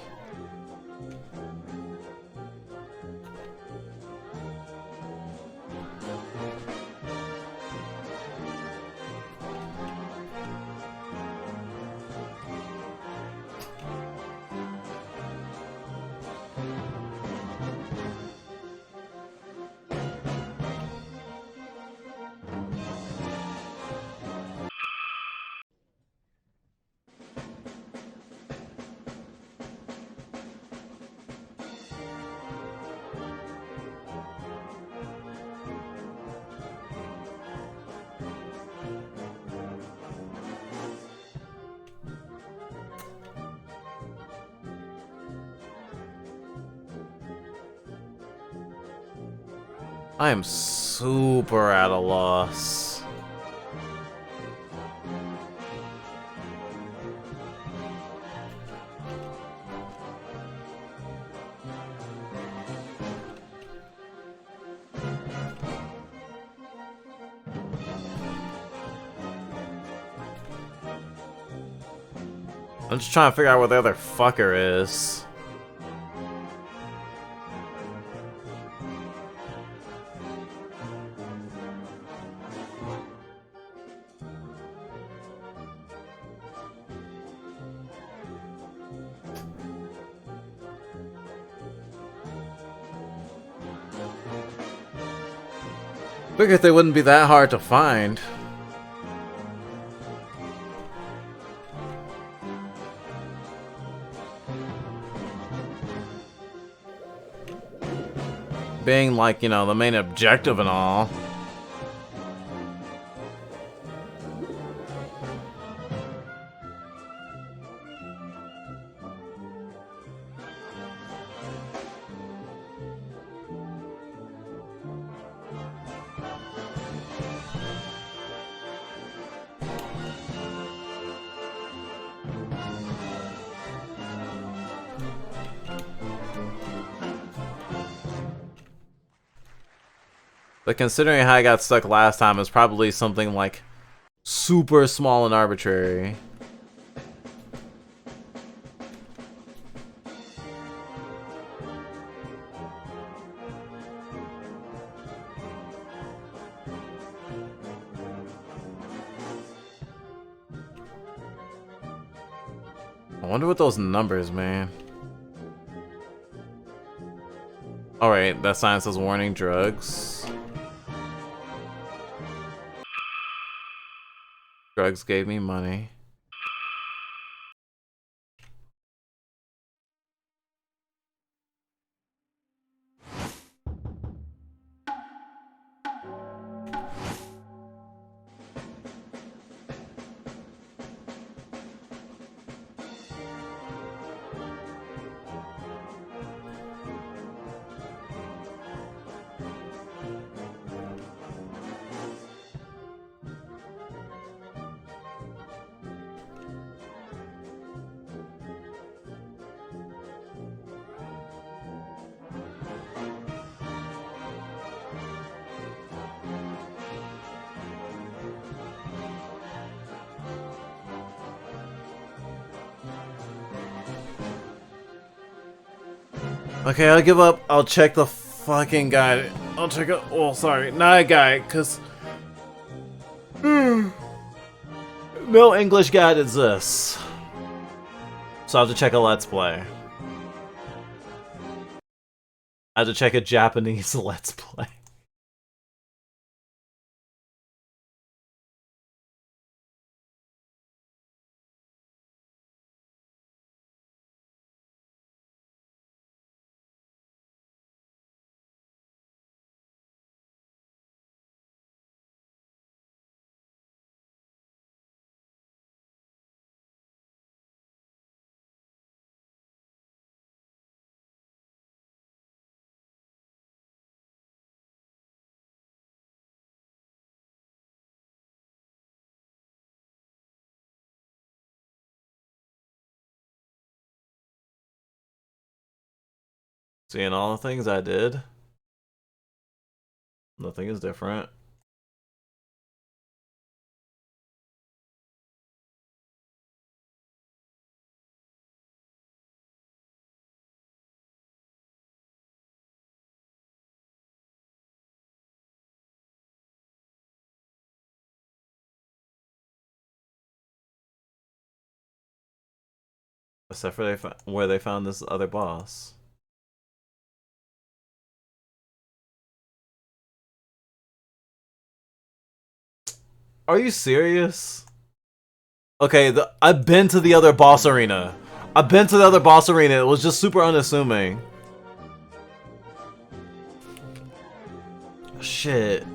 I am super at a loss. I'm just trying to figure out where the other fucker is. Figured they wouldn't be that hard to find. Being like, you know, the main objective and all. But considering how I got stuck last time, it's probably something like super small and arbitrary. I wonder what those numbers mean. Alright, that sign says warning drugs. Drugs gave me money. Okay, I'll give up. I'll check the fucking guide. I'll check it. Oh, sorry. Not a guide, because... no English guide exists. So I have to check a Let's Play. I have to check a Japanese Let's Play. Seeing all the things I did. Nothing is different. Except for where they found this other boss. Are you serious? Okay, I've been to the other boss arena. I've been to the other boss arena. It was just super unassuming. Shit.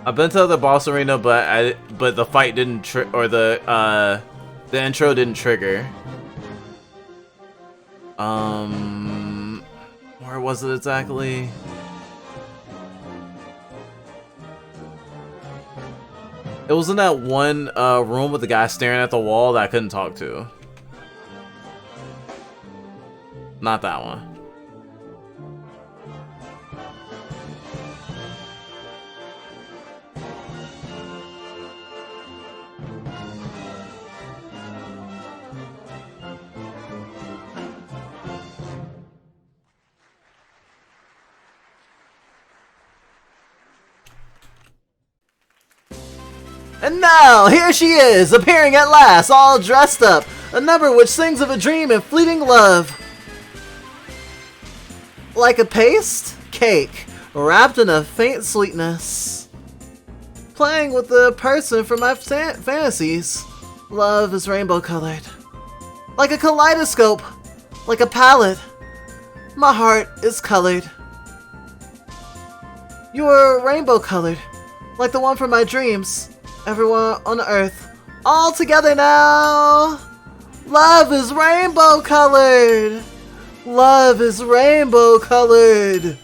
I've been to the boss arena, but the fight didn't the intro didn't trigger. Where was it exactly? It was in that one room with the guy staring at the wall that I couldn't talk to. Not that one. And now, here she is, appearing at last, all dressed up. A number which sings of a dream and fleeting love. Like a paste cake, wrapped in a faint sweetness. Playing with the person from my fantasies. Love is rainbow colored. Like a kaleidoscope, like a palette. My heart is colored. You are rainbow colored, like the one from my dreams. Everyone on Earth, all together now. Love is rainbow colored. Love is rainbow colored.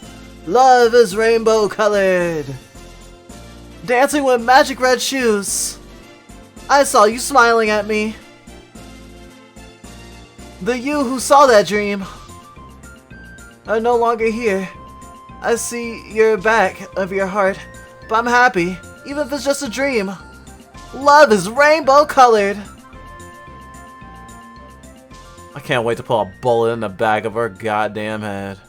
Love is rainbow colored. Dancing with magic red shoes. I saw you smiling at me. The you who saw that dream are no longer here. I see your back of your heart, but I'm happy, even if it's just a dream. Love is rainbow colored. I can't wait to pull a bullet in the back of her goddamn head.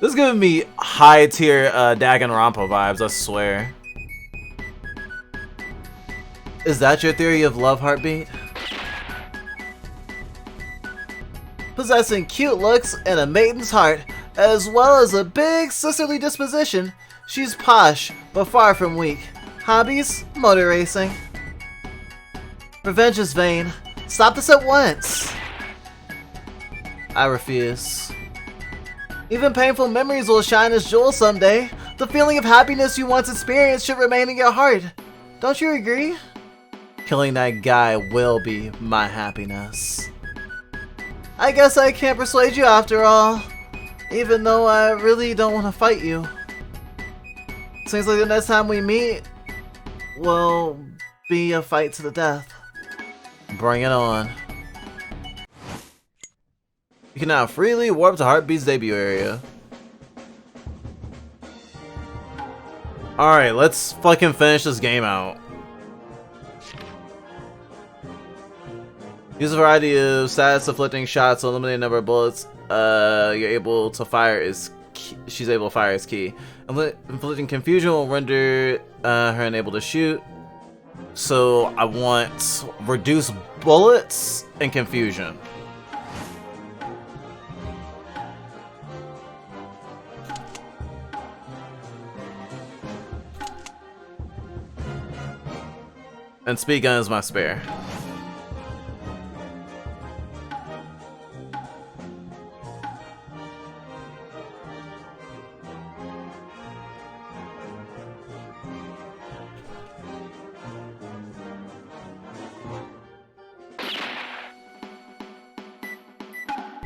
This is giving me high tier Danganronpa vibes, I swear. Is that your theory of love, Heartbeat? Possessing cute looks and a maiden's heart, as well as a big sisterly disposition, she's posh, but far from weak. Hobbies? Motor racing. Revenge is vain. Stop this at once. I refuse. Even painful memories will shine as jewels someday. The feeling of happiness you once experienced should remain in your heart. Don't you agree? Killing that guy will be my happiness. I guess I can't persuade you after all. Even though I really don't want to fight you. Seems like the next time we meet will be a fight to the death. Bring it on. You can now freely warp to Heartbeat's debut area. Alright, let's fucking finish this game out. Use a variety of status afflicting shots to eliminate a number of bullets. You're able to fire is key. She's able to fire is key. Inflicting confusion will render her unable to shoot. So I want reduce bullets and confusion. And speed gun is my spare.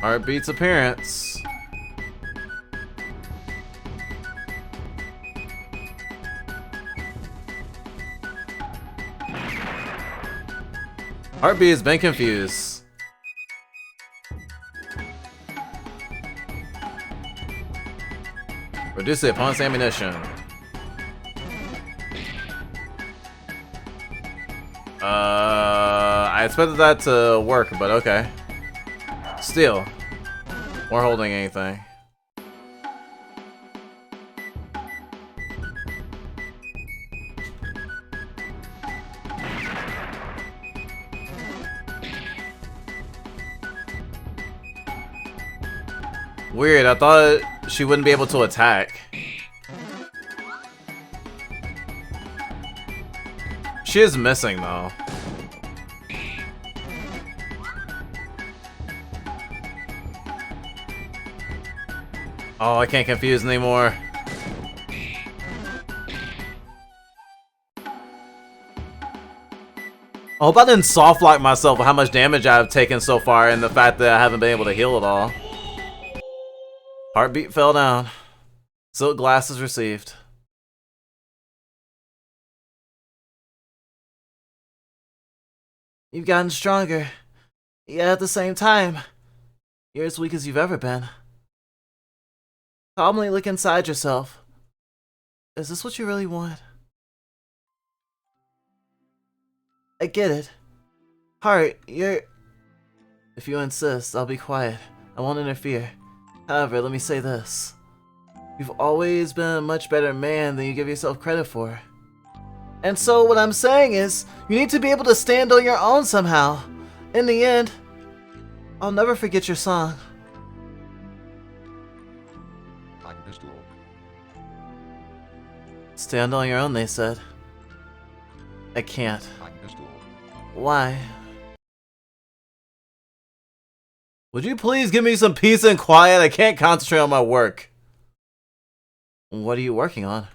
Heartbeat's appearance. Heartbeat has been confused. Reduce the opponent's ammunition. I expected that to work, but okay. Still, we're holding anything. Weird, I thought she wouldn't be able to attack. She is missing though. Oh, I can't confuse anymore. I hope I didn't soft lock myself with how much damage I've taken so far and the fact that I haven't been able to heal at all. Heartbeat fell down. Silk glasses received. You've gotten stronger. Yet at the same time, you're as weak as you've ever been. Calmly look inside yourself. Is this what you really want? I get it. Heart, you're... If you insist, I'll be quiet. I won't interfere. However, let me say this. You've always been a much better man than you give yourself credit for. And so what I'm saying is, you need to be able to stand on your own somehow. In the end, I'll never forget your song. Stand on your own, they said. I can't. Why? Would you please give me some peace and quiet? I can't concentrate on my work. What are you working on?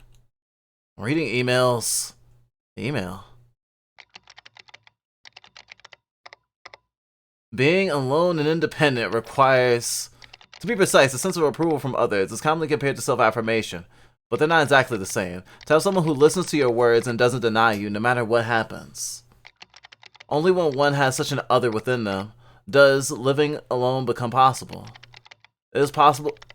Reading emails. Email. Being alone and independent requires, to be precise, a sense of approval from others. It's commonly compared to self-affirmation, but they're not exactly the same. To have someone who listens to your words and doesn't deny you no matter what happens. Only when one has such an other within them does living alone become possible. It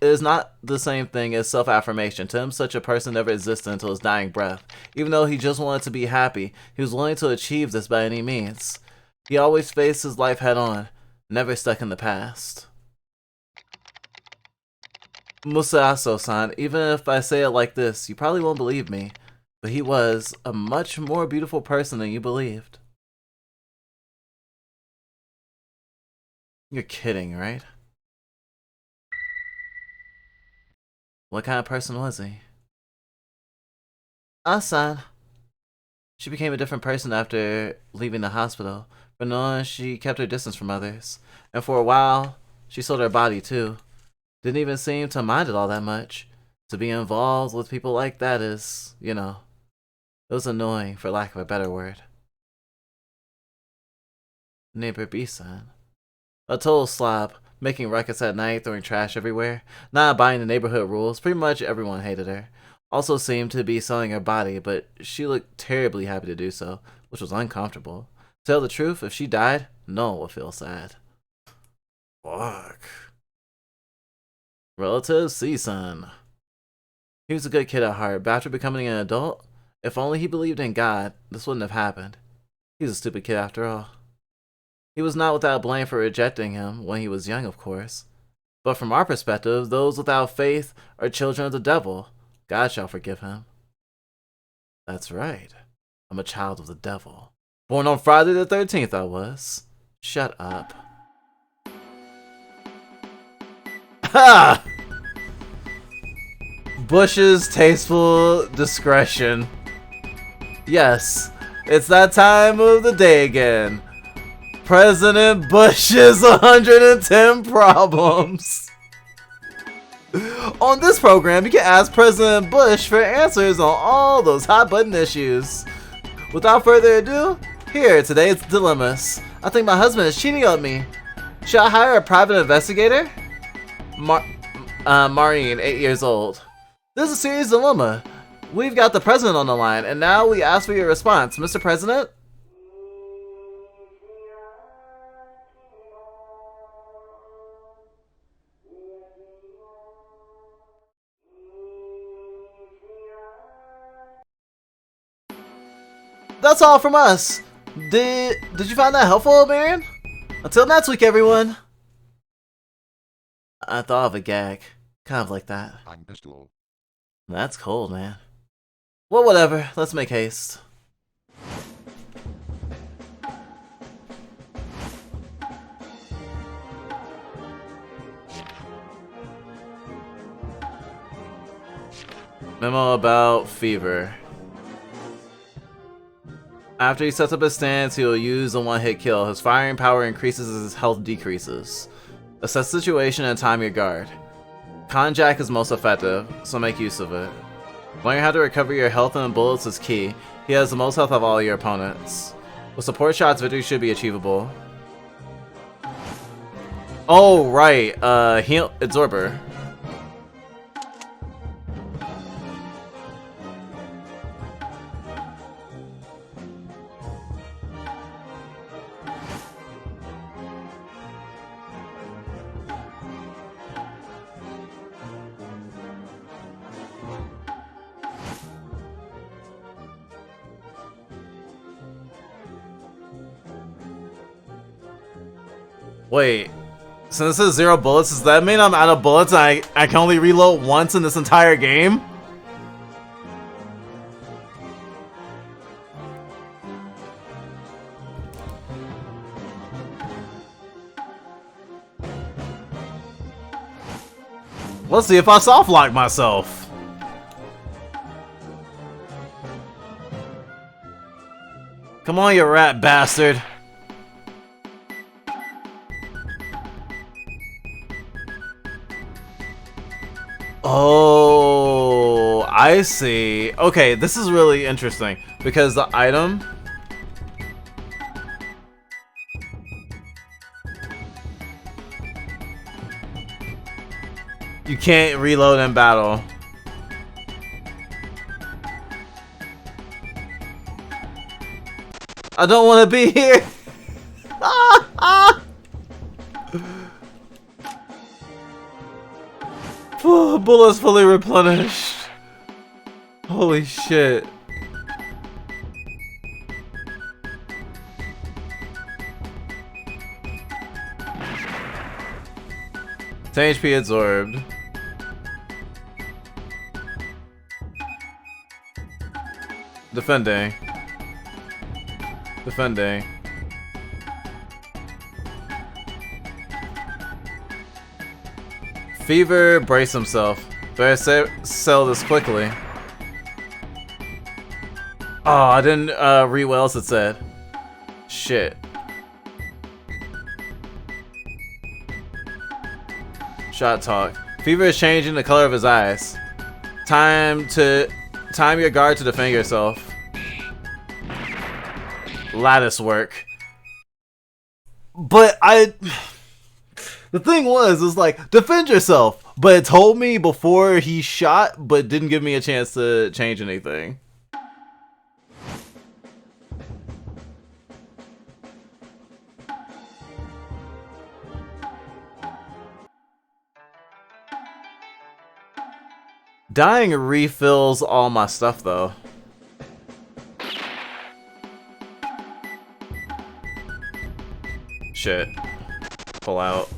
is not the same thing as self-affirmation. To him, such a person never existed until his dying breath. Even though he just wanted to be happy, he was willing to achieve this by any means. He always faced his life head-on, never stuck in the past. Musashi-san, even if I say it like this, you probably won't believe me, but he was a much more beautiful person than you believed. You're kidding, right? What kind of person was he? Asan. She became a different person after leaving the hospital. But no, she kept her distance from others. And for a while, she sold her body too. Didn't even seem to mind it all that much. To be involved with people like that is, you know, it was annoying for lack of a better word. Neighbor B-san. A total slob, making ruckus at night, throwing trash everywhere, not abiding the neighborhood rules. Pretty much everyone hated her. Also seemed to be selling her body, but she looked terribly happy to do so, which was uncomfortable. To tell the truth, if she died, no one would feel sad. Fuck. Relative C-son. He was a good kid at heart, but after becoming an adult, if only he believed in God, this wouldn't have happened. He was a stupid kid after all. He was not without blame for rejecting him when he was young, of course. But from our perspective, those without faith are children of the devil. God shall forgive him. That's right. I'm a child of the devil. Born on Friday the 13th, I was. Shut up. Ha! Bush's tasteful discretion. Yes, it's that time of the day again. President Bush's 110 problems. On this program, you can ask President Bush for answers on all those hot button issues. Without further ado, here are today's dilemmas. I think my husband is cheating on me. Should I hire a private investigator? Maureen, 8 years old. This is a serious dilemma. We've got the president on the line, and now we ask for your response. Mr. President? That's all from us. Did you find that helpful, Marion? Until next week, everyone. I thought of a gag. Kind of like that. I'm pistol. That's cold, man. Well, whatever. Let's make haste. Memo about fever. After he sets up his stance, he will use a one-hit kill. His firing power increases as his health decreases. Assess the situation and time your guard. Konjac is most effective, so make use of it. Learning how to recover your health and bullets is key. He has the most health of all your opponents. With support shots, victory should be achievable. Oh, right. Heal Absorber. Wait, since this is 0 bullets, does that mean I'm out of bullets and I can only reload once in this entire game? Let's see if I soft lock myself. Come on, you rat bastard. Oh, I see. Okay, this is really interesting because the item you can't reload in battle. I don't want to be here. Bullets fully replenished. Holy shit. 10 HP absorbed. Defending. Defending. Fever, brace himself. Better sell this quickly. Oh, I didn't read what else it said. Shit. Shot talk. Fever is changing the color of his eyes. Time your guard to defend yourself. Lattice work. But the thing was like, defend yourself. But it told me before he shot, but didn't give me a chance to change anything. Dying refills all my stuff, though. Shit. Pull out.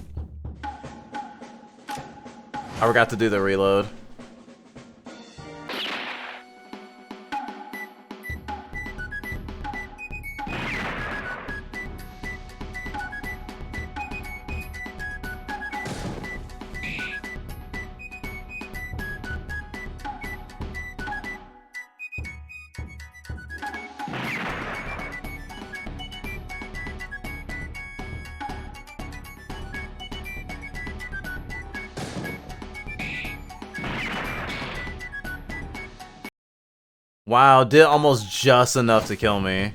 I forgot to do the reload. Wow, did almost just enough to kill me.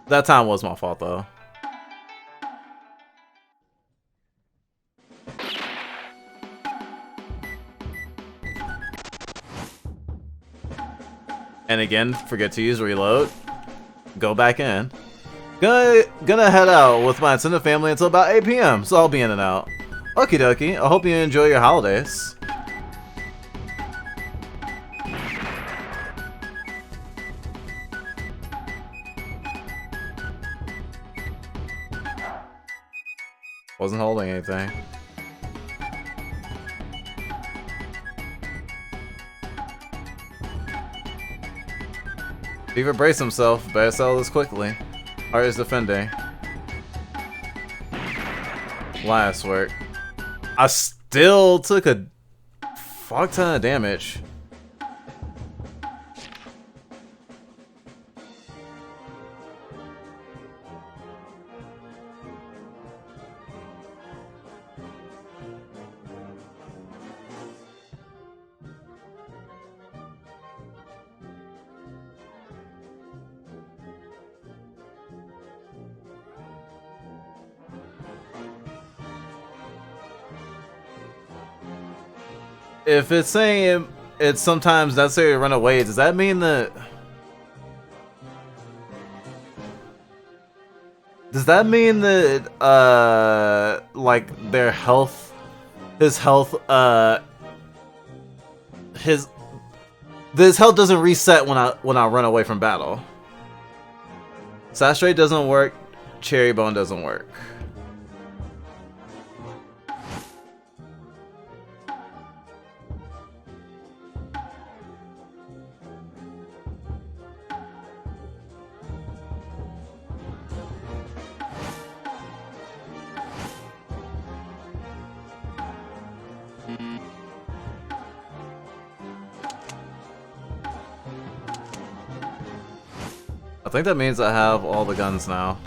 That time was my fault, though. And again, forget to use reload. Go back in. Gonna head out with my extended family until about 8 p.m., so I'll be in and out. Okie dokie, I hope you enjoy your holidays. Wasn't holding anything. Beaver braced himself. Better sell this quickly. Art is defending. Last work. I still took a fuck ton of damage. If it's saying it's sometimes necessary to run away, does that mean that... Does that mean that, like, their health... His health, His health doesn't reset when I run away from battle. Saturate doesn't work, Cherry Bone doesn't work. I think that means I have all the guns now.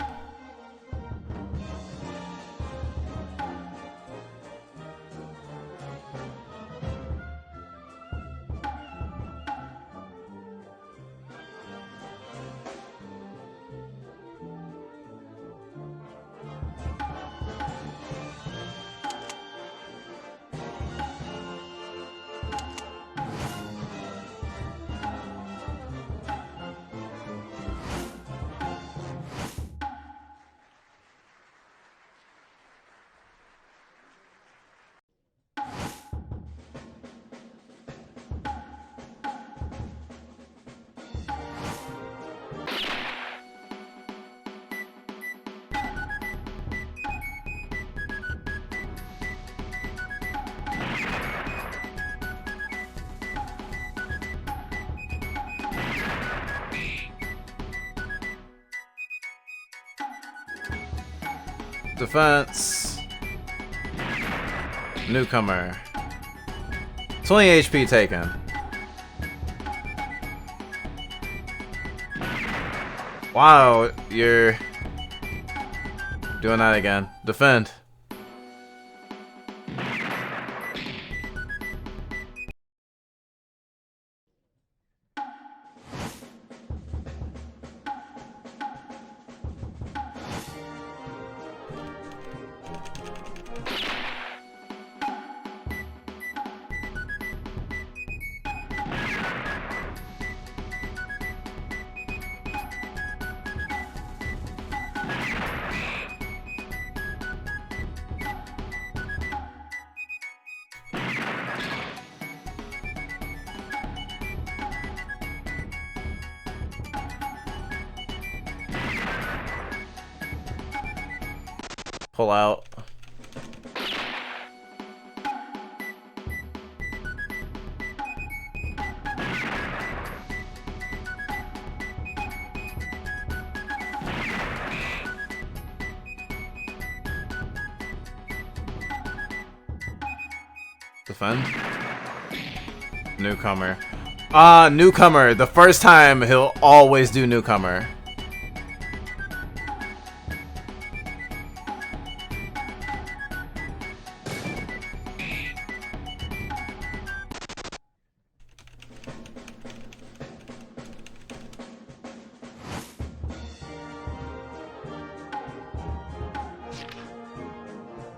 Defense. Newcomer. 20 HP taken. Wow, you're doing that again. Defend. Pull out. Defend. Newcomer. Newcomer. The first time, he'll always do newcomer.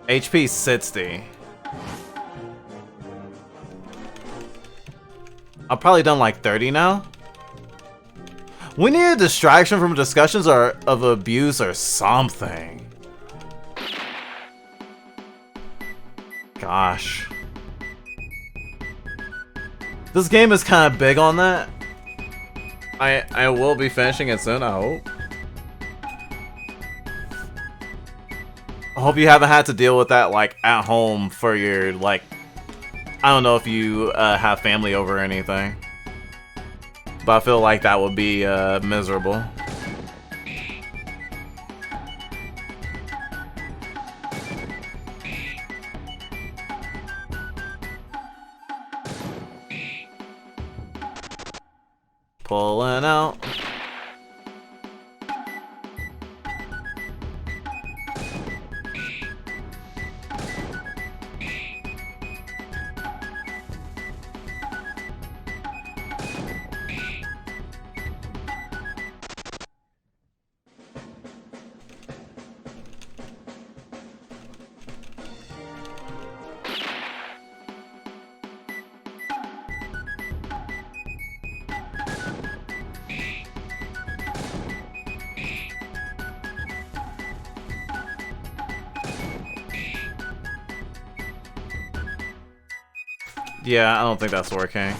HP 60. I've probably done like 30 now. We need a distraction from discussions or of abuse or something. Gosh. This game is kind of big on that. I will be finishing it soon, I hope. I hope you haven't had to deal with that like at home for your like, I don't know if you have family over or anything, but I feel like that would be miserable. Pulling out. Yeah, I don't think that's working.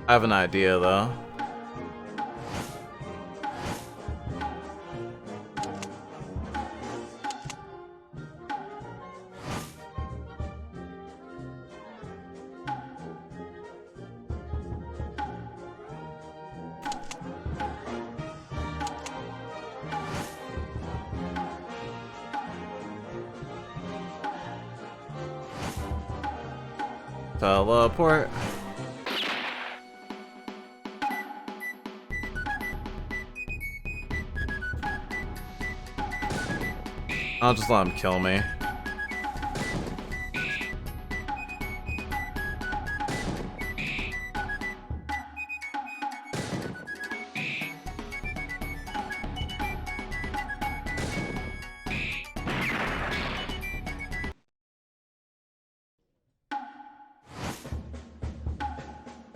I have an idea though. Teleport. I'll just let him kill me.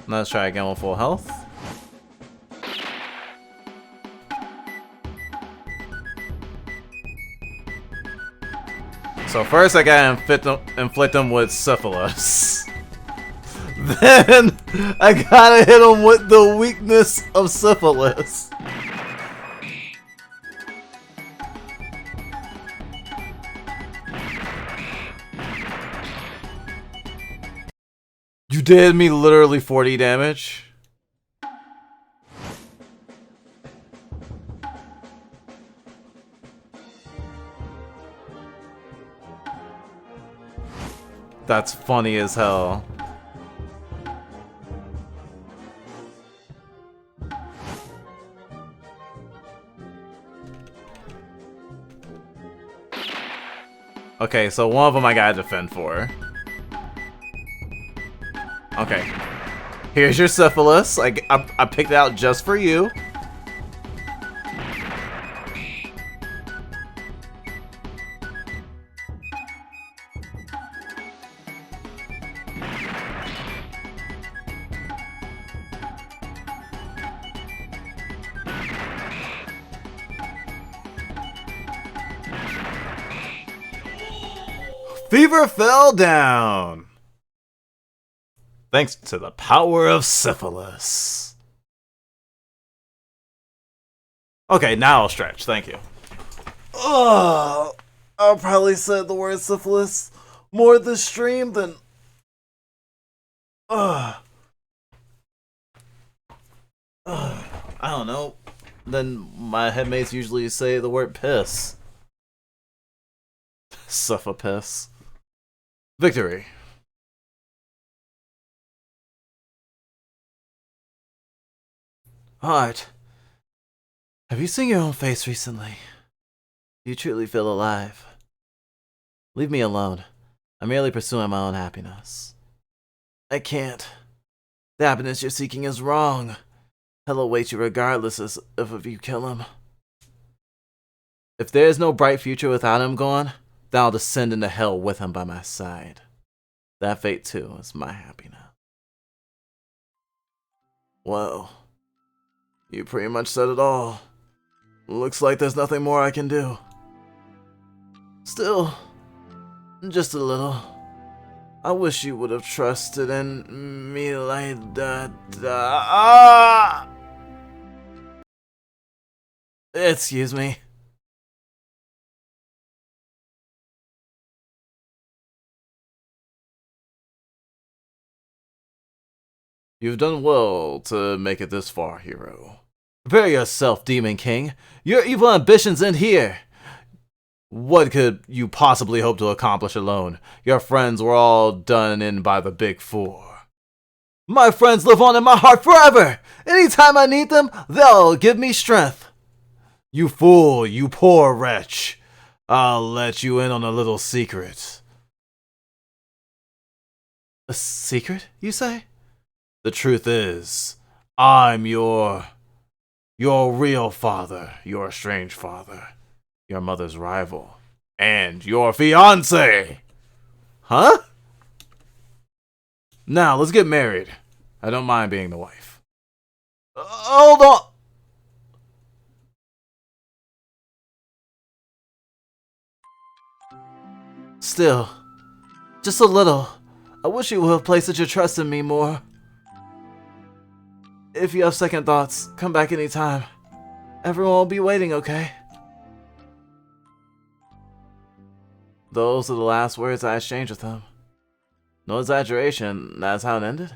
Let's try again with full health. So first I gotta inflict him with syphilis. Then I gotta hit him with the weakness of syphilis. You did me literally 40 damage. That's funny as hell. Okay, so one of them I gotta defend for. Okay. Here's your syphilis. I picked it out just for you. fever fell down. Thanks to the power of syphilis. Okay, now I'll stretch. Thank you. Oh, I'll probably said the word syphilis more this stream than. I don't know. Then my headmates usually say the word piss. Suffer piss. Victory. Heart, have you seen your own face recently? Do you truly feel alive? Leave me alone. I'm merely pursuing my own happiness. I can't. The happiness you're seeking is wrong. Hell awaits you regardless if you kill him. If there is no bright future without him gone, then I'll descend into hell with him by my side. That fate too is my happiness. Well, you pretty much said it all. Looks like there's nothing more I can do. Still, just a little. I wish you would have trusted in me like that. Excuse me. You've done well to make it this far, hero. Prepare yourself, Demon King. Your evil ambitions end here. What could you possibly hope to accomplish alone? Your friends were all done in by the Big Four. My friends live on in my heart forever! Anytime I need them, they'll give me strength. You fool, you poor wretch. I'll let you in on a little secret. A secret, you say? The truth is, I'm your real father, your estranged father, your mother's rival, and your fiancé. Huh? Now, let's get married. I don't mind being the wife. Hold on. Still, just a little. I wish you would have placed your trust in me more. If you have second thoughts, come back anytime. Everyone will be waiting, okay? Those are the last words I exchanged with him. No exaggeration, that's how it ended?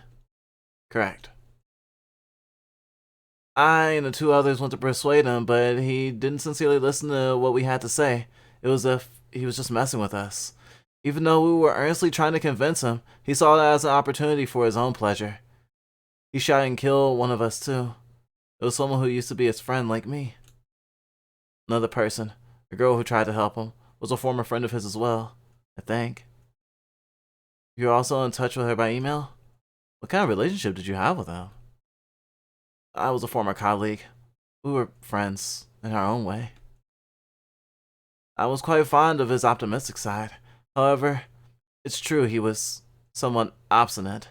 Correct. I and the two others went to persuade him, but he didn't sincerely listen to what we had to say. It was as if he was just messing with us. Even though we were earnestly trying to convince him, he saw it as an opportunity for his own pleasure. He shot and killed one of us too. It was someone who used to be his friend like me. Another person, a girl who tried to help him, was a former friend of his as well, I think. You're also in touch with her by email? What kind of relationship did you have with him? I was a former colleague. We were friends in our own way. I was quite fond of his optimistic side. However, it's true he was somewhat obstinate,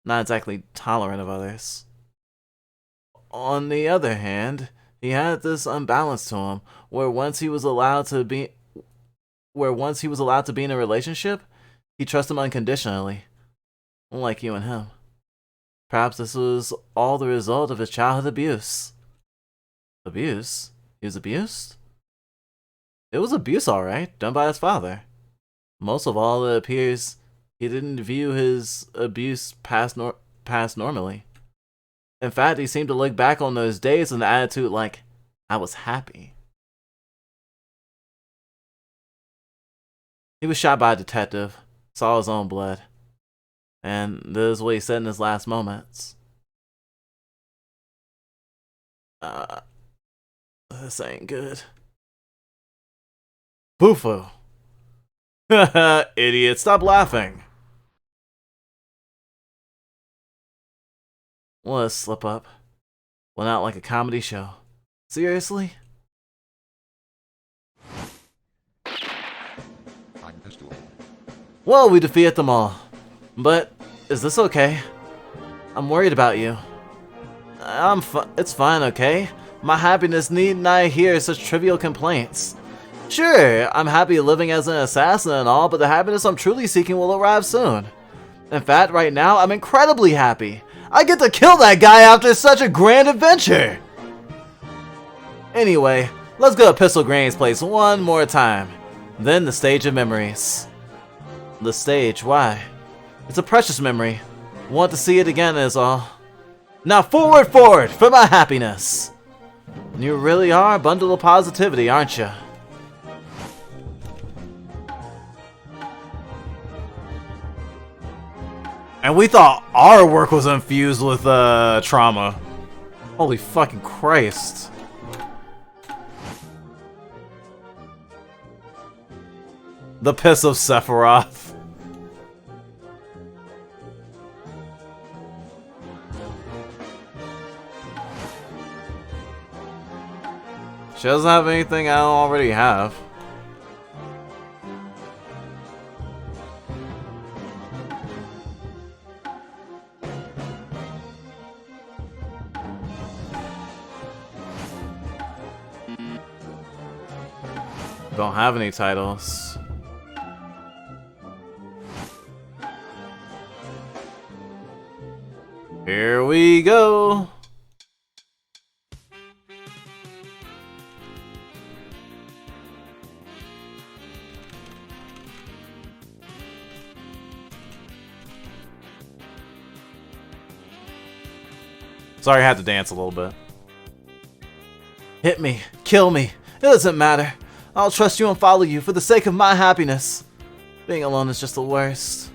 not exactly tolerant of others. On the other hand, he had this unbalance to him, where once he was allowed to be in a relationship, he trusted him unconditionally, unlike you and him. Perhaps this was all the result of his childhood abuse. Abuse? He was abused? It was abuse, alright, done by his father. Most of all, it appears he didn't view his abuse past normally. In fact, he seemed to look back on those days with an attitude like, I was happy. He was shot by a detective, saw his own blood, and this is what he said in his last moments. This ain't good. Boo-foo. Idiot, stop laughing. What a slip up. Went out like a comedy show. Seriously? Well, we defeated them all. But, is this okay? I'm worried about you. It's fine, okay? My happiness need not hear such trivial complaints. Sure, I'm happy living as an assassin and all, but the happiness I'm truly seeking will arrive soon. In fact, right now, I'm incredibly happy. I get to kill that guy after such a grand adventure! Anyway, let's go to Pistol Granny's place one more time. Then the stage of memories. The stage, why? It's a precious memory. Want to see it again is all. Now forward for my happiness! You really are a bundle of positivity, aren't you? And we thought our work was infused with trauma. Holy fucking Christ. The piss of Sephiroth. She doesn't have anything I don't already have. Don't have any titles. Here we go. Sorry, I had to dance a little bit. Hit me, kill me, it doesn't matter. I'll trust you and follow you for the sake of my happiness. Being alone is just the worst.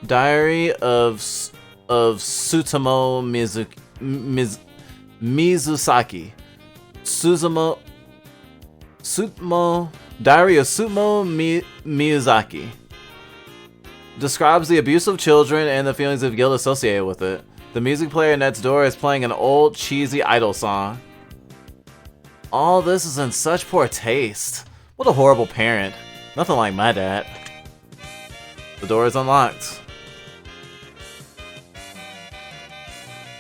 Diary of Sutomo Mizusaki. Diary of Sutomo Miyazaki. Describes the abuse of children and the feelings of guilt associated with it. The music player next door is playing an old, cheesy idol song. All this is in such poor taste. What a horrible parent. Nothing like my dad. The door is unlocked.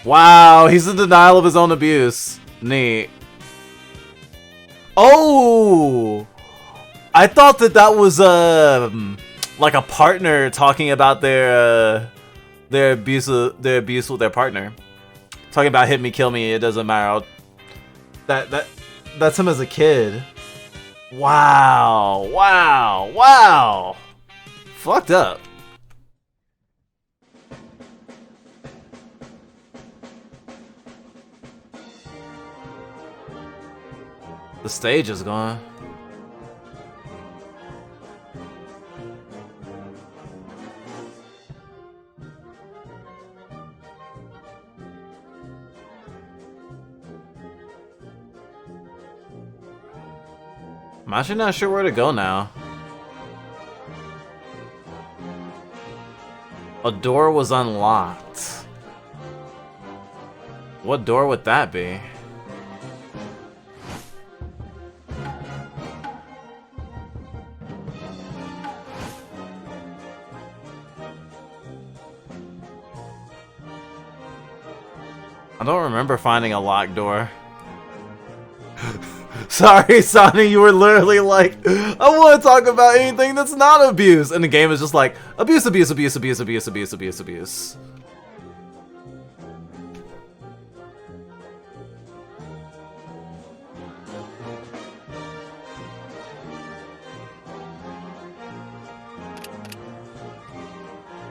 Wow, he's in denial of his own abuse. Neat. Oh! I thought that was like a partner talking about their abuse with their partner. Talking about hit me, kill me, it doesn't matter. That's him as a kid. Wow, wow, wow. Fucked up. The stage is gone. I'm actually not sure where to go now. A door was unlocked. What door would that be? I don't remember finding a locked door. Sorry, Sonny, you were literally like, I want to talk about anything that's not abuse. And the game is just like, abuse, abuse, abuse, abuse, abuse, abuse, abuse, abuse.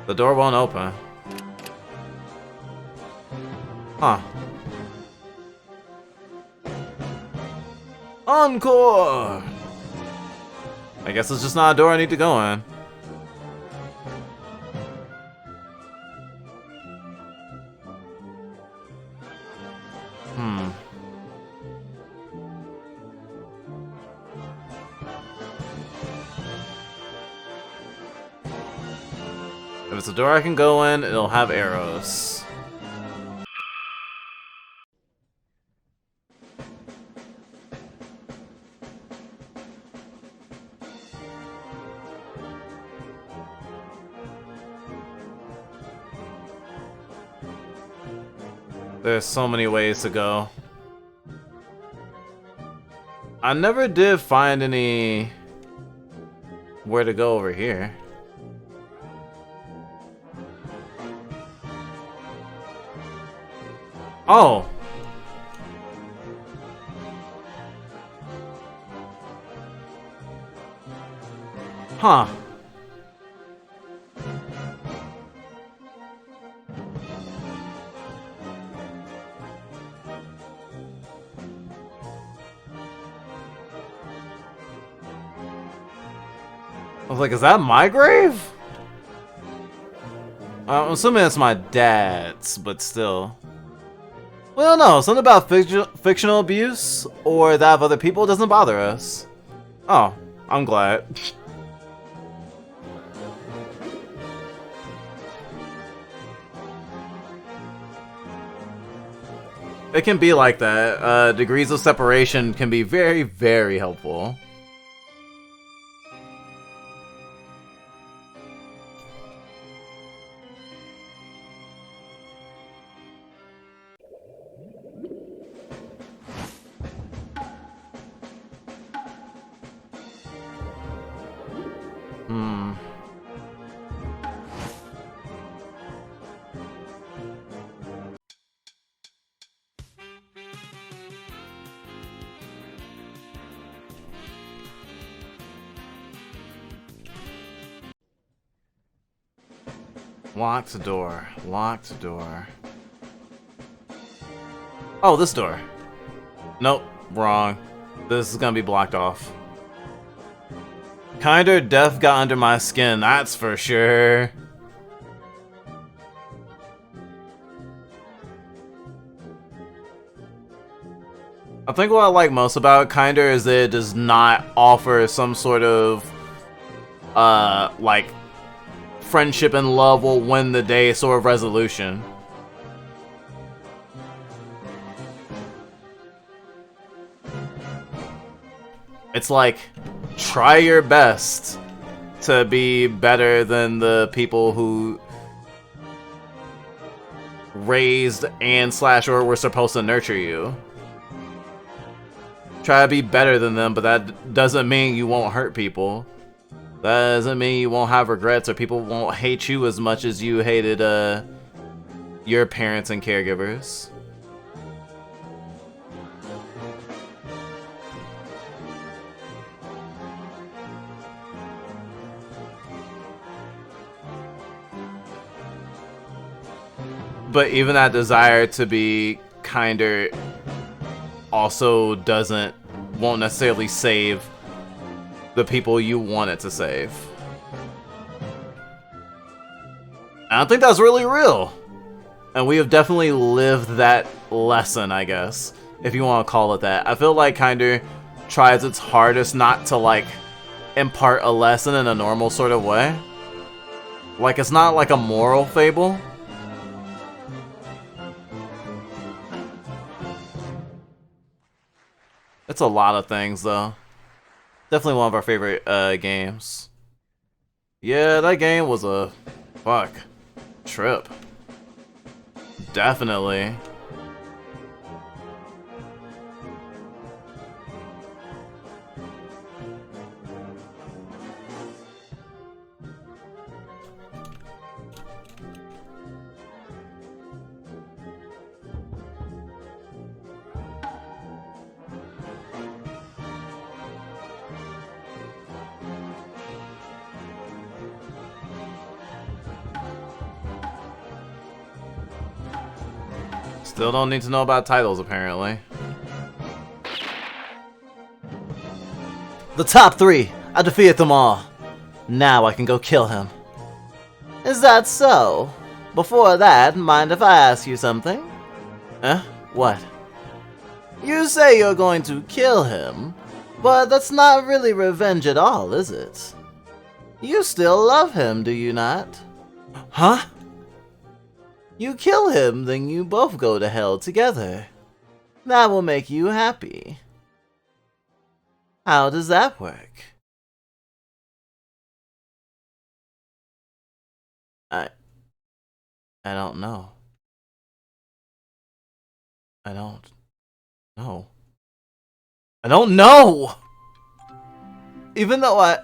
The door won't open. Huh. Encore! I guess it's just not a door I need to go in. If it's a door I can go in, it'll have arrows. There's so many ways to go. I never did find any where to go over here. Oh. Huh. I was like, is that my grave? I'm assuming it's my dad's, but still. Well, no, something about fictional abuse or that of other people doesn't bother us. Oh, I'm glad. It can be like that. Degrees of separation can be very, very helpful. Hmm. Locked door. Locked door. Oh, this door. Nope, wrong. This is gonna be blocked off. Kinder death got under my skin, that's for sure. I think what I like most about Kinder is that it does not offer some sort of like friendship and love will win the day sort of resolution. It's like, try your best to be better than the people who raised and / or were supposed to nurture you. Try to be better than them, but that doesn't mean you won't hurt people. That doesn't mean you won't have regrets or people won't hate you as much as you hated your parents and caregivers. But even that desire to be kinder also won't necessarily save the people you want it to save. And I think that's really real. And we have definitely lived that lesson, I guess, if you want to call it that. I feel like Kinder tries its hardest not to, like, impart a lesson in a normal sort of way. Like, it's not like a moral fable. It's a lot of things, though. Definitely one of our favorite games. Yeah, that game was a trip. Definitely. Still don't need to know about titles, apparently. The top 3! I defeated them all. Now I can go kill him. Is that so? Before that, mind if I ask you something? Huh? What? You say you're going to kill him, but that's not really revenge at all, is it? You still love him, do you not? Huh? You kill him, then you both go to hell together. That will make you happy. How does that work? I don't know. I don't know. I don't know! Even though I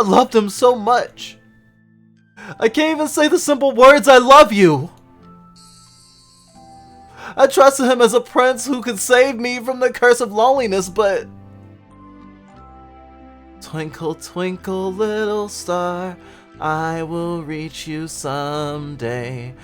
loved him so much, I can't even say the simple words, I love you! I trusted him as a prince who could save me from the curse of loneliness, but... Twinkle, twinkle, little star, I will reach you someday.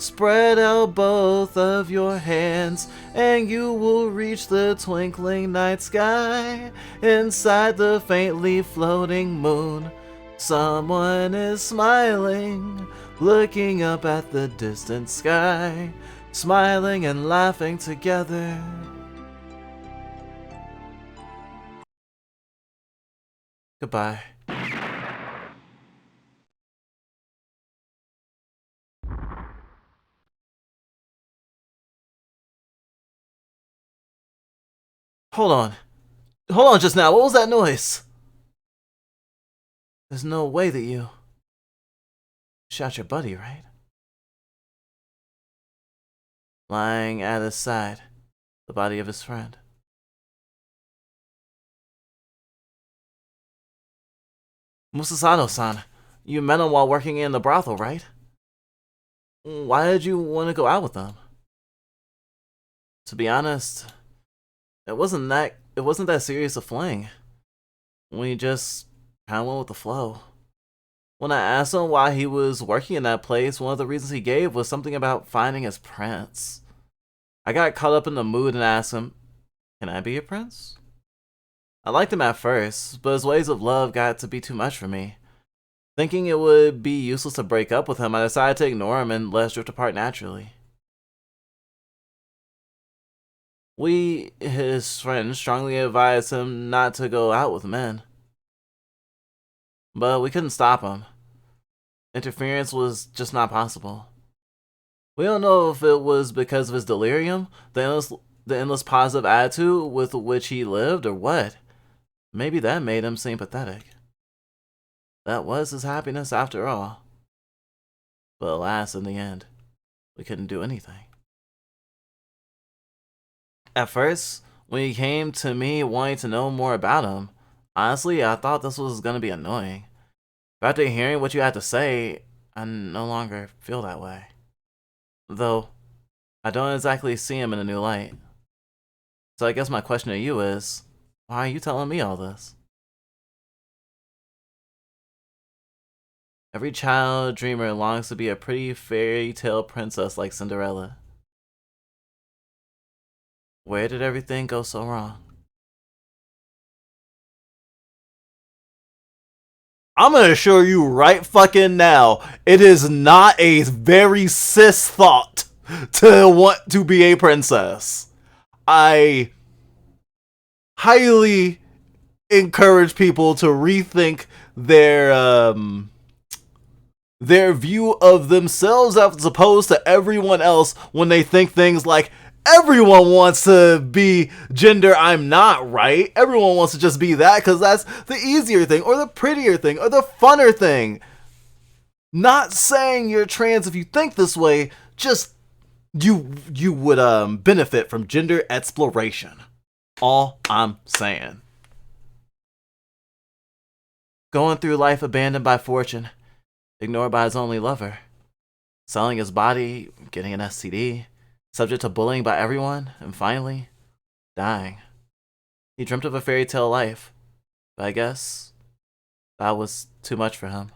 Spread out both of your hands, and you will reach the twinkling night sky. Inside the faintly floating moon, someone is smiling, looking up at the distant sky, smiling and laughing together. Goodbye. Hold on. Hold on just now. What was that noise? There's no way that you shot your buddy, right? Lying at his side, the body of his friend. Musasano-san, you met him while working in the brothel, right? Why did you want to go out with them? To be honest, it wasn't that serious a fling. We just kind of went with the flow. When I asked him why he was working in that place, one of the reasons he gave was something about finding his prince. I got caught up in the mood and asked him, "Can I be your prince?" I liked him at first, but his ways of love got to be too much for me. Thinking it would be useless to break up with him, I decided to ignore him and let us drift apart naturally. We, his friends, strongly advised him not to go out with men. But we couldn't stop him. Interference was just not possible. We don't know if it was because of his delirium, the endless positive attitude with which he lived, or what. Maybe that made him seem pathetic. That was his happiness after all. But alas, in the end, we couldn't do anything. At first, when he came to me wanting to know more about him, honestly, I thought this was going to be annoying. But after hearing what you had to say, I no longer feel that way. Though, I don't exactly see him in a new light. So I guess my question to you is, why are you telling me all this? Every child dreamer longs to be a pretty fairy tale princess like Cinderella. Where did everything go so wrong? I'm gonna assure you right fucking now, it is not a very cis thought to want to be a princess. I highly encourage people to rethink their view of themselves as opposed to everyone else when they think things like, everyone wants to be gender I'm not, right? Everyone wants to just be that because that's the easier thing, or the prettier thing, or the funner thing. Not saying you're trans if you think this way, just you would benefit from gender exploration. All I'm saying. Going through life abandoned by fortune, ignored by his only lover, selling his body, getting an STD, subject to bullying by everyone, and finally, dying. He dreamt of a fairy tale life, but I guess that was too much for him.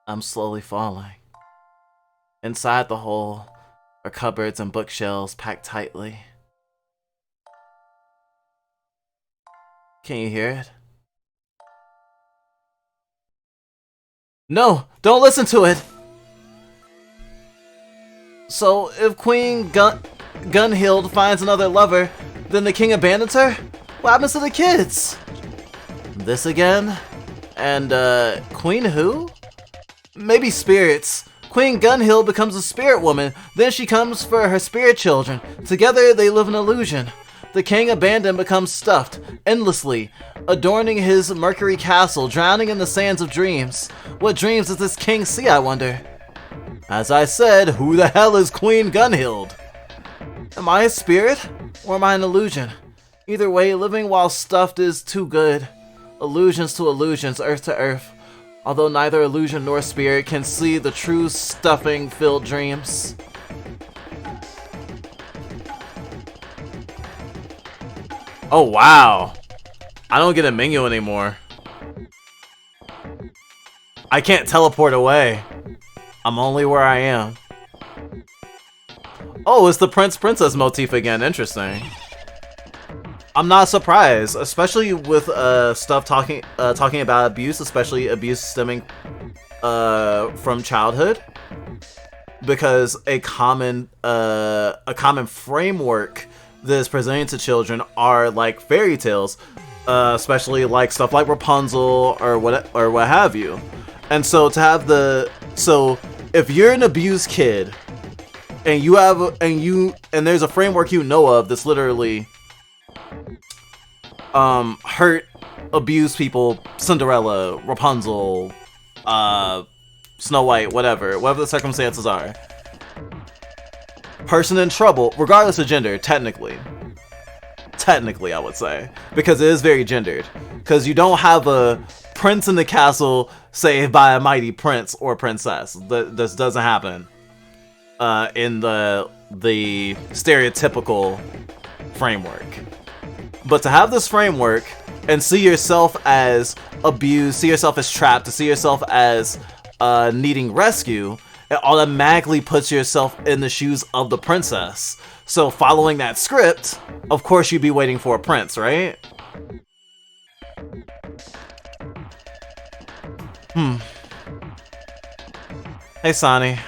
I'm slowly falling. Inside the hole are cupboards and bookshelves packed tightly. Can you hear it? No, don't listen to it! So, if Queen Gunhild finds another lover, then the king abandons her? What happens to the kids? This again? And, Queen who? Maybe spirits. Queen Gunhild becomes a spirit woman, then she comes for her spirit children. Together they live an illusion. The king abandoned becomes stuffed, endlessly, adorning his Mercury castle, drowning in the sands of dreams. What dreams does this king see, I wonder? As I said, who the hell is Queen Gunhild? Am I a spirit? Or am I an illusion? Either way, living while stuffed is too good. Illusions to illusions, earth to earth. Although neither illusion nor spirit can see the true stuffing-filled dreams. Oh wow! I don't get a menu anymore. I can't teleport away. I'm only where I am. Oh, it's the Prince-Princess motif again. Interesting. I'm not surprised, especially with stuff talking about abuse, especially abuse stemming from childhood, because a common framework that is presented to children are like fairy tales, especially like stuff like Rapunzel or what have you. And so to have if you're an abused kid and there's a framework you know of that's literally hurt, abuse people, Cinderella, Rapunzel, Snow White, whatever the circumstances are. Person in trouble, regardless of gender, technically I would say, because it is very gendered. Because you don't have a prince in the castle saved by a mighty prince or princess. This doesn't happen in the stereotypical framework. But to have this framework and see yourself as abused, see yourself as trapped, to see yourself as needing rescue, it automatically puts yourself in the shoes of the princess. So following that script, of course you'd be waiting for a prince, right? Hey Sonny,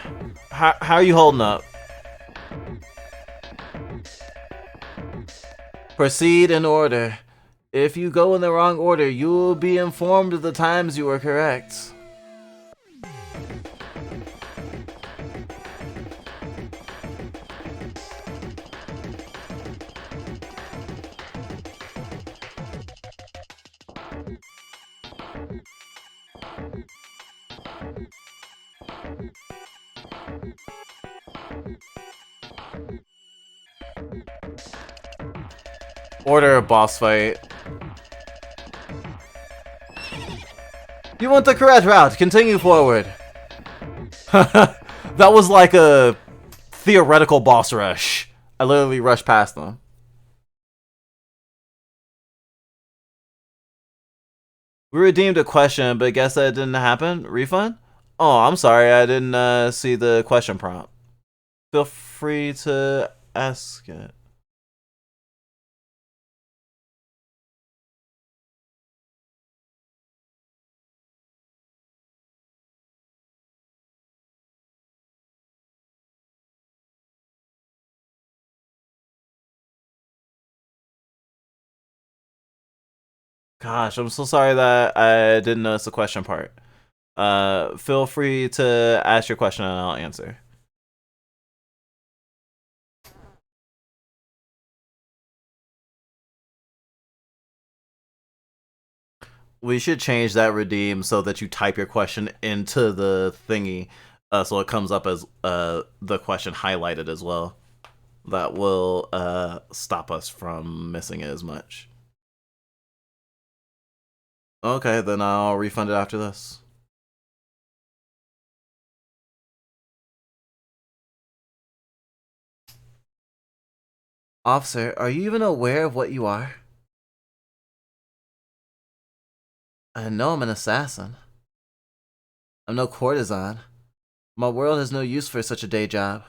how are you holding up? Proceed in order. If you go in the wrong order, you will be informed of the times you were correct. Order a boss fight. You went the correct route. Continue forward. That was like a theoretical boss rush. I literally rushed past them. We redeemed a question, but guess that didn't happen. Refund? Oh, I'm sorry. I didn't see the question prompt. Feel free to ask it. Gosh, I'm so sorry that I didn't notice the question part. Feel free to ask your question and I'll answer. We should change that redeem so that you type your question into the thingy, so it comes up as the question highlighted as well. That will stop us from missing it as much. Okay, then I'll refund it after this. Officer, are you even aware of what you are? I know I'm an assassin. I'm no courtesan. My world has no use for such a day job.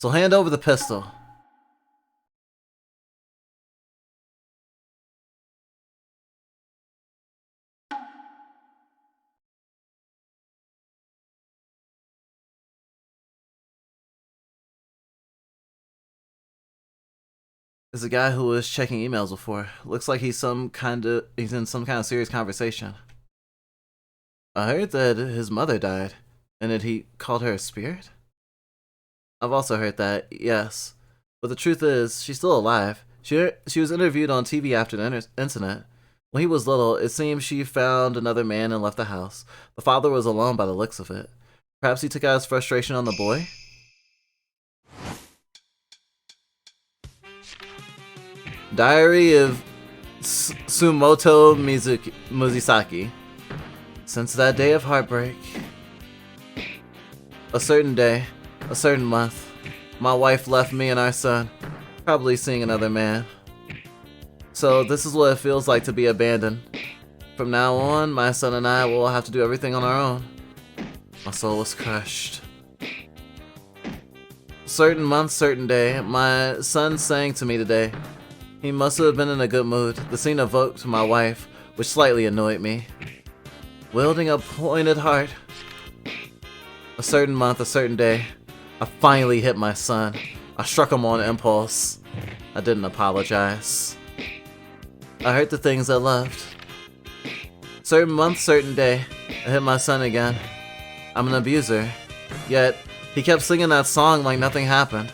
So hand over the pistol. There's a guy who was checking emails before. Looks like he's in some kind of serious conversation. I heard that his mother died, and that he called her a spirit? I've also heard that, yes. But the truth is, she's still alive. She was interviewed on TV after the incident. When he was little, it seems she found another man and left the house. The father was alone by the looks of it. Perhaps he took out his frustration on the boy? Diary of Sumoto Muzisaki. Since that day of heartbreak. A certain day, a certain month, my wife left me and our son, probably seeing another man. So this is what it feels like to be abandoned. From now on, my son and I will have to do everything on our own. My soul was crushed. Certain month, certain day, my son sang to me today. He must have been in a good mood. The scene evoked my wife, which slightly annoyed me. Wielding a pointed heart. A certain month, a certain day, I finally hit my son. I struck him on impulse. I didn't apologize. I hurt the things I loved. Certain month, certain day, I hit my son again. I'm an abuser. Yet, he kept singing that song like nothing happened.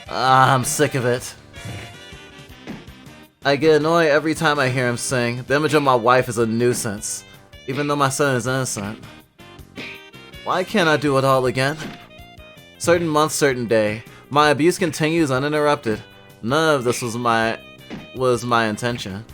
I'm sick of it. I get annoyed every time I hear him sing. The image of my wife is a nuisance, even though my son is innocent. Why can't I do it all again? Certain month, certain day. My abuse continues uninterrupted. None of this was my intention.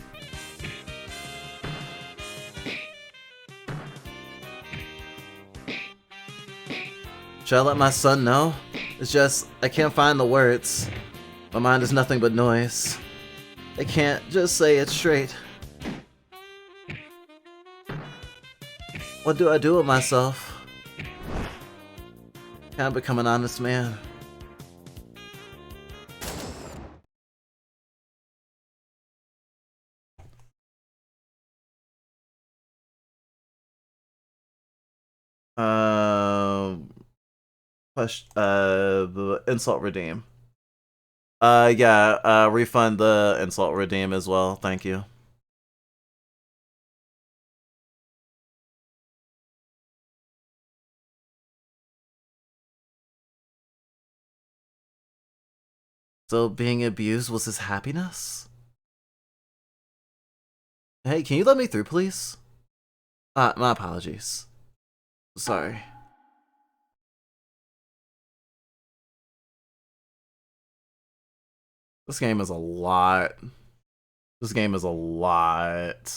Should I let my son know? It's just, I can't find the words. My mind is nothing but noise. I can't just say it straight. What do I do with myself? Can I become an honest man? The insult redeem. Yeah, refund the insult redeem as well. Thank you. So being abused was his happiness? Hey, can you let me through, please? My apologies. Sorry. This game is a lot. This game is a lot.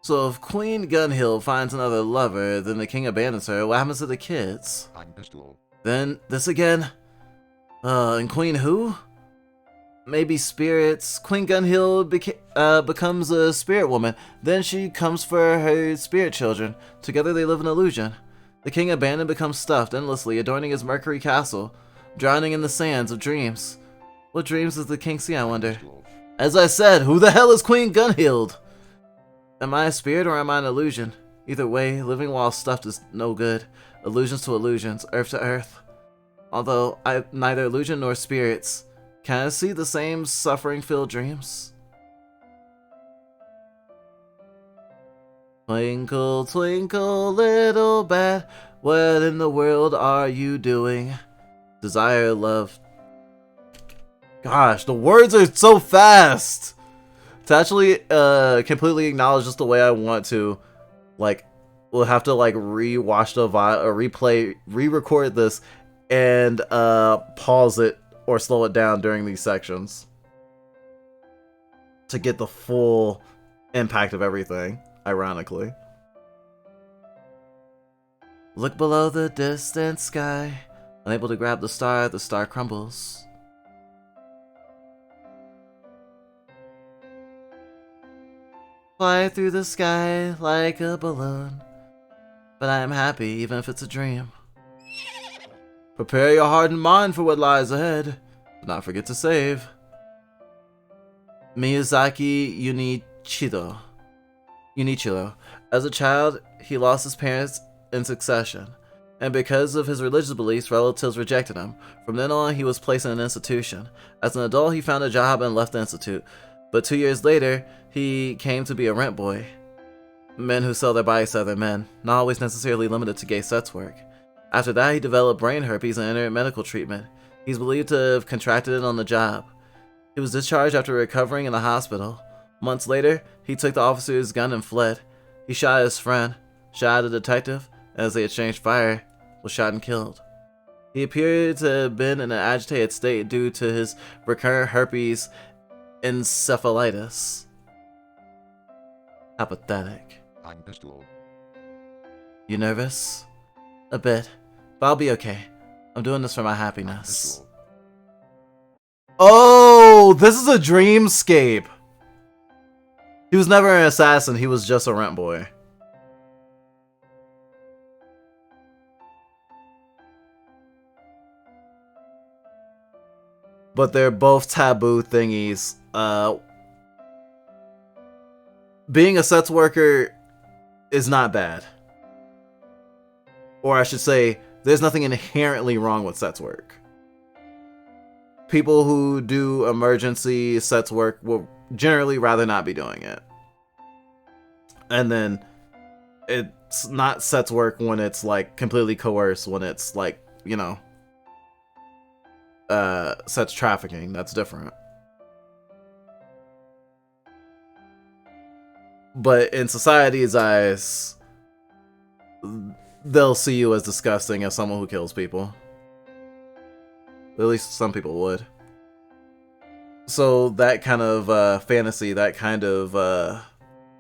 So if Queen Gunhill finds another lover, then the king abandons her, what happens to the kids? Then, this again? And Queen who? Maybe spirits. Queen Gunhill becomes a spirit woman. Then she comes for her spirit children. Together they live in illusion. The king abandoned becomes stuffed endlessly, adorning his Mercury castle, drowning in the sands of dreams. What dreams does the king see, I wonder? As I said, who the hell is Queen Gunhild? Am I a spirit or am I an illusion? Either way, living while stuffed is no good. Illusions to illusions, earth to earth. Although I'm neither illusion nor spirits, can I see the same suffering-filled dreams? Twinkle, twinkle, little bat, what in the world are you doing? Desire, love. Gosh, the words are so fast! To actually completely acknowledge just the way I want to, like, we'll have to like re-watch the replay, re-record this, and pause it or slow it down during these sections to get the full impact of everything, ironically. Look below the distant sky, unable to grab the star crumbles. Fly through the sky like a balloon, but I am happy even if it's a dream. Prepare your heart and mind for what lies ahead. Do not forget to save. Miyazaki Unichiro. As a child, he lost his parents in succession, and because of his religious beliefs, relatives rejected him. From then on, he was placed in an institution. As an adult, he found a job and left the institute. But 2 years later, he came to be a rent boy. Men who sell their bodies to other men, not always necessarily limited to gay sex work. After that, he developed brain herpes and entered medical treatment. He's believed to have contracted it on the job. He was discharged after recovering in the hospital. Months later, he took the officer's gun and fled. He shot his friend, shot a detective, and as they exchanged fire, was shot and killed. He appeared to have been in an agitated state due to his recurrent herpes encephalitis. How pathetic. I'm pistol. You nervous? A bit, but I'll be okay. I'm doing this for my happiness. Pistol. Oh, this is a dreamscape. He was never an assassin, he was just a rent boy. But they're both taboo thingies. Being a sex worker is not bad. Or I should say, there's nothing inherently wrong with sex work. People who do emergency sex work will generally rather not be doing it. And then it's not sex work when it's like completely coerced, when it's like, you know, sex trafficking. That's different. But in society's eyes, they'll see you as disgusting as someone who kills people. At least some people would. So that kind of fantasy, that kind of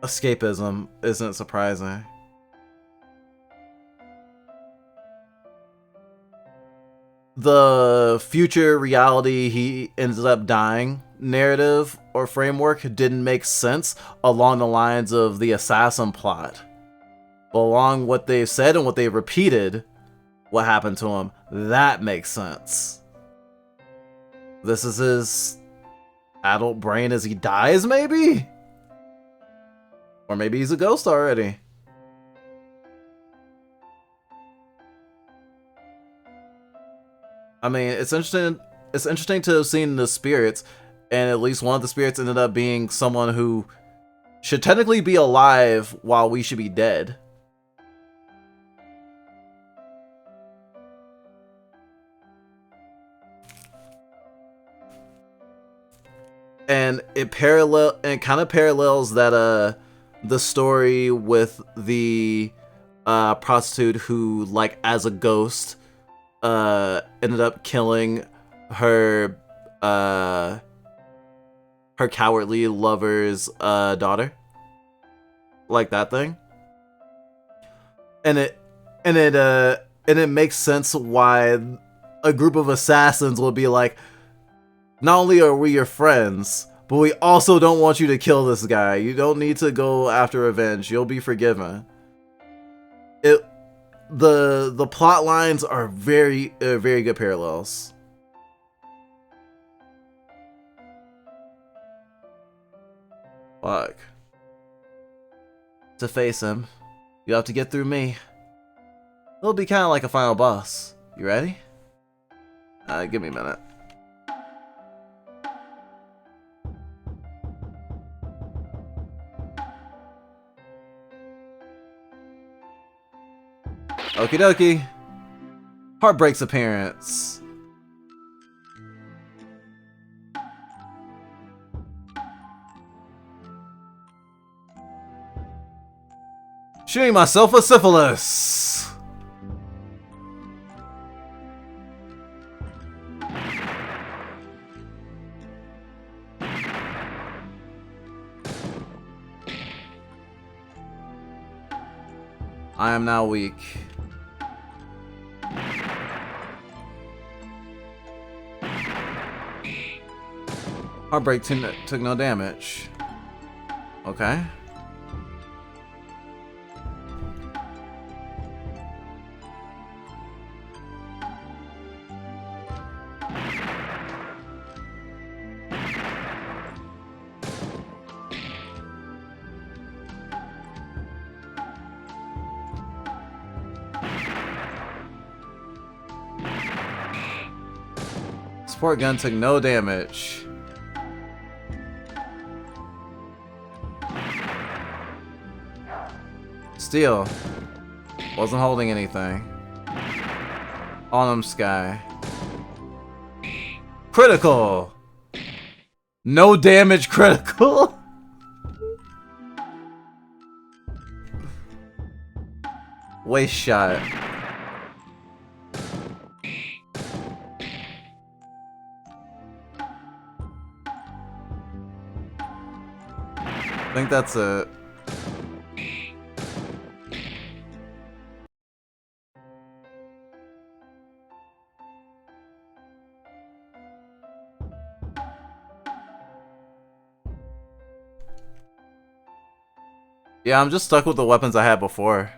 escapism isn't surprising. The future reality he ends up dying narrative or framework didn't make sense along the lines of the assassin plot. But along what they've said and what they repeated, what happened to him, that makes sense. This is his adult brain as he dies, maybe? Or maybe he's a ghost already. I mean, it's interesting. It's interesting to have seen the spirits, and at least one of the spirits ended up being someone who should technically be alive while we should be dead. And it kind of parallels that the story with the prostitute who, like, as a ghost, ended up killing her cowardly lover's daughter, like that thing. And it makes sense why a group of assassins will be like, not only are we your friends, but we also don't want you to kill this guy. You don't need to go after revenge. You'll be forgiven. The plot lines are very good parallels. Fuck. To face him, you have to get through me. It'll be kind of like a final boss. You ready? Give me a minute. Okie dokie. Heartbreak's appearance. Shooting myself with syphilis. I am now weak. Heartbreak took no damage. Okay. Support gun took no damage. Steel. Wasn't holding anything. Autumn Sky. Critical! No damage critical? Waist shot. I think that's it. Yeah, I'm just stuck with the weapons I had before.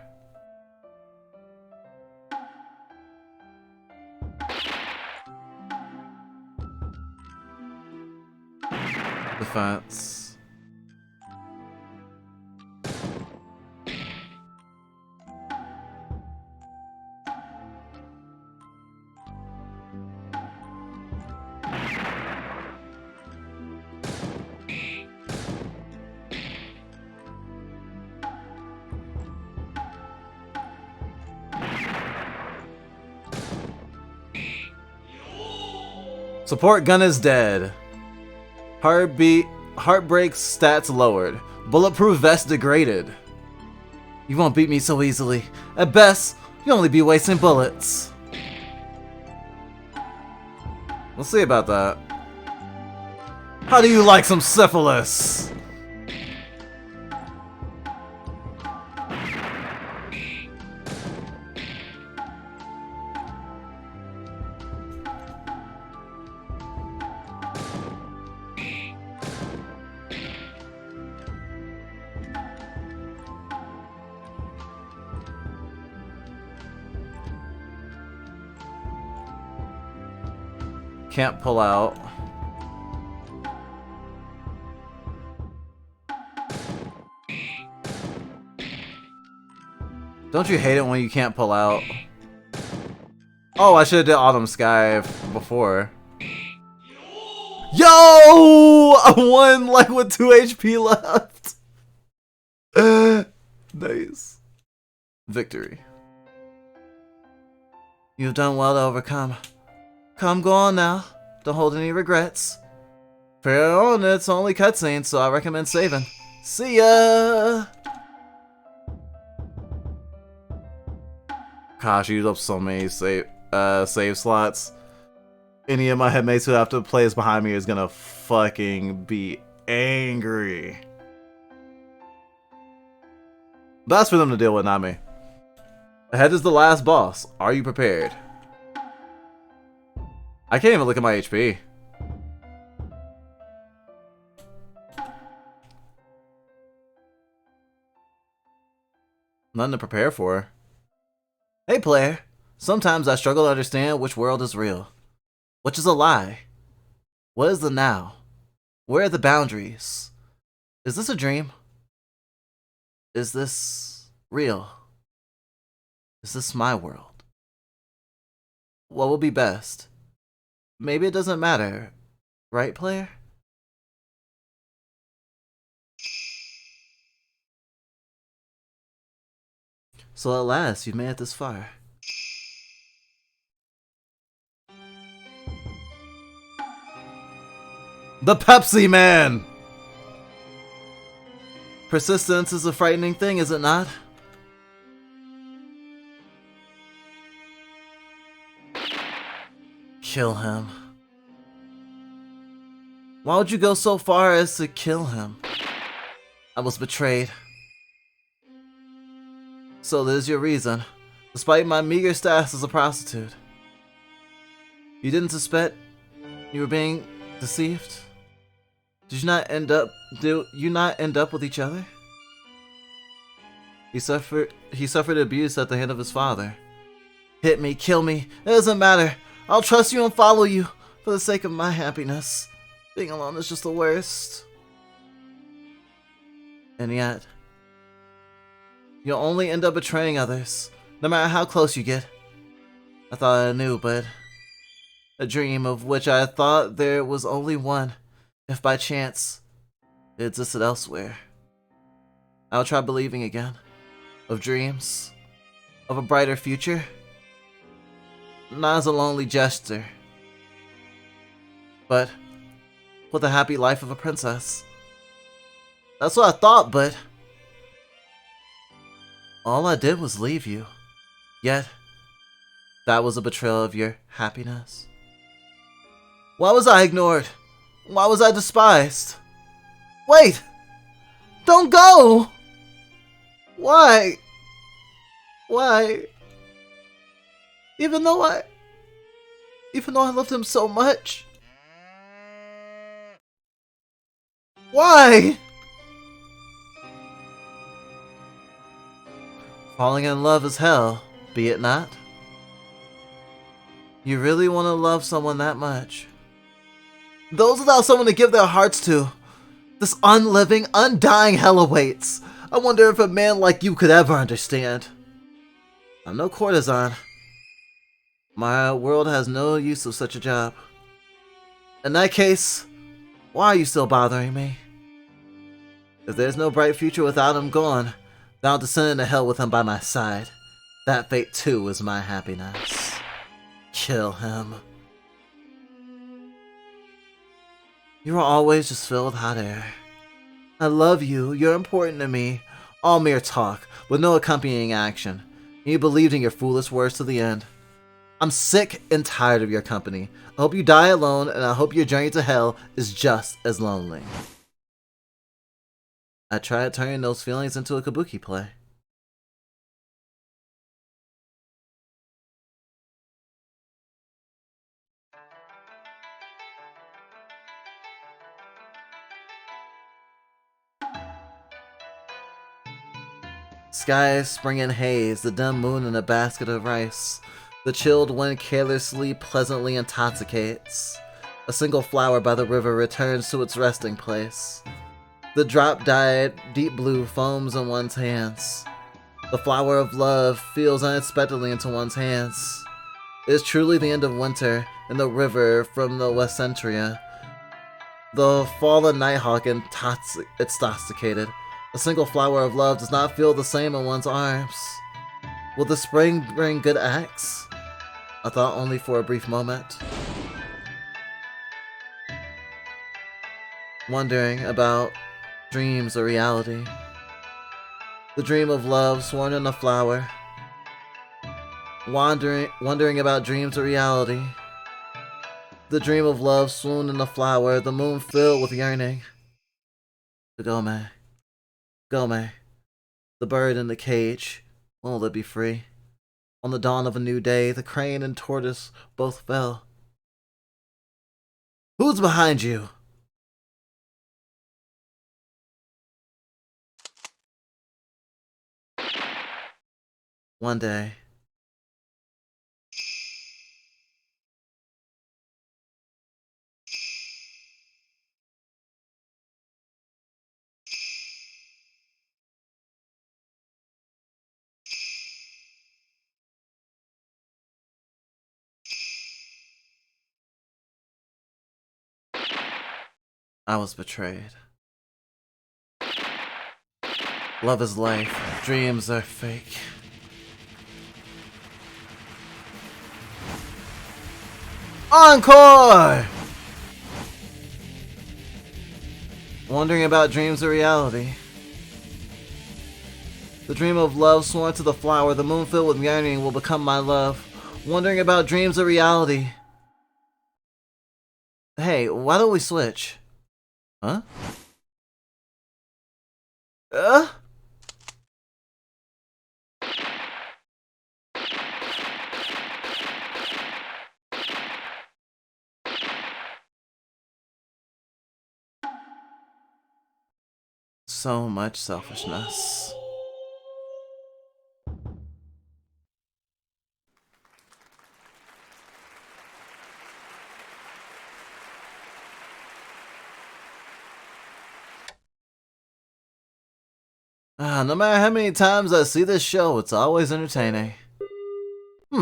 Defense. Support gun is dead. Heartbreak stats lowered. Bulletproof vest degraded. You won't beat me so easily. At best, you'll only be wasting bullets. We'll see about that. How do you like some syphilis? Can't pull out. Don't you hate it when you can't pull out? Oh, I should have did Autumn Sky before. Yo! I won like with 2 HP left. Nice. Victory. You've done well to overcome. Come, go on now. Don't hold any regrets. Fair on, it's only cutscene, so I recommend saving. See ya! Gosh, you used up so many save slots. Any of my headmates who have to play this behind me is gonna fucking be angry. That's for them to deal with, not me. Ahead is the last boss. Are you prepared? I can't even look at my HP. Nothing to prepare for. Hey player, sometimes I struggle to understand which world is real. Which is a lie? What is the now? Where are the boundaries? Is this a dream? Is this real? Is this my world? What will be best? Maybe it doesn't matter, right player? So at last, you've made it this far. The Pepsi Man! Persistence is a frightening thing, is it not? Kill him. Why would you go so far as to kill him? I was betrayed. So there's your reason, despite my meager status as a prostitute. You didn't suspect you were being deceived? Did you not end up with each other? He suffered abuse at the hand of his father. Hit me, kill me, it doesn't matter. I'll trust you and follow you for the sake of my happiness. Being alone is just the worst. And yet, you'll only end up betraying others, no matter how close you get. I thought I knew, but a dream of which I thought there was only one, if by chance it existed elsewhere. I'll try believing again. Of dreams, of a brighter future. Not as a lonely gesture, but with the happy life of a princess. That's what I thought, but All I did was leave you. Yet, that was a betrayal of your happiness. Why was I ignored? Why was I despised? Wait! Don't go! Why? Why? Even though I loved him so much. Why? Falling in love is hell, be it not? You really want to love someone that much? Those without someone to give their hearts to. This unliving, undying hell awaits. I wonder if a man like you could ever understand. I'm no courtesan. My world has no use of such a job. In that case, why are you still bothering me? If there's no bright future without him gone, then I'll descend into hell with him by my side. That fate too is my happiness. Kill him. You are always just filled with hot air. I love you, you're important to me. All mere talk, with no accompanying action. And you believed in your foolish words to the end. I'm sick and tired of your company. I hope you die alone, and I hope your journey to hell is just as lonely. I tried turning those feelings into a kabuki play. Skies spring in haze, the dim moon in a basket of rice. The chilled wind carelessly, pleasantly intoxicates. A single flower by the river returns to its resting place. The drop-dyed, deep blue foams in one's hands. The flower of love feels unexpectedly into one's hands. It is truly the end of winter, and the river from the Westentria. The fallen nighthawk intoxicated. A single flower of love does not feel the same in one's arms. Will the spring bring good acts? I thought only for a brief moment. Wondering about dreams or reality. The dream of love sworn in a flower. Wondering about dreams or reality. The dream of love swooned in a flower, the moon filled with yearning. Gome. Gome. The bird in the cage. Won't it be free? On the dawn of a new day, the crane and tortoise both fell. Who's behind you? One day. I was betrayed. Love is life. Dreams are fake. Encore! Wondering about dreams or reality. The dream of love sworn to the flower, the moon filled with yearning will become my love. Wondering about dreams or reality. Hey, why don't we switch? Huh? So much selfishness. No matter how many times I see this show, it's always entertaining.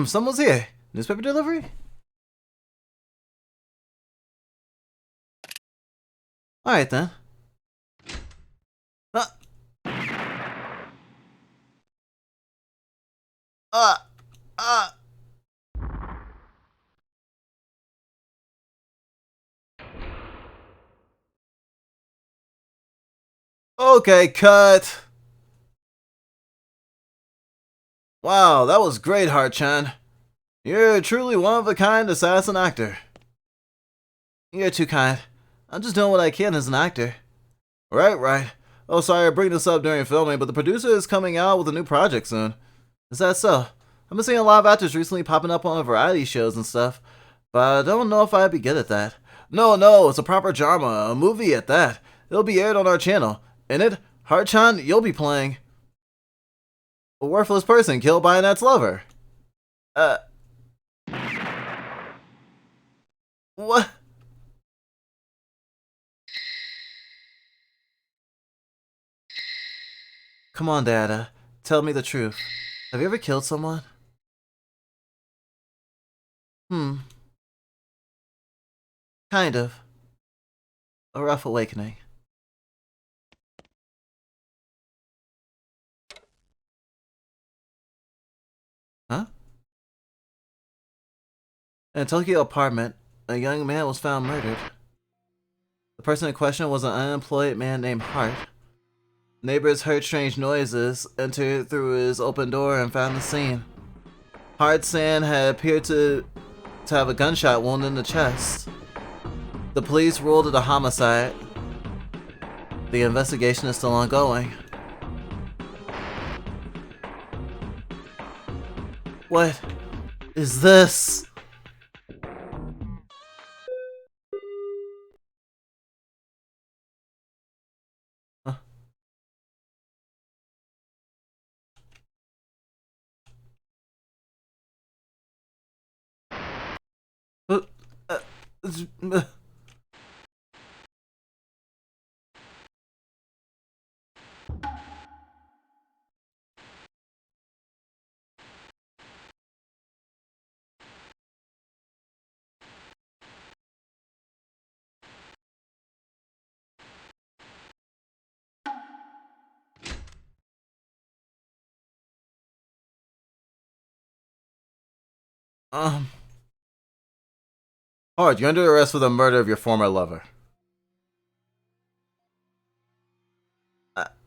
Someone's here. Newspaper delivery? Alright then. Uh. Uh. Uh. Okay, cut. Wow, that was great, Hart-chan. You're truly one of a kind assassin actor. You're too kind. I'm just doing what I can as an actor. Right. Oh, sorry I bring this up during filming, but the producer is coming out with a new project soon. Is that so? I've been seeing a lot of actors recently popping up on variety shows and stuff, but I don't know if I'd be good at that. No, it's a proper drama, a movie at that. It'll be aired on our channel. In it, Hart-chan, you'll be playing a worthless person killed by an ex-lover. What? Come on, Dada. Tell me the truth. Have you ever killed someone? Kind of. A rough awakening. Huh? In a Tokyo apartment, a young man was found murdered. The person in question was an unemployed man named Hart. Neighbors heard strange noises, entered through his open door, and found the scene. Hart-san had appeared to have a gunshot wound in the chest. The police ruled it a homicide. The investigation is still ongoing. What is this? Huh? Uh, uh, uh, um. Hart, you're under arrest for the murder of your former lover.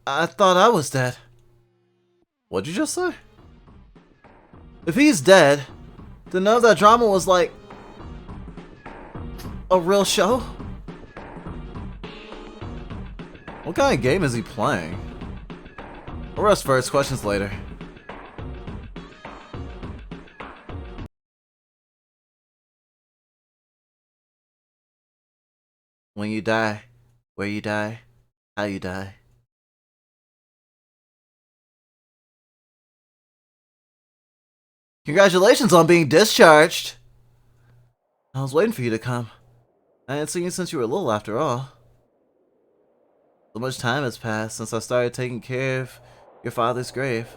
I thought I was dead. What'd you just say? If he's dead, then none of that drama was like a real show? What kind of game is he playing? Arrest first, questions later. When you die, where you die, how you die. Congratulations on being discharged! I was waiting for you to come. I hadn't seen you since you were little after all. So much time has passed since I started taking care of your father's grave.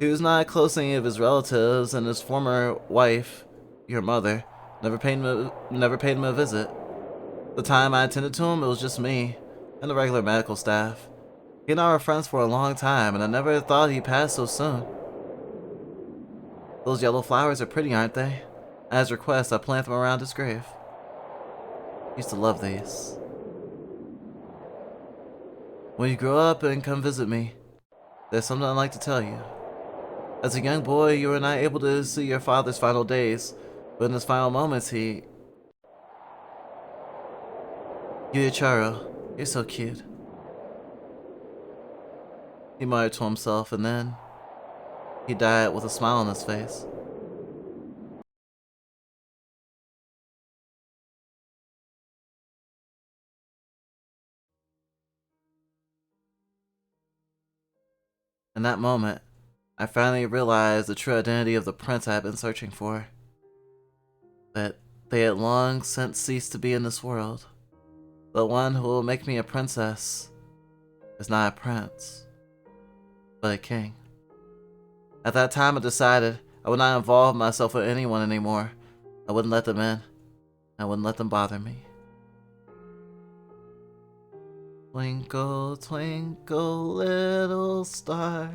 He was not close to any of his relatives, and his former wife, your mother, never paid him a visit. The time I attended to him, it was just me and the regular medical staff. He and I were friends for a long time, and I never thought he'd pass so soon. Those yellow flowers are pretty, aren't they? As request, I planted them around his grave. I used to love these. When you grow up and come visit me, there's something I'd like to tell you. As a young boy, you were not able to see your father's final days, but in his final moments, Yuichiro, you're so cute. He muttered to himself, and then he died with a smile on his face. In that moment, I finally realized the true identity of the prince I had been searching for. That they had long since ceased to be in this world. The one who will make me a princess is not a prince, but a king. At that time, I decided I would not involve myself with anyone anymore. I wouldn't let them in. I wouldn't let them bother me. Twinkle, twinkle, little star,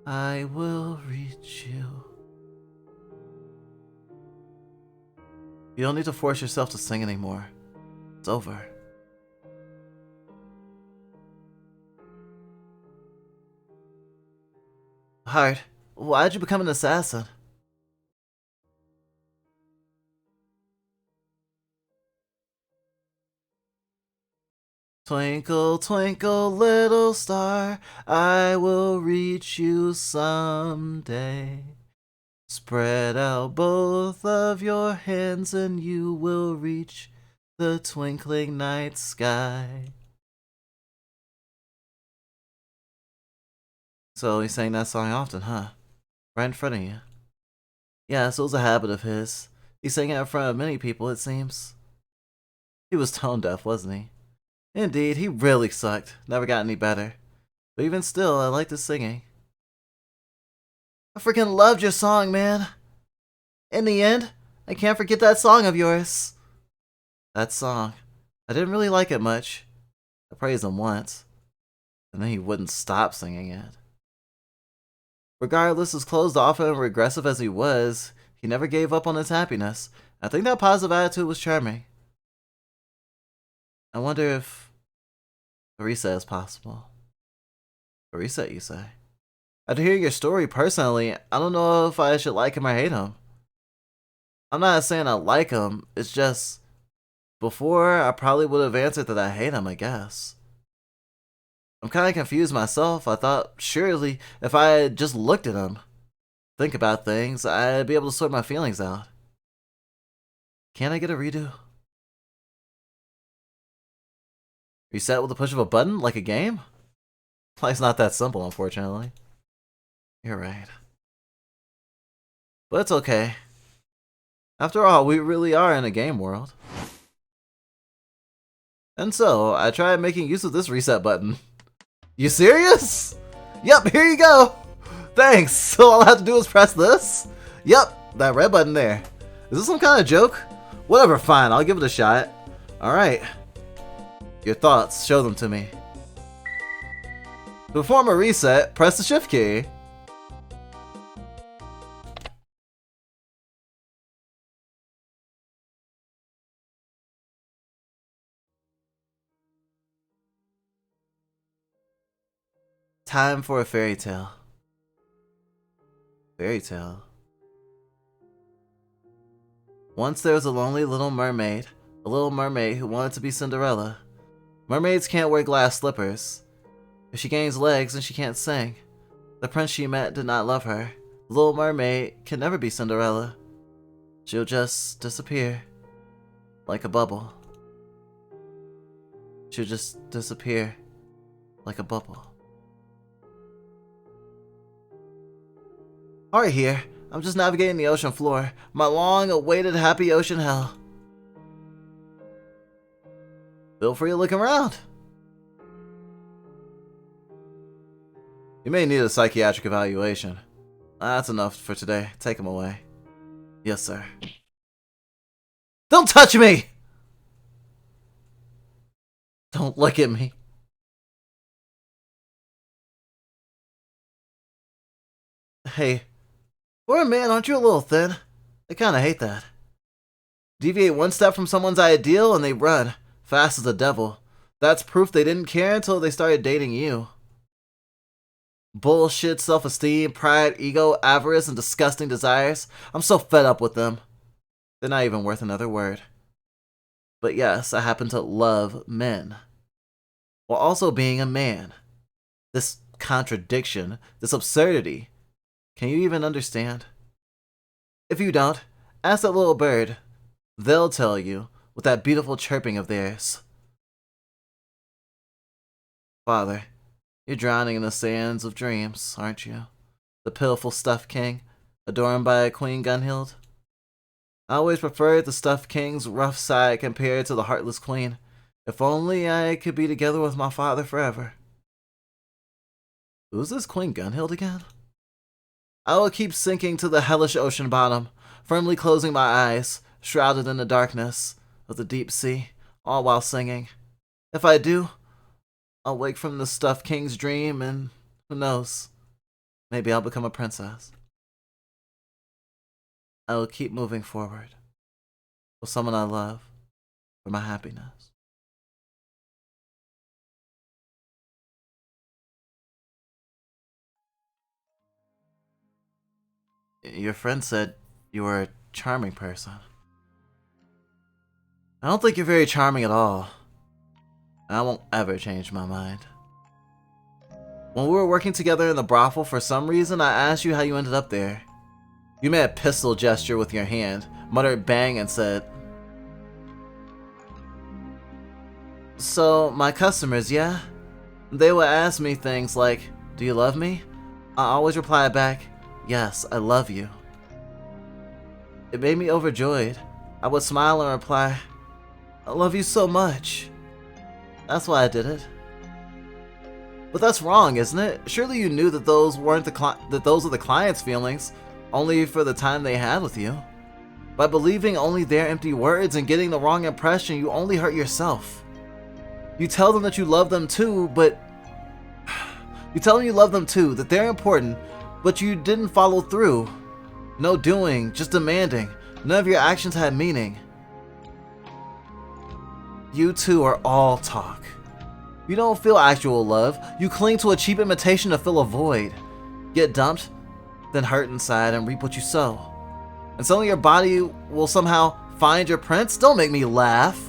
I will reach you. You don't need to force yourself to sing anymore. It's over. Heart, why'd you become an assassin? Twinkle, twinkle, little star, I will reach you someday. Spread out both of your hands and you will reach the twinkling night sky. So he sang that song often, huh? Right in front of you. Yes, it was a habit of his. He sang it in front of many people, it seems. He was tone deaf, wasn't he? Indeed, he really sucked. Never got any better. But even still, I liked his singing. I freaking loved your song, man. In the end, I can't forget that song of yours. That song. I didn't really like it much. I praised him once, and then he wouldn't stop singing it. Regardless, as closed off and regressive as he was, he never gave up on his happiness. I think that positive attitude was charming. I wonder if a reset is possible. A reset, you say? After hearing your story personally, I don't know if I should like him or hate him. I'm not saying I like him, it's just, before I probably would have answered that I hate him, I guess. I'm kind of confused myself. I thought, surely, if I had just looked at him, think about things, I'd be able to sort my feelings out. Can't I get a redo? Reset with the push of a button, like a game? Life's not that simple, unfortunately. You're right. But it's okay. After all, we really are in a game world. And so, I tried making use of this reset button. You serious? Yep, here you go! Thanks! So all I have to do is press this? Yep, that red button there. Is this some kind of joke? Whatever, fine, I'll give it a shot. Alright. Your thoughts, show them to me. To perform a reset, press the shift key. Time for a fairy tale. Fairy tale. Once there was a lonely little mermaid. A little mermaid who wanted to be Cinderella. Mermaids can't wear glass slippers. If she gains legs, then she can't sing. The prince she met did not love her. The little mermaid can never be Cinderella. She'll just disappear. Like a bubble. She'll just disappear. Like a bubble. Alright here. I'm just navigating the ocean floor. My long-awaited happy ocean hell. Feel free to look around. You may need a psychiatric evaluation. That's enough for today. Take him away. Yes, sir. Don't touch me! Don't look at me. Hey, for a man, aren't you a little thin? I kinda hate that. Deviate one step from someone's ideal and they run, fast as the devil. That's proof they didn't care until they started dating you. Bullshit, self-esteem, pride, ego, avarice, and disgusting desires. I'm so fed up with them. They're not even worth another word. But yes, I happen to love men. While also being a man. This contradiction, this absurdity. Can you even understand? If you don't, ask that little bird. They'll tell you, with that beautiful chirping of theirs. Father, you're drowning in the sands of dreams, aren't you? The pitiful stuffed king, adorned by Queen Gunhild. I always preferred the stuffed king's rough side compared to the heartless queen. If only I could be together with my father forever. Who's this Queen Gunhild again? I will keep sinking to the hellish ocean bottom, firmly closing my eyes, shrouded in the darkness of the deep sea, all while singing. If I do, I'll wake from the stuffed king's dream and, who knows, maybe I'll become a princess. I will keep moving forward, with someone I love, for my happiness. Your friend said you were a charming person. I don't think you're very charming at all. I won't ever change my mind. When we were working together in the brothel, for some reason, I asked you how you ended up there. You made a pistol gesture with your hand, muttered bang, and said, "So, my customers, yeah? They would ask me things like, 'Do you love me?' I always reply back, 'Yes, I love you.' It made me overjoyed. I would smile and reply, 'I love you so much.' That's why I did it." But that's wrong, isn't it? Surely you knew that those weren't that those are the client's feelings, only for the time they had with you. By believing only their empty words and getting the wrong impression, you only hurt yourself. You tell them that you love them too, that they're important, but you didn't follow through. No doing, just demanding. None of your actions had meaning. You two are all talk. You don't feel actual love. You cling to a cheap imitation to fill a void. Get dumped, then hurt inside and reap what you sow. And suddenly your body will somehow find your prince? Don't make me laugh.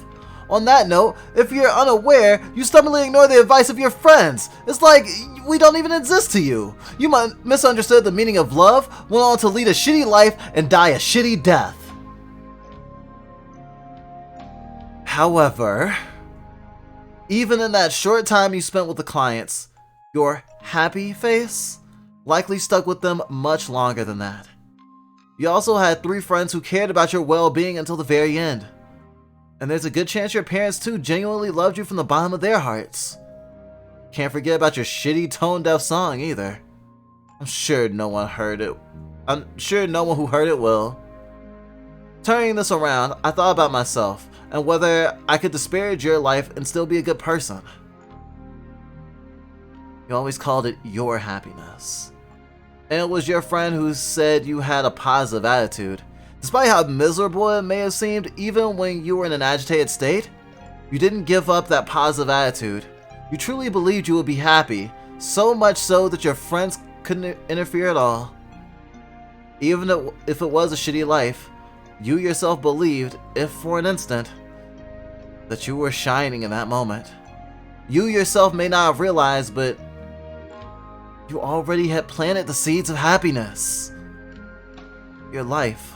On that note, if you're unaware, you stubbornly ignore the advice of your friends. It's like we don't even exist to you. You misunderstood the meaning of love, went on to lead a shitty life, and die a shitty death. However, even in that short time you spent with the clients, your happy face likely stuck with them much longer than that. You also had 3 friends who cared about your well-being until the very end. And there's a good chance your parents too genuinely loved you from the bottom of their hearts. Can't forget about your shitty tone-deaf song either. I'm sure no one who heard it will. Turning this around, I thought about myself and whether I could disparage your life and still be a good person. You always called it your happiness. And it was your friend who said you had a positive attitude. Despite how miserable it may have seemed, even when you were in an agitated state, you didn't give up that positive attitude. You truly believed you would be happy, so much so that your friends couldn't interfere at all. Even if it was a shitty life, you yourself believed, if for an instant, that you were shining in that moment. You yourself may not have realized, but you already had planted the seeds of happiness. Your life.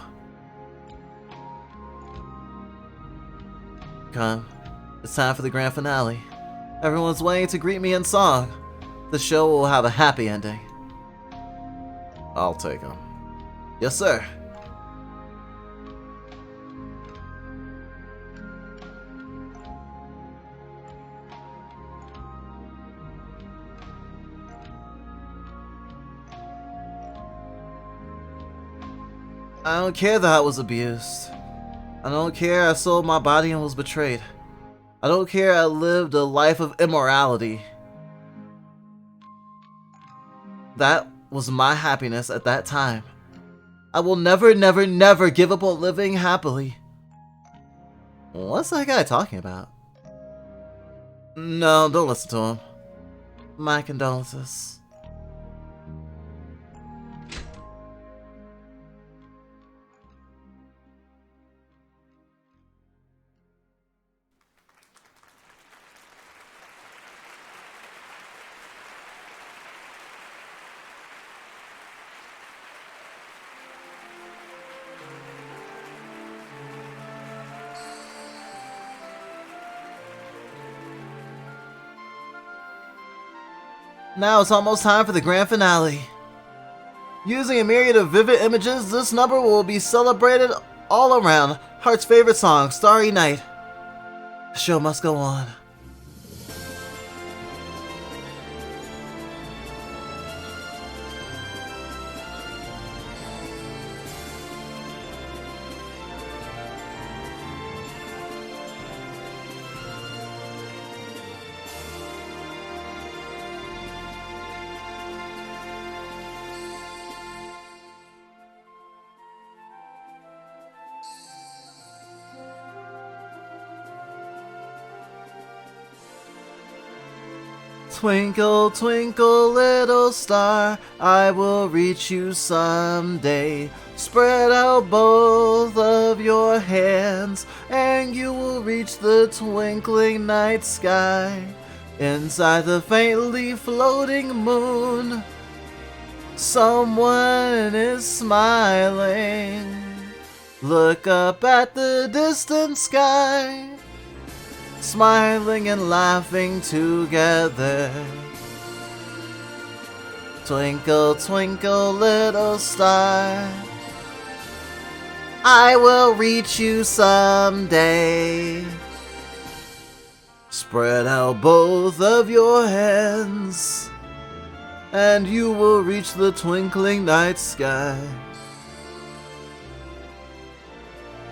Come, it's time for the grand finale. Everyone's waiting to greet me in song. The show will have a happy ending. I'll take him. Yes, sir. I don't care that I was abused. I don't care I sold my body and was betrayed. I don't care I lived a life of immorality. That was my happiness at that time. I will never, never, never give up on living happily. What's that guy talking about? No, don't listen to him. My condolences. Now it's almost time for the grand finale. Using a myriad of vivid images, this number will be celebrated all around. Heart's favorite song, Starry Night. The show must go on. Twinkle, twinkle, little star, I will reach you someday. Spread out both of your hands, and you will reach the twinkling night sky. Inside the faintly floating moon, someone is smiling. Look up at the distant sky, smiling and laughing together. Twinkle, twinkle, little star, I will reach you someday. Spread out both of your hands, and you will reach the twinkling night sky.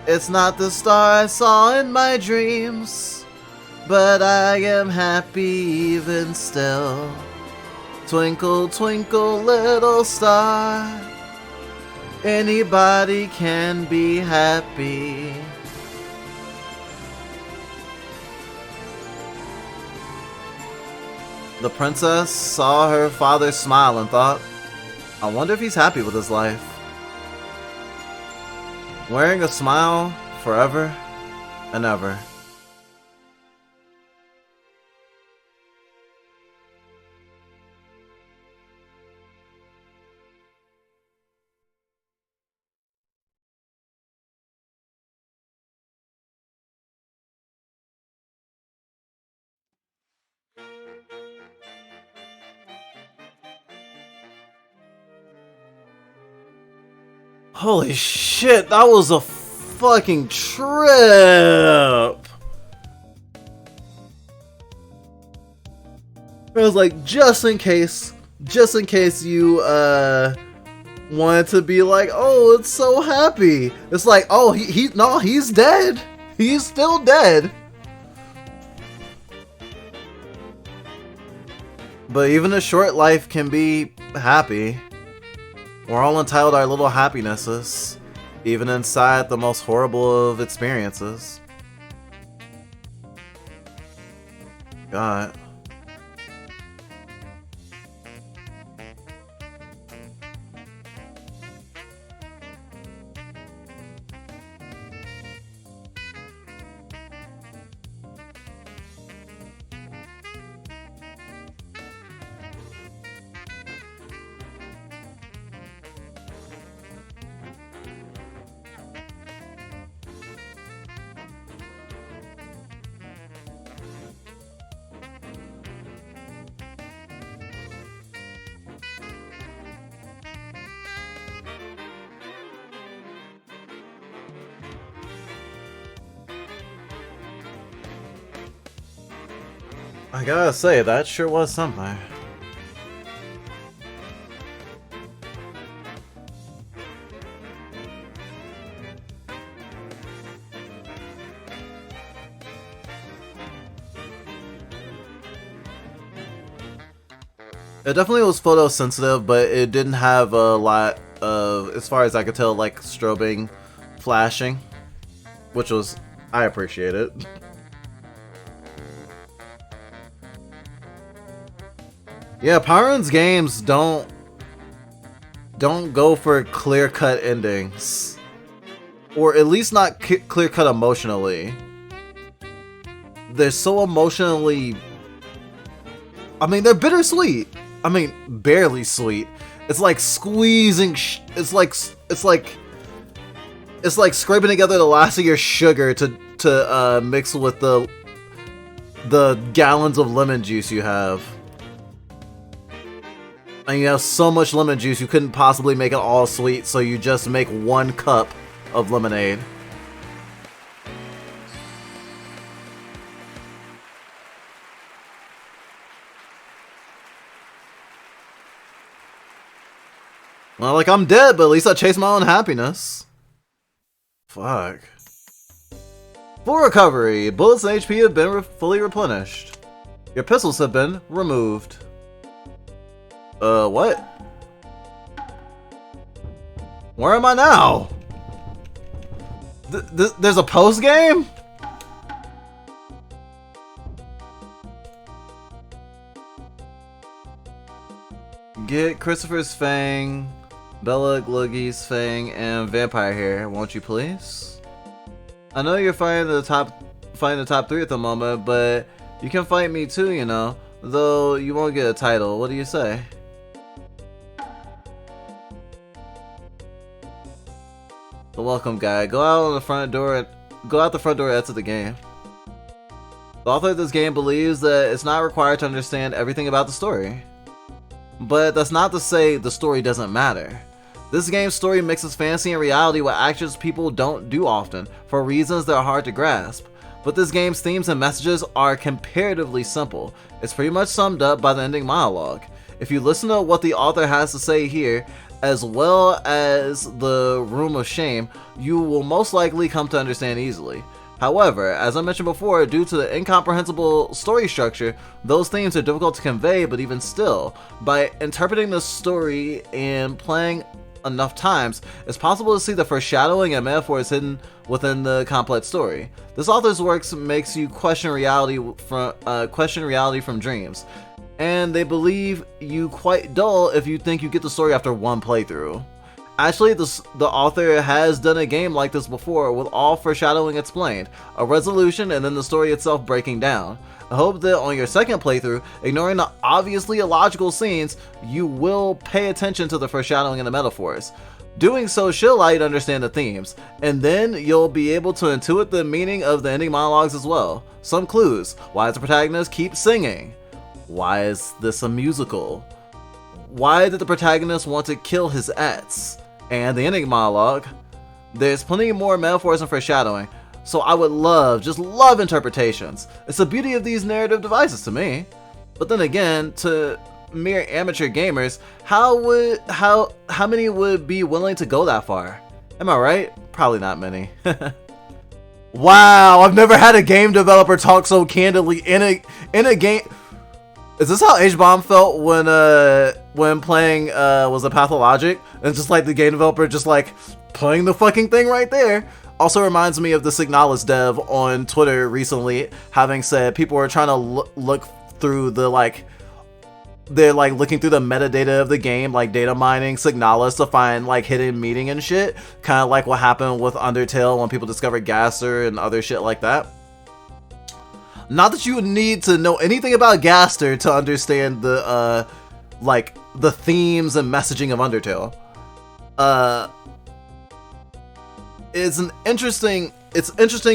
It's not the star I saw in my dreams, but I am happy even still. Twinkle, twinkle, little star, anybody can be happy. The princess saw her father smile and thought, I wonder if he's happy with his life. Wearing a smile forever and ever. Holy shit, that was a fucking trip! It was like, just in case you, wanted to be like, oh, it's so happy. It's like, oh, he's dead. He's still dead. But even a short life can be happy. We're all entitled to our little happinesses, even inside the most horrible of experiences. God. I gotta say, that sure was something. It definitely was photosensitive, but it didn't have a lot of, as far as I could tell, like strobing, flashing, which was, I appreciate it. Yeah, Power Rangers games don't go for clear-cut endings, or at least not clear-cut emotionally. They're so emotionally, I mean, they're bittersweet. I mean, barely sweet. It's like squeezing. It's like scraping together the last of your sugar to mix with the gallons of lemon juice you have. And you have so much lemon juice you couldn't possibly make it all sweet, so you just make 1 cup of lemonade. Well, like, I'm dead, but at least I chased my own happiness. Fuck. Full recovery. Bullets and HP have been fully replenished. Your pistols have been removed. What? Where am I now? There's a post game? Get Christopher's Fang, Bella Gluggy's Fang, and Vampire Hair, won't you please? I know you're fighting the top 3 at the moment, but you can fight me too, you know. Though you won't get a title. What do you say? The welcome guy. Go out the front door and exit the game. The author of this game believes that it's not required to understand everything about the story. But that's not to say the story doesn't matter. This game's story mixes fantasy and reality with actions people don't do often, for reasons that are hard to grasp. But this game's themes and messages are comparatively simple. It's pretty much summed up by the ending monologue. If you listen to what the author has to say here, as well as the Room of Shame, you will most likely come to understand easily. However, as I mentioned before, due to the incomprehensible story structure, those themes are difficult to convey, but even still, by interpreting the story and playing enough times, it's possible to see the foreshadowing and metaphors hidden within the complex story. This author's works makes you question reality from dreams, and they believe you quite dull if you think you get the story after one playthrough. Actually, the author has done a game like this before, with all foreshadowing explained, a resolution, and then the story itself breaking down. I hope that on your second playthrough, ignoring the obviously illogical scenes, you will pay attention to the foreshadowing and the metaphors. Doing so should allow you to understand the themes, and then you'll be able to intuit the meaning of the ending monologues as well. Some clues. Why does the protagonist keep singing? Why is this a musical? Why did the protagonist want to kill his ex? And the ending monologue. There's plenty more metaphors and foreshadowing, so I would just love interpretations. It's the beauty of these narrative devices to me. But then again, to mere amateur gamers, how many would be willing to go that far? Am I right? Probably not many. Wow, I've never had a game developer talk so candidly in a game. Is this how H-Bomb felt when playing was a Pathologic? And just like the game developer just like playing the fucking thing right there. Also reminds me of the Signalis dev on Twitter recently having said people were trying to look through the they're like looking through the metadata of the game, like data mining Signalis to find like hidden meaning and shit. Kind of like what happened with Undertale when people discovered Gaster and other shit like that. Not that you would need to know anything about Gaster to understand the the themes and messaging of Undertale. It's interesting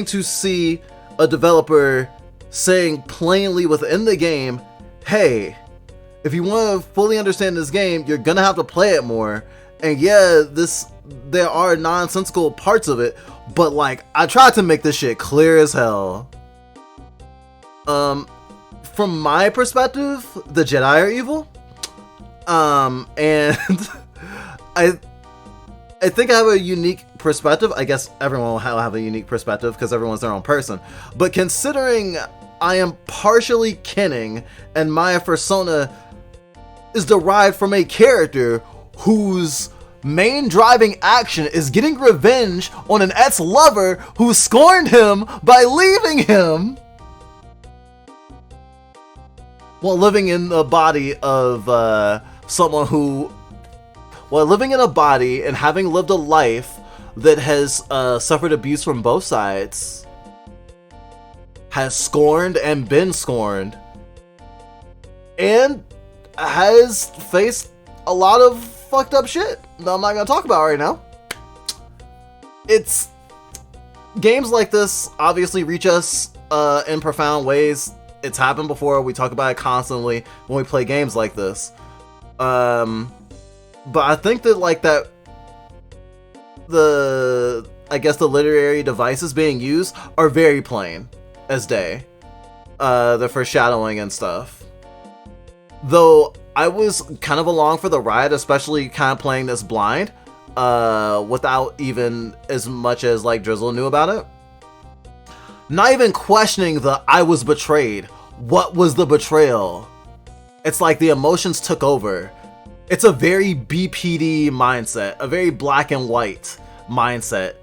to see a developer saying plainly within the game, hey, if you want to fully understand this game, you're gonna have to play it more. And yeah, there are nonsensical parts of it, but like I tried to make this shit clear as hell. From my perspective, the Jedi are evil. And I think I have a unique perspective. I guess everyone will have a unique perspective because everyone's their own person. But considering I am partially kinning and my persona is derived from a character whose main driving action is getting revenge on an ex-lover who scorned him by leaving him while living in the body of living in a body and having lived a life that has suffered abuse from both sides, has scorned and been scorned, and has faced a lot of fucked up shit that I'm not gonna talk about right now. It's games like this obviously reach us in profound ways. It's happened before. We talk about it constantly when we play games like this. But I think that the literary devices being used are very plain as day. The foreshadowing and stuff. Though I was kind of along for the ride, especially kind of playing this blind, without even as much as like Drizzle knew about it. Not even questioning the I was betrayed. What was the betrayal? It's like the emotions took over. It's a very BPD mindset, a very black and white mindset,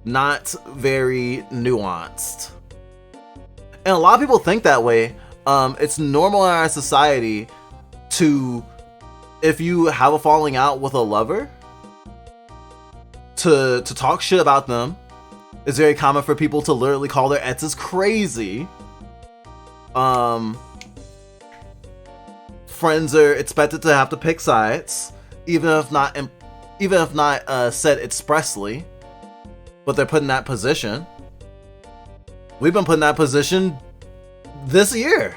not very nuanced. And a lot of people think that way. It's normal in our society to if you have a falling out with a lover, to talk shit about them. It's very common for people to literally call their exes crazy. Friends are expected to have to pick sides, even if not said expressly, but they're put in that position. We've been put in that position this year.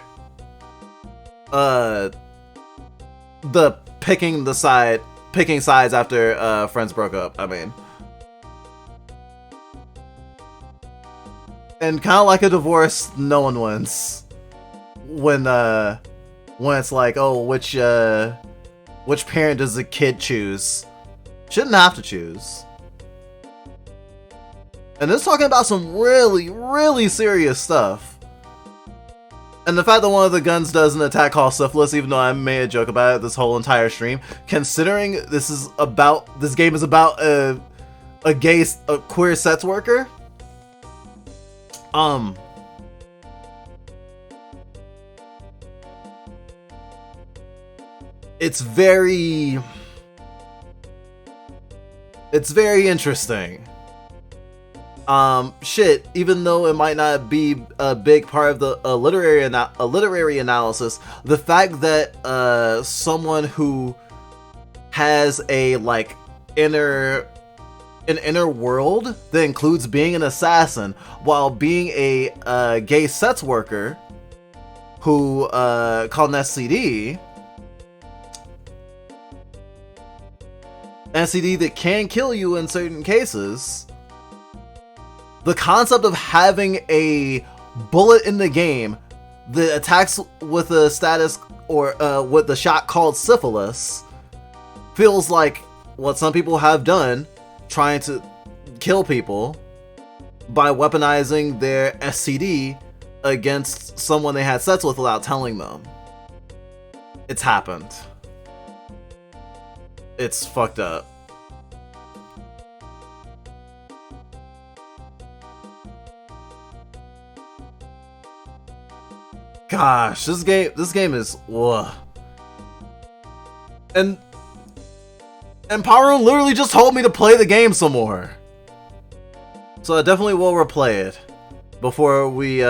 The picking sides after friends broke up. I mean, and kind of like a divorce, no one wins when it's like, oh, which parent does the kid choose? Shouldn't have to choose. And it's talking about some really, really serious stuff. And the fact that one of the guns does an attack called syphilis, even though I made a joke about it this whole entire stream, considering this game is about a queer sex worker. It's very interesting. Shit, even though it might not be a big part of the literary analysis, the fact that someone who has an inner world that includes being an assassin while being a gay sex worker who called an STD that can kill you in certain cases. The concept of having a bullet in the game that attacks with a status or with the shot called syphilis feels like what some people have done, trying to kill people by weaponizing their STD against someone they had sex with without telling them. It's happened. It's fucked up. Gosh, this game is ugh. And Parun literally just told me to play the game some more. So I definitely will replay it before we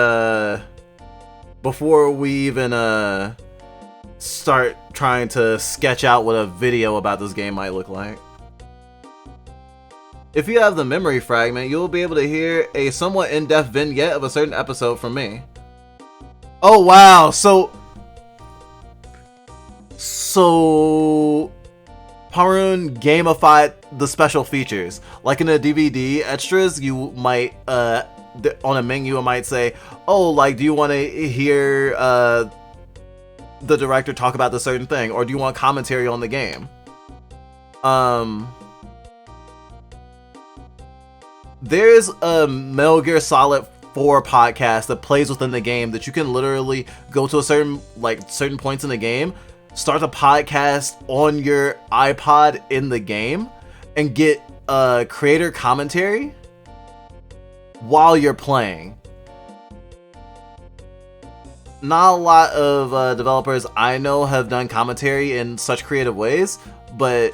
even start trying to sketch out what a video about this game might look like. If you have the memory fragment, you'll be able to hear a somewhat in-depth vignette of a certain episode from me. Oh wow, so Parun gamified the special features. Like in the DVD extras, you might on a menu it might say, oh, like, do you want to hear the director talk about the certain thing, or do you want commentary on the game? There's a Metal Gear Solid 4 podcast that plays within the game that you can literally go to a certain points in the game, start a podcast on your iPod in the game, and get creator commentary while you're playing. Not a lot of developers I know have done commentary in such creative ways, but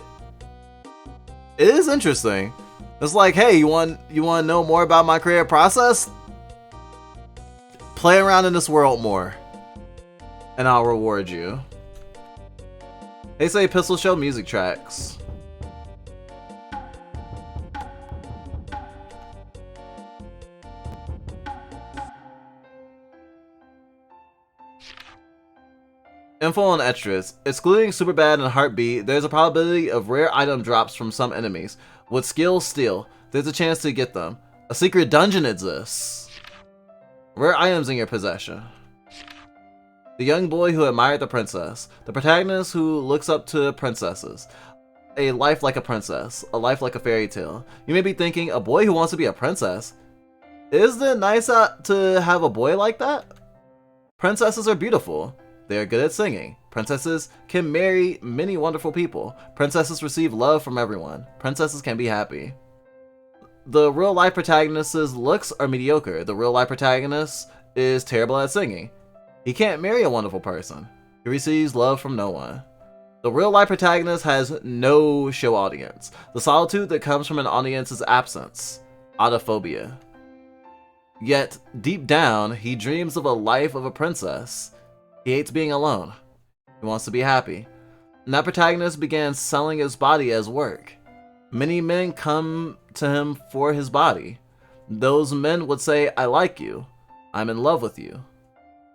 it is interesting. It's like, hey, you want to know more about my creative process? Play around in this world more, and I'll reward you. They say Pistol Show music tracks. Info on extras. Excluding Superbad and Heartbeat, there's a probability of rare item drops from some enemies. With skill steal, there's a chance to get them. A secret dungeon exists. Rare items in your possession. The young boy who admired the princess. The protagonist who looks up to princesses. A life like a princess. A life like a fairy tale. You may be thinking, a boy who wants to be a princess? Isn't it nice to have a boy like that? Princesses are beautiful. They are good at singing. Princesses can marry many wonderful people. Princesses receive love from everyone. Princesses can be happy. The real-life protagonist's looks are mediocre. The real-life protagonist is terrible at singing. He can't marry a wonderful person. He receives love from no one. The real-life protagonist has no show audience. The solitude that comes from an audience's absence. Autophobia. Yet, deep down, he dreams of a life of a princess. He hates being alone. He wants to be happy. And that protagonist began selling his body as work. Many men come to him for his body. Those men would say, "I like you. I'm in love with you."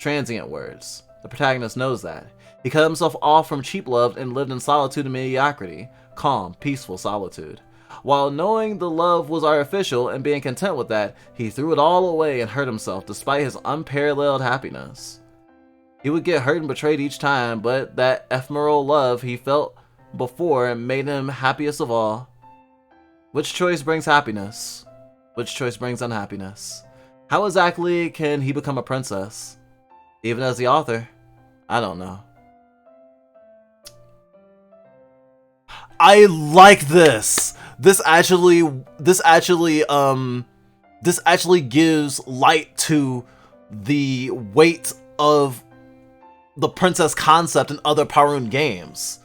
Transient words. The protagonist knows that. He cut himself off from cheap love and lived in solitude and mediocrity. Calm, peaceful solitude. While knowing the love was artificial and being content with that, he threw it all away and hurt himself despite his unparalleled happiness. He would get hurt and betrayed each time, but that ephemeral love he felt before made him happiest of all. Which choice brings happiness? Which choice brings unhappiness? How exactly can he become a princess? Even as the author, I don't know. I like this. This actually gives light to the weight of the princess concept in other Parun games.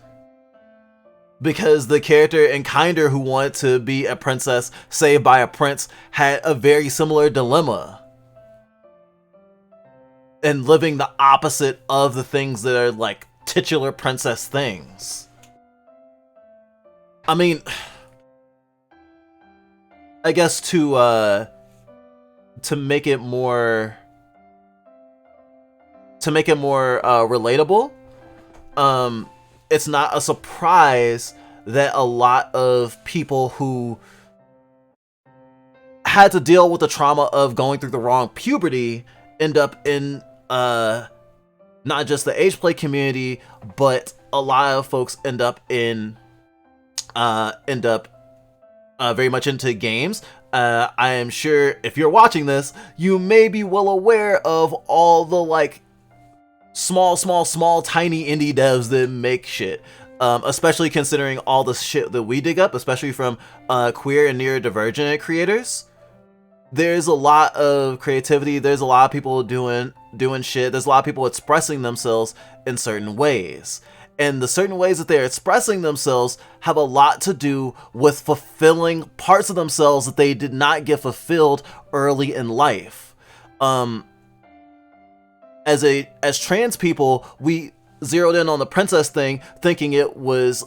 Because the character in Kinder who wanted to be a princess saved by a prince had a very similar dilemma. And living the opposite of the things that are like titular princess things. I mean, I guess to make it more relatable, it's not a surprise that a lot of people who had to deal with the trauma of going through the wrong puberty end up in not just the age play community, but a lot of folks end up very much into games. I am sure if you're watching this, you may be well aware of all the like small tiny indie devs that make shit. Especially considering all the shit that we dig up, especially from queer and neurodivergent creators. There's a lot of creativity. There's a lot of people doing shit. There's a lot of people expressing themselves in certain ways. And the certain ways that they're expressing themselves have a lot to do with fulfilling parts of themselves that they did not get fulfilled early in life. As trans people, we zeroed in on the princess thing, thinking it was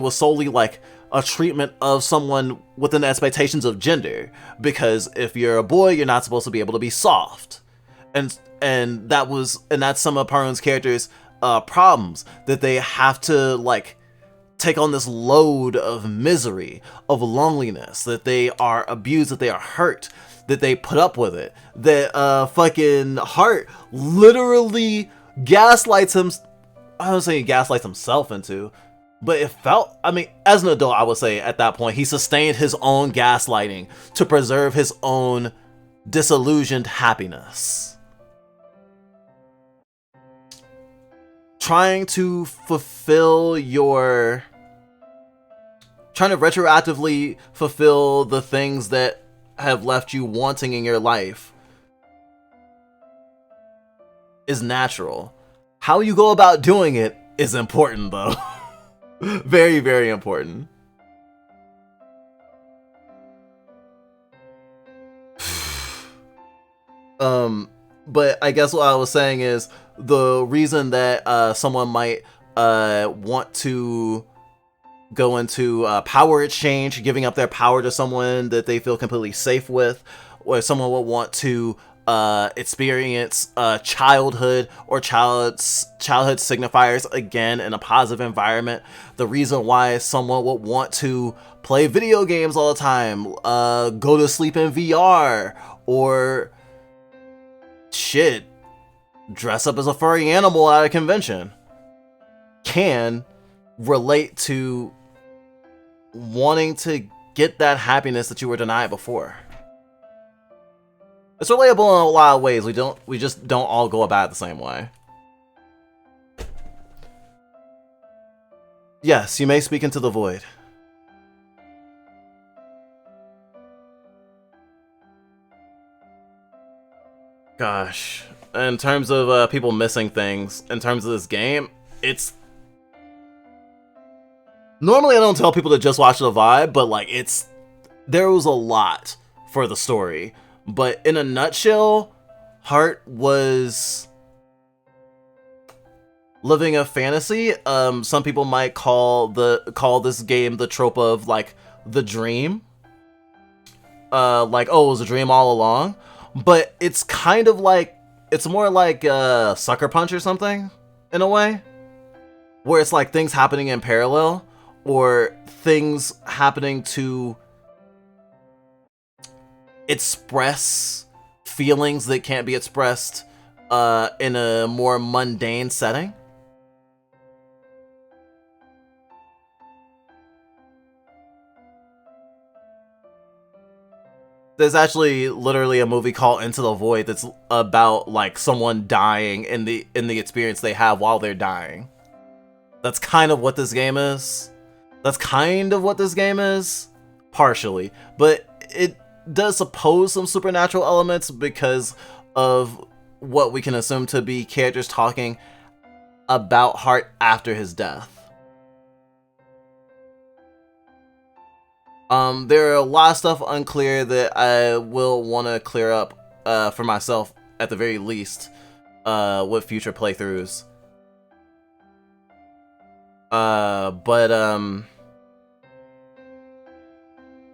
solely like a treatment of someone within the expectations of gender. Because if you're a boy, you're not supposed to be able to be soft, and that's some of Parun's characters' problems, that they have to like take on this load of misery, of loneliness, that they are abused, that they are hurt, that they put up with it, that fucking Hart literally gaslights him. I don't say he gaslights himself into, but it felt, I mean, as an adult, I would say at that point he sustained his own gaslighting to preserve his own disillusioned happiness. Trying to retroactively fulfill the things that have left you wanting in your life is natural. How you go about doing it is important, though. Very, very important. But I guess what I was saying is the reason that someone might want to go into power exchange, giving up their power to someone that they feel completely safe with, or someone will want to experience childhood or childhood signifiers again in a positive environment. The reason why someone would want to play video games all the time, go to sleep in VR, or shit, dress up as a furry animal at a convention, can relate to wanting to get that happiness that you were denied before. It's relatable in a lot of ways. We just don't all go about it the same way. Yes, you may speak into the void. Gosh, in terms of people missing things, in terms of this game, it's Normally I don't tell people to just watch the vibe, but like there was a lot for the story. But in a nutshell, Heart was living a fantasy. Some people might call this game the trope of like the dream. Like, oh, it was a dream all along. But it's kind of like, it's more like Sucker Punch or something, in a way. Where it's like things happening in parallel, or things happening to express feelings that can't be expressed in a more mundane setting. There's actually literally a movie called Into the Void that's about like someone dying in the experience they have while they're dying. That's kind of what this game is. Partially. But it does suppose some supernatural elements because of what we can assume to be characters talking about Heart after his death. There are a lot of stuff unclear that I will want to clear up for myself at the very least with future playthroughs. But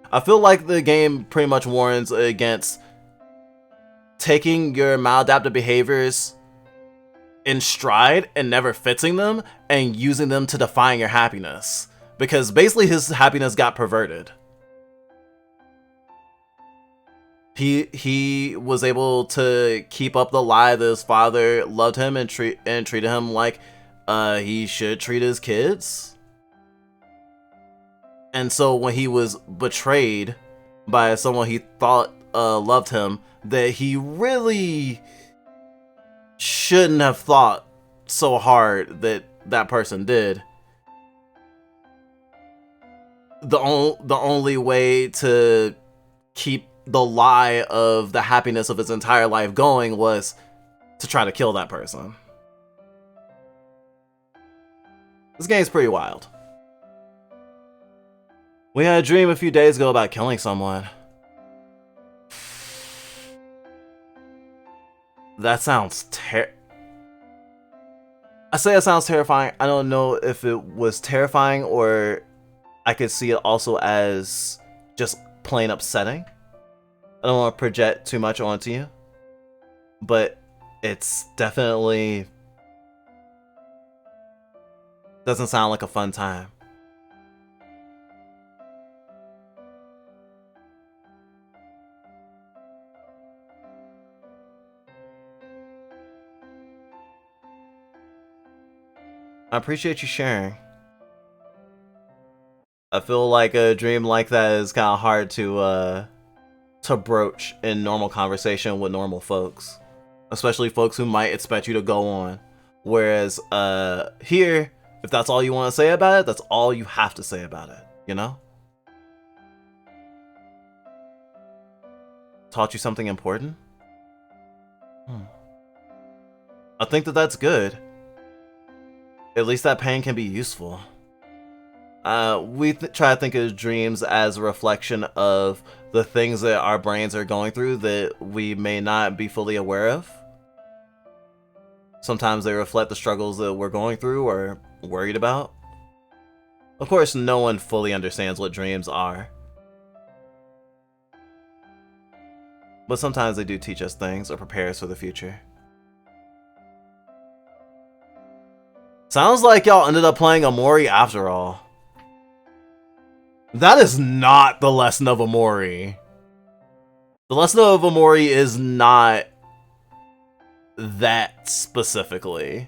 I feel like the game pretty much warns against taking your maladaptive behaviors in stride and never fixing them and using them to define your happiness. Because basically his happiness got perverted. He was able to keep up the lie that his father loved him and treated him like he should treat his kids. And so when he was betrayed by someone he thought loved him, that he really shouldn't have thought so hard that that person did. The only way to keep the lie of the happiness of his entire life going was to try to kill that person. This game's pretty wild. We had a dream a few days ago about killing someone. That sounds I say it sounds terrifying. I don't know if it was terrifying or I could see it also as just plain upsetting. I don't want to project too much onto you, but it's definitely doesn't sound like a fun time. I appreciate you sharing. I feel like a dream like that is kind of hard to broach in normal conversation with normal folks, especially folks who might expect you to go on. Whereas here, if that's all you want to say about it, that's all you have to say about it, you know? Taught you something important? I think that that's good. At least that pain can be useful. We try to think of dreams as a reflection of the things that our brains are going through that we may not be fully aware of. Sometimes they reflect the struggles that we're going through or worried about. Of course, no one fully understands what dreams are. But sometimes they do teach us things or prepare us for the future. Sounds like y'all ended up playing Amori after all. That is not the lesson of Amori. The lesson of Amori is not that specifically.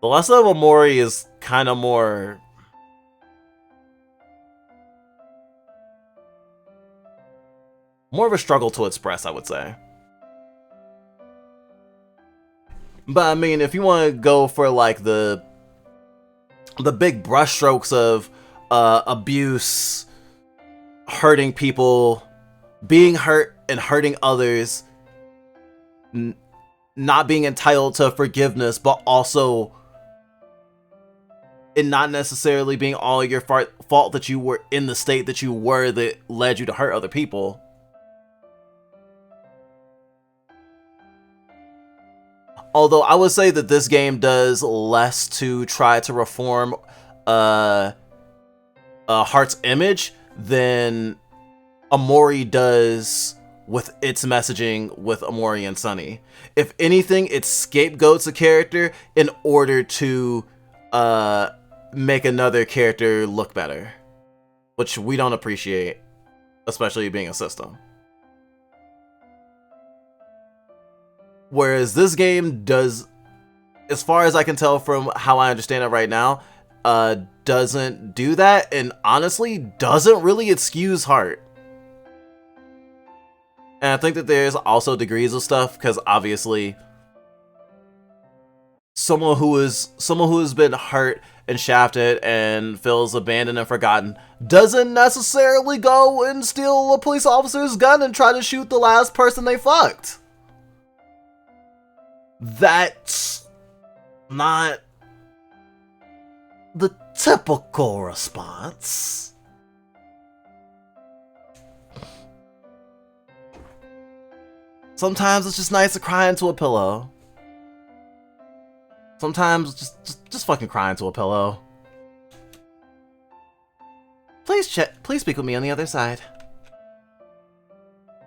The lesson of Amori is kind of more of a struggle to express, I would say. But I mean, if you want to go for like the big brushstrokes of abuse, hurting people, being hurt and hurting others, not being entitled to forgiveness, but also it not necessarily being all your fault that you were in the state that you were that led you to hurt other people. Although I would say that this game does less to try to reform Heart's image than Omori does with its messaging with Omori and Sunny. If anything, it scapegoats a character in order to make another character look better, which we don't appreciate, especially being a system. Whereas this game does, as far as I can tell from how I understand it right now, doesn't do that, and honestly doesn't really excuse Heart. And I think that there's also degrees of stuff, because obviously someone who has been hurt and shafted and feels abandoned and forgotten doesn't necessarily go and steal a police officer's gun and try to shoot the last person they fucked. That's not the typical response. Sometimes it's just nice to cry into a pillow. Sometimes just fucking cry into a pillow. Please speak with me on the other side.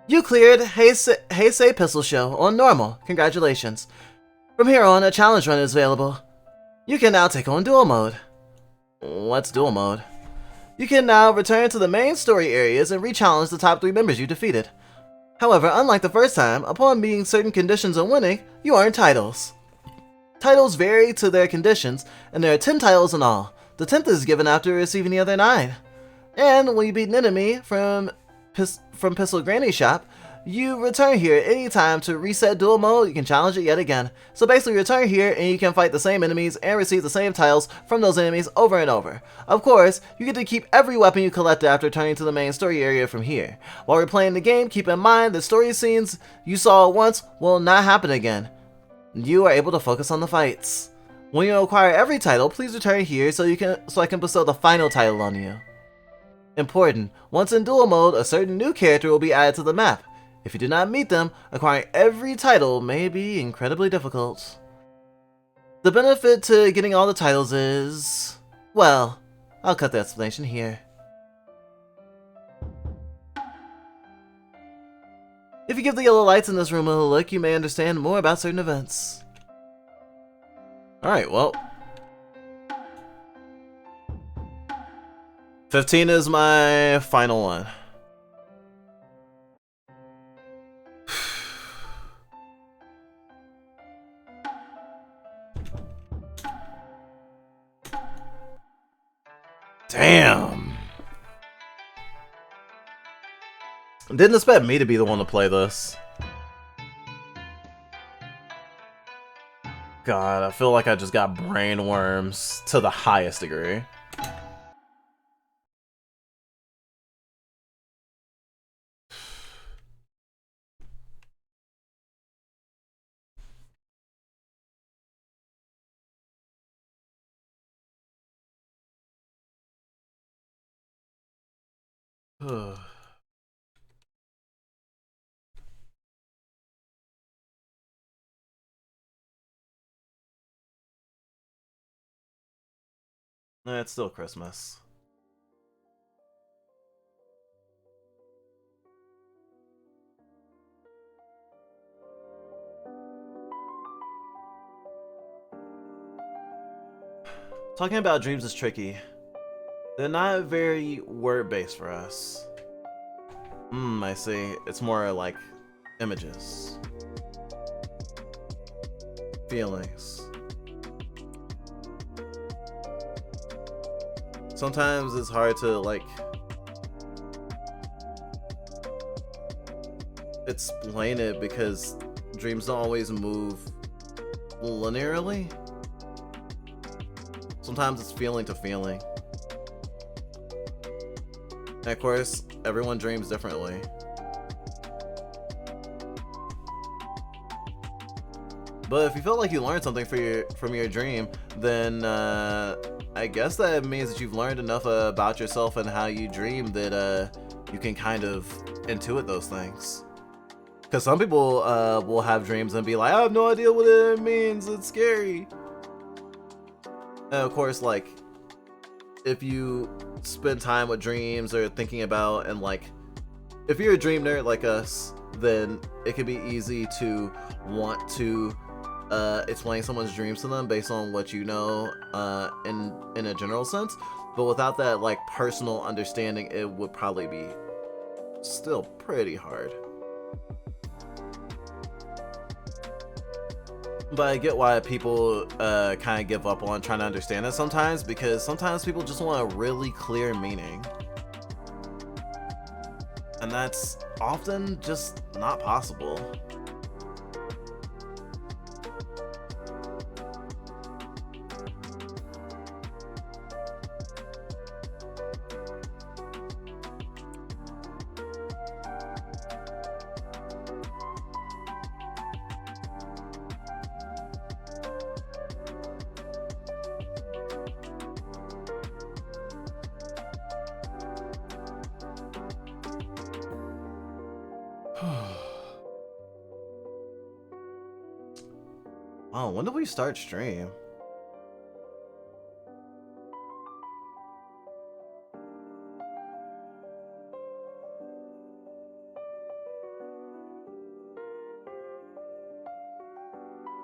You cleared Heisei Pistol Show on normal. Congratulations. From here on, a challenge run is available. You can now take on duel mode. What's duel mode? You can now return to the main story areas and re-challenge the top 3 members you defeated. However, unlike the first time, upon meeting certain conditions and winning, you earn titles. Titles vary to their conditions, and there are 10 titles in all. The 10th is given after receiving the other 9. And when you beat an enemy from Pistol Granny's shop, you return here anytime to reset duel mode. You can challenge it yet again. So basically return here and you can fight the same enemies and receive the same titles from those enemies over and over. Of course, you get to keep every weapon you collected after returning to the main story area from here. While replaying the game, keep in mind that story scenes you saw once will not happen again. You are able to focus on the fights. When you acquire every title, please return here so I can bestow the final title on you. Important, once in duel mode, a certain new character will be added to the map. If you do not meet them, acquiring every title may be incredibly difficult. The benefit to getting all the titles is... well, I'll cut the explanation here. If you give the yellow lights in this room a look, you may understand more about certain events. Alright, well. 15 is my final one. Damn. Didn't expect me to be the one to play this. God, I feel like I just got brain worms to the highest degree. It's still Christmas. Talking about dreams is tricky. They're not very word-based for us. I see. It's more like images. Feelings. Sometimes it's hard to, like, explain it because dreams don't always move linearly. Sometimes it's feeling to feeling. And of course, everyone dreams differently. But if you feel like you learned something from your dream, then I guess that means that you've learned enough about yourself and how you dream that you can kind of intuit those things. Because some people will have dreams and be like, I have no idea what it means, it's scary. And of course, like, if you spend time with dreams or thinking about, and like, if you're a dream nerd like us, then it can be easy to want to explain someone's dreams to them based on what you know in a general sense. But without that like personal understanding, it would probably be still pretty hard. But I get why people kind of give up on trying to understand it sometimes, because sometimes people just want a really clear meaning. And that's often just not possible. Oh, when did we start stream?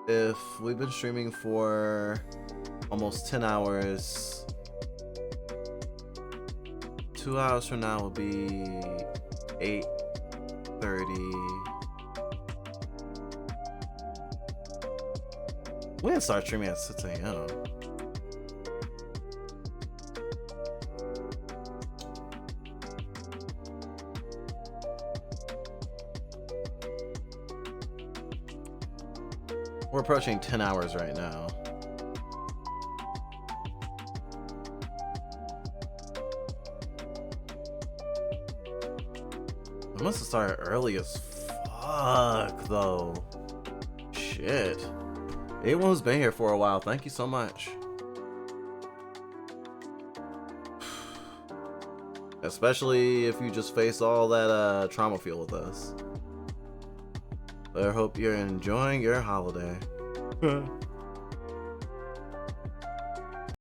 If we've been streaming for almost 10 hours, 2 hours from now will be 8:30. We didn't start streaming at 6 a.m. We're approaching 10 hours right now. I must have started early as fuck, though. Shit. Anyone who's been here for a while, thank you so much. Especially if you just face all that trauma fuel with us. But I hope you're enjoying your holiday.